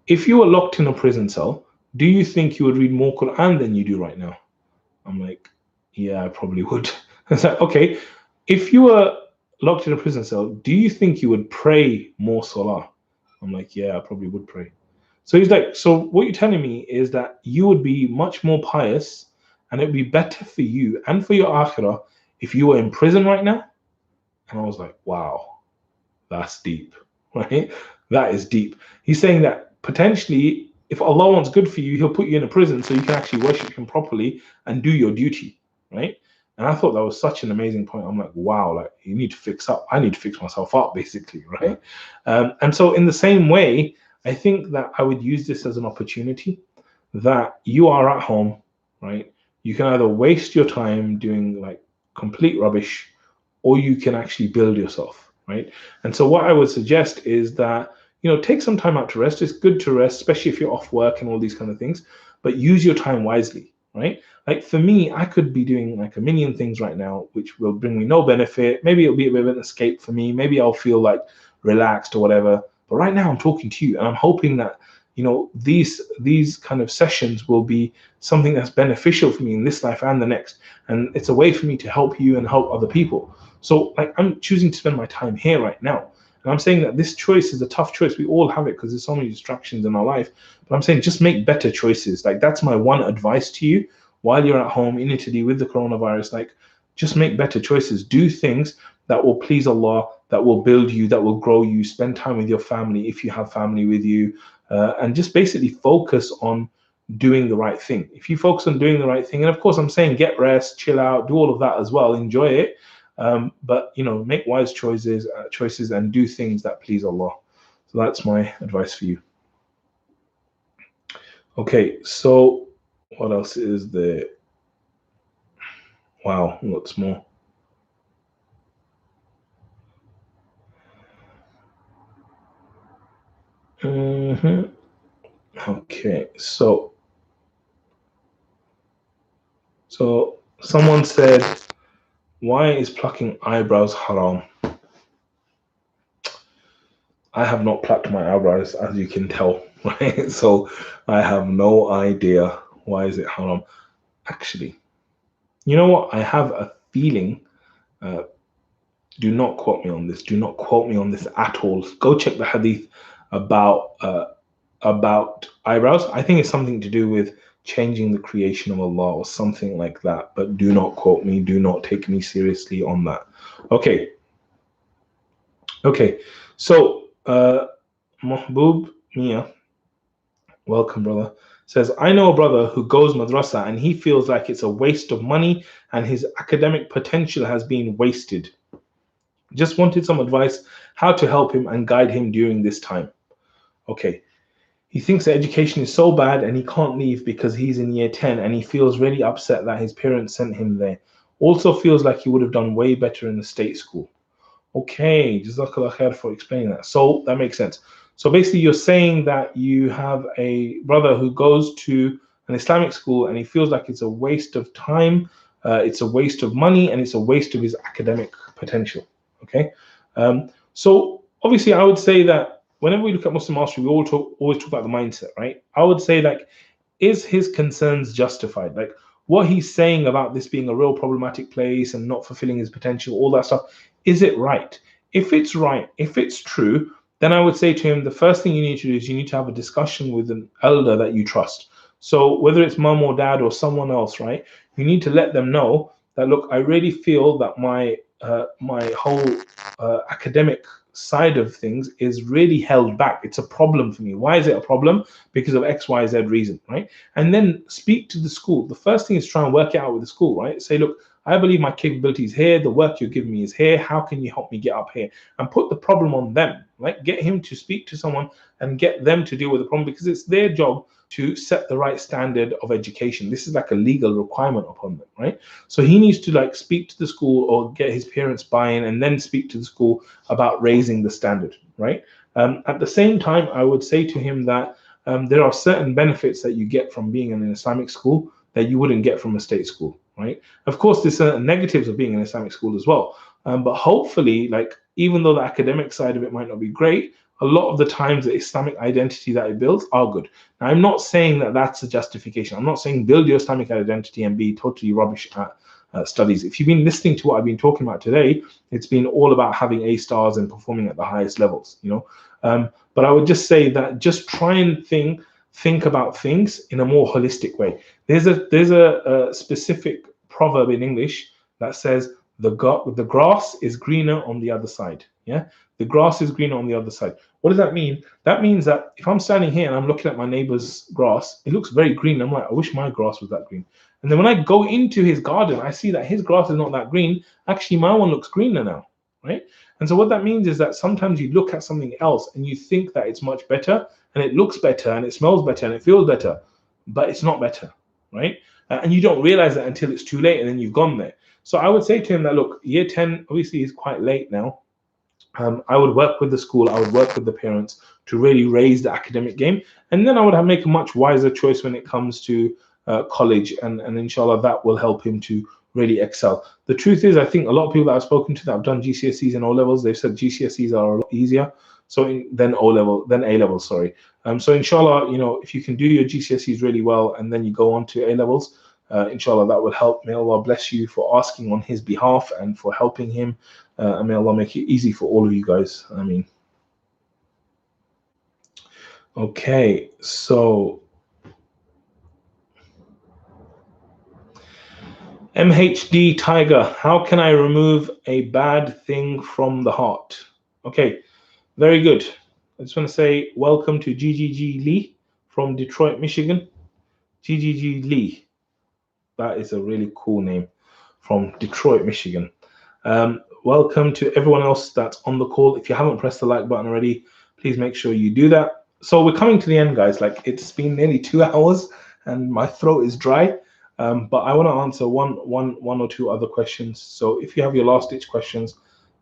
if you were locked in a prison cell, do you think you would read more Quran than you do right now? I'm like, yeah, I probably would. It's like, okay, if you were locked in a prison cell, do you think you would pray more salah? I'm like, yeah, I probably would pray. So he's like, so what you're telling me is that you would be much more pious and it would be better for you and for your akhirah if you were in prison right now? And I was like, wow, that's deep, right? That is deep. He's saying that potentially, if Allah wants good for you, He'll put you in a prison so you can actually worship Him properly and do your duty, right? And I thought that was such an amazing point. I'm like, wow, like you need to fix up. I need to fix myself up, basically, right? And so, in the same way, I think that I would use this as an opportunity that you are at home, right? You can either waste your time doing like complete rubbish, or you can actually build yourself, right? And so what I would suggest is that, take some time out to rest. It's good to rest, especially if you're off work and all these kind of things, but use your time wisely, right? Like for me, I could be doing like a million things right now, which will bring me no benefit. Maybe it'll be a bit of an escape for me. Maybe I'll feel like relaxed or whatever. But right now I'm talking to you and I'm hoping that, these kind of sessions will be something that's beneficial for me in this life and the next. And it's a way for me to help you and help other people. So like I'm choosing to spend my time here right now. And I'm saying that this choice is a tough choice. We all have it because there's so many distractions in our life. But I'm saying just make better choices. Like that's my one advice to you while you're at home in Italy with the coronavirus. Like just make better choices. Do things that will please Allah, that will build you, that will grow you. Spend time with your family if you have family with you. And just basically focus on doing the right thing. If you focus on doing the right thing, and of course I'm saying get rest, chill out, do all of that as well, enjoy it. But make wise choices and do things that please Allah. So that's my advice for you. Okay, so what else is there? Wow, lots more. Okay, so someone said, why is plucking eyebrows haram? I have not plucked my eyebrows, as you can tell, right? So I have no idea why is it haram. Actually, you know what? I have a feeling. Do not quote me on this. Do not quote me on this at all. Go check the hadith about eyebrows. I think it's something to do with changing the creation of Allah or something like that. But do not quote me. Do not take me seriously on that. Okay. So Mahbub Mia, welcome, brother, says, I know a brother who goes madrasa and he feels like it's a waste of money and his academic potential has been wasted. Just wanted some advice how to help him and guide him during this time. Okay. He thinks that education is so bad and he can't leave because he's in year 10 and he feels really upset that his parents sent him there. Also feels like he would have done way better in the state school. Okay, JazakAllahu khair for explaining that. So that makes sense. So basically you're saying that you have a brother who goes to an Islamic school and he feels like it's a waste of time, it's a waste of money, and it's a waste of his academic potential. Okay, so obviously I would say that whenever we look at Muslim mastery, we always talk about the mindset, right? I would say, like, is his concerns justified? Like what he's saying about this being a real problematic place and not fulfilling his potential, all that stuff, is it right? If it's right, if it's true, then I would say to him, the first thing you need to do is you need to have a discussion with an elder that you trust. So whether it's mom or dad or someone else, right? You need to let them know that, look, I really feel that my whole academic side of things is really held back. It's a problem for me. Why is it a problem? Because of X, Y, Z reason, right? And then speak to the school. The first thing is try and work it out with the school, right? Say, look, I believe my capability is here. The work you're giving me is here. How can you help me get up here? And put the problem on them, right? Get him to speak to someone and get them to deal with the problem, because it's their job to set the right standard of education. This is like a legal requirement upon them, right? So he needs to like speak to the school or get his parents buy-in and then speak to the school about raising the standard, right? At the same time, I would say to him that there are certain benefits that you get from being in an Islamic school that you wouldn't get from a state school, right? Of course, there's certain negatives of being in an Islamic school as well. But hopefully, like, even though the academic side of it might not be great, a lot of the times the Islamic identity that it builds are good. Now, I'm not saying that that's a justification. I'm not saying build your Islamic identity and be totally rubbish at studies. If you've been listening to what I've been talking about today, it's been all about having A stars and performing at the highest levels, you know. But I would just say that just try and think about things in a more holistic way. There's a specific proverb in English that says the grass is greener on the other side. Yeah, the grass is greener on the other side. What does that mean? That means that if I'm standing here and I'm looking at my neighbor's grass, it looks very green. I'm like, I wish my grass was that green. And then when I go into his garden, I see that his grass is not that green. Actually, my one looks greener now, right? And so what that means is that sometimes you look at something else and you think that it's much better, and it looks better, and it smells better, and it feels better, but it's not better, right? And you don't realize that until it's too late, and then you've gone there. So I would say to him that, look, year 10 obviously is quite late now. I would work with the school, I would work with the parents to really raise the academic game, and then I would make a much wiser choice when it comes to college, and inshallah that will help him to really excel. The truth is, I think a lot of people that I've spoken to that have done GCSEs and O levels, they've said GCSEs are a lot easier than A levels, sorry. So inshallah, you know, if you can do your GCSEs really well and then you go on to A levels, inshallah that will help. May Allah bless you for asking on his behalf and for helping him, and may Allah make it easy for all of you guys. I mean, okay, so MHD Tiger, how can I remove a bad thing from the heart? Okay, very good. I just want to say welcome to GGG Lee from Detroit, Michigan. GGG Lee, that is a really cool name, from Detroit, Michigan. Welcome to everyone else that's on the call. If you haven't pressed the like button already, please make sure you do that. So we're coming to the end, guys. Like, it's been nearly 2 hours and my throat is dry. But I want to answer one or two other questions. So if you have your last ditch questions,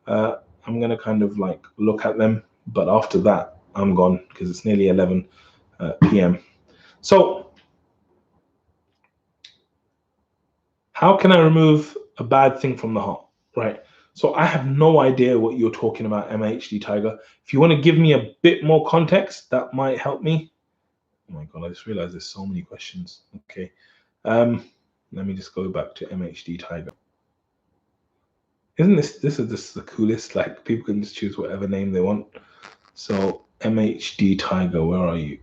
I'm going to kind of like look at them. But after that, I'm gone because it's nearly 11 p.m. So how can I remove a bad thing from the heart? Right. So I have no idea what you're talking about, MHD Tiger. If you want to give me a bit more context, that might help me. Oh my God, I just realized there's so many questions. Okay. Let me just go back to MHD Tiger. Isn't this is just the coolest? Like, people can just choose whatever name they want. So MHD Tiger, where are you?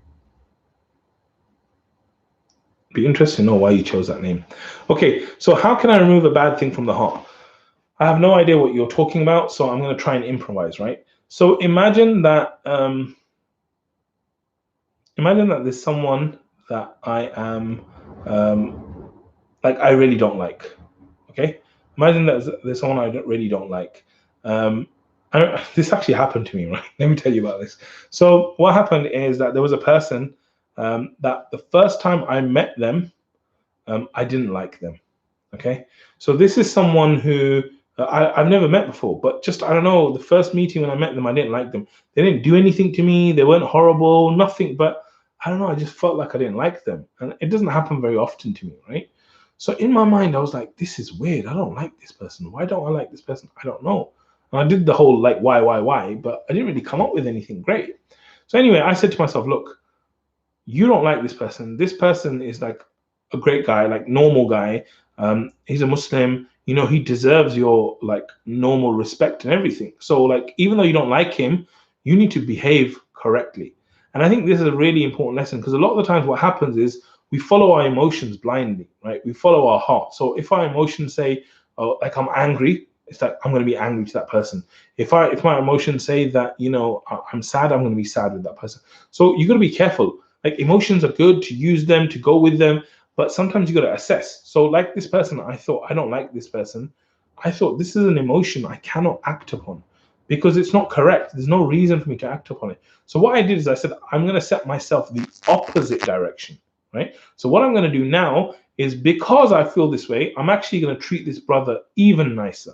Be interesting to know why you chose that name. Okay, so how can I remove a bad thing from the heart? I have no idea what you're talking about, so I'm going to try and improvise, right? So imagine that there's someone that I am like I really don't like. Okay, imagine that there's someone I really don't like. This actually happened to me, right? Let me tell you about this. So what happened is that there was a person that the first time I met them, I didn't like them. Okay, so this is someone who I've never met before, but just, I don't know, the first meeting when I met them, I didn't like them. They didn't do anything to me. They weren't horrible, nothing, but I don't know, I just felt like I didn't like them. And it doesn't happen very often to me, right? So in my mind, I was like, this is weird. I don't like this person. Why don't I like this person? I don't know. And I did the whole like, why? But I didn't really come up with anything great. So anyway, I said to myself, look, you don't like this person. This person is like a great guy, like normal guy. He's a Muslim. You know, he deserves your like normal respect and everything. So like, even though you don't like him, you need to behave correctly. And I think this is a really important lesson, because a lot of the times what happens is we follow our emotions blindly, right? We follow our heart. So if our emotions say, oh, like I'm angry, it's like I'm going to be angry to that person. If my emotions say that, you know, I'm sad, I'm going to be sad with that person. So you got to be careful. Like, emotions are good to use them, to go with them, but sometimes you got to assess. So like this person, I thought, I don't like this person. I thought, this is an emotion I cannot act upon because it's not correct. There's no reason for me to act upon it. So what I did is I said, I'm going to set myself the opposite direction, right? So what I'm going to do now is, because I feel this way, I'm actually going to treat this brother even nicer.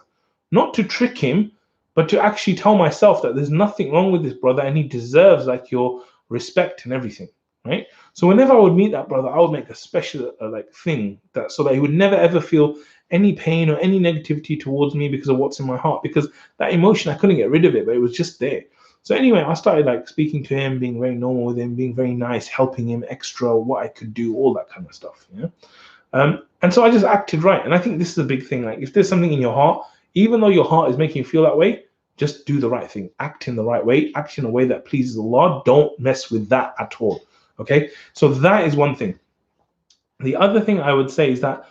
Not to trick him, but to actually tell myself that there's nothing wrong with this brother and he deserves like your respect and everything, right? So whenever I would meet that brother, I would make a special like thing that so that he would never ever feel any pain or any negativity towards me because of what's in my heart, because that emotion, I couldn't get rid of it, but it was just there. So anyway, I started like speaking to him, being very normal with him, being very nice, helping him extra what I could do, all that kind of stuff, you know. And so I just acted right. And I think this is a big thing. Like if there's something in your heart, even though your heart is making you feel that way, just do the right thing. Act in the right way. Act in a way that pleases Allah. Don't mess with that at all. Okay. So that is one thing. The other thing I would say is that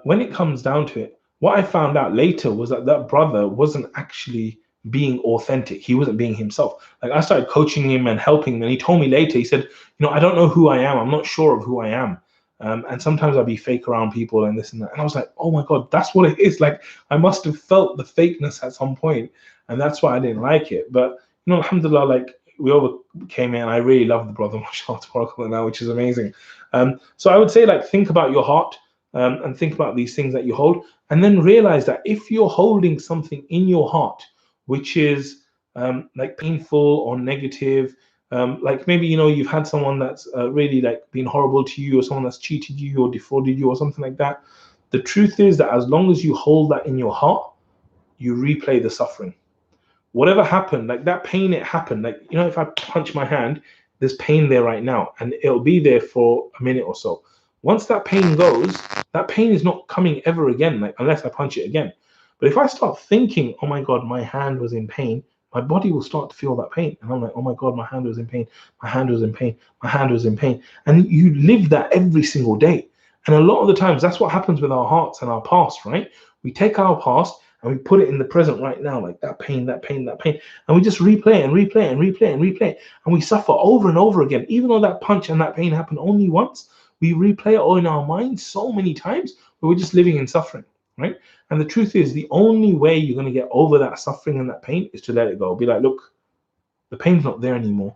when it comes down to it, what I found out later was that that brother wasn't actually being authentic. He wasn't being himself. Like I started coaching him and helping him, and he told me later, he said, you know, I don't know who I am. I'm not sure of who I am. And sometimes I'll be fake around people and this and that. And I was like, oh my God, that's what it is. Like I must have felt the fakeness at some point, and that's why I didn't like it. But you know, alhamdulillah, like we overcame it, and I really love the brother, mashallah, tabarakallah, now, which is amazing. So I would say, like, think about your heart and think about these things that you hold, and then realize that if you're holding something in your heart which is like painful or negative, like maybe, you know, you've had someone that's really like been horrible to you, or someone that's cheated you or defrauded you or something like that. The truth is that as long as you hold that in your heart, you replay the suffering. Whatever happened, like that pain, it happened. Like, you know, if I punch my hand, there's pain there right now, and it'll be there for a minute or so. Once that pain goes, that pain is not coming ever again, like unless I punch it again. But if I start thinking, oh my God, my hand was in pain, my body will start to feel that pain. And I'm like, oh my God, my hand was in pain, my hand was in pain, my hand was in pain. And you live that every single day. And a lot of the times, that's what happens with our hearts and our past, right? We take our past and we put it in the present right now, like that pain, that pain, that pain. And we just replay and replay and replay and replay. And we suffer over and over again. Even though that punch and that pain happened only once, we replay it all in our minds so many times, but we're just living in suffering, right? And the truth is, the only way you're going to get over that suffering and that pain is to let it go. Be like, look, the pain's not there anymore.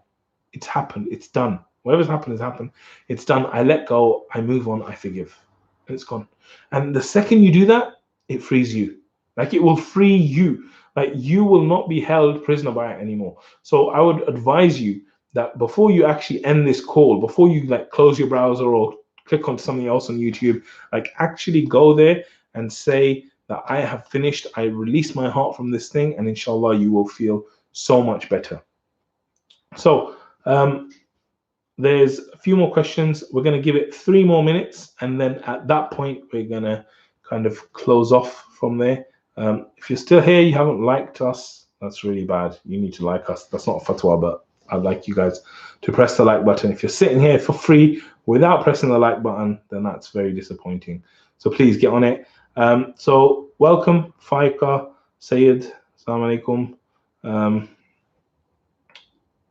It's happened. It's done. Whatever's happened has happened. It's done. I let go. I move on. I forgive. And it's gone. And the second you do that, it frees you. Like it will free you. Like you will not be held prisoner by it anymore. So I would advise you that before you actually end this call, before you like close your browser or click on something else on YouTube, like actually go there and say that I have finished. I release my heart from this thing, and inshallah you will feel so much better. So there's a few more questions. We're going to give it 3 more minutes, and then at that point we're going to kind of close off from there. If you're still here, you haven't liked us, that's really bad. You need to like us. That's not a fatwa, but I'd like you guys to press the like button. If you're sitting here for free without pressing the like button, then that's very disappointing. So please get on it. So welcome, Faika, Sayed, Assalamu alaikum.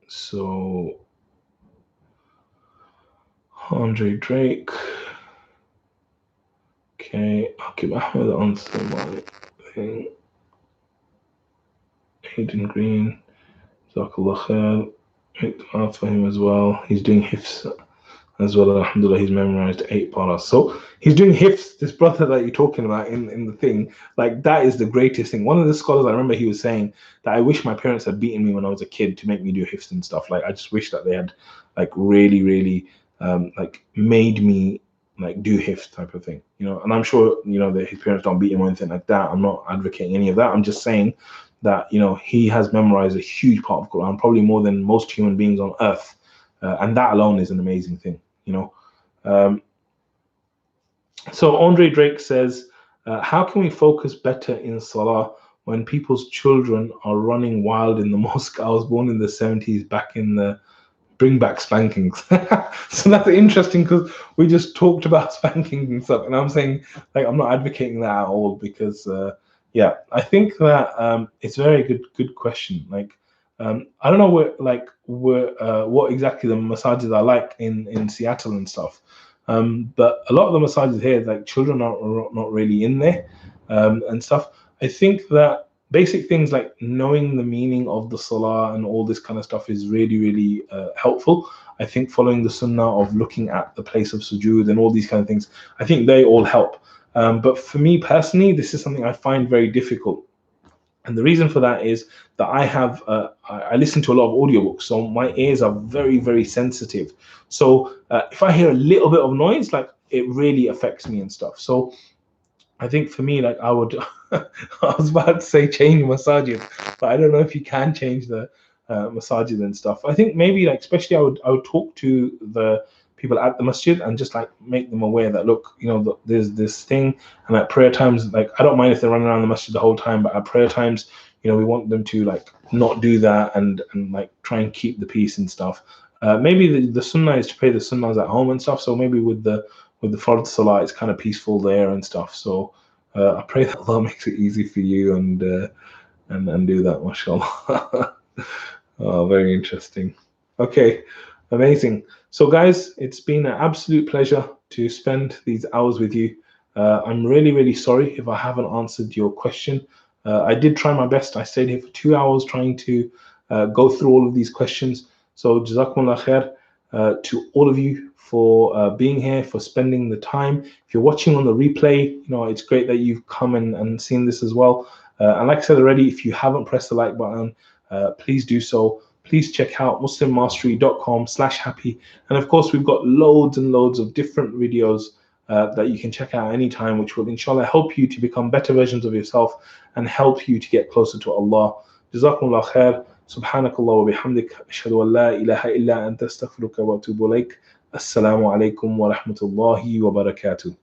So Andre Drake. Okay, Akib Ahmed answer my thing. Hayden Green, JazakAllahu khair. Make dua for him as well. He's doing hifz as well. Alhamdulillah, he's memorized 8 paras. So he's doing hifz. This brother that you're talking about in the thing, like that is the greatest thing. One of the scholars, I remember he was saying that I wish my parents had beaten me when I was a kid to make me do hifz and stuff. Like I just wish that they had like really like made me like do hifz type of thing, you know. And I'm sure, you know, that his parents don't beat him or anything like that. I'm not advocating any of that. I'm just saying that, you know, he has memorized a huge part of Quran, probably more than most human beings on earth, and that alone is an amazing thing, you know. So Andre Drake says, how can we focus better in Salah when people's children are running wild in the mosque? I was born in the 70s, back in the bring back spankings. So that's interesting, because we just talked about spankings and stuff, and I'm saying, like, I'm not advocating that at all, because yeah, I think that it's a very good question. Like I don't know what exactly the massages are like in Seattle and stuff, but a lot of the massages here, like, children are not really in there and stuff. I think that basic things like knowing the meaning of the salah and all this kind of stuff is really helpful. I think following the sunnah of looking at the place of sujood and all these kind of things, I think they all help. But for me personally, this is something I find very difficult. And the reason for that is that I listen to a lot of audiobooks, so my ears are very, very sensitive. So if I hear a little bit of noise, like it really affects me and stuff. So I think for me, like I would, I was about to say change masajid, but I don't know if you can change the masajid and stuff. I think maybe like especially I would talk to the people at the masjid and just like make them aware that look, there's this thing, and at prayer times, like I don't mind if they're running around the masjid the whole time, but at prayer times, we want them to like not do that and like try and keep the peace and stuff. Maybe the sunnah is to pray the sunnahs at home and stuff. So maybe with the fard salah, it's kind of peaceful there and stuff. So I pray that Allah makes it easy for you and do that, mashallah. Oh, very interesting. Okay, amazing. So guys, it's been an absolute pleasure to spend these hours with you. I'm really, really sorry if I haven't answered your question. I did try my best. I stayed here for 2 hours trying to go through all of these questions. So JazakAllahu khair to all of you for being here, for spending the time. If you're watching on the replay, it's great that you've come and seen this as well. And like I said already, if you haven't pressed the like button, please do so. Please check out muslimmastery.com/happy. And of course, we've got loads and loads of different videos that you can check out anytime, which will inshallah help you to become better versions of yourself and help you to get closer to Allah. Jazakumullah khair. Subhanakallah wa bihamdik. Ashhadu an la ilaha illa anta astaghfiruka wa atubu ilaik. Assalamu alaikum wa rahmatullahi wa barakatuh.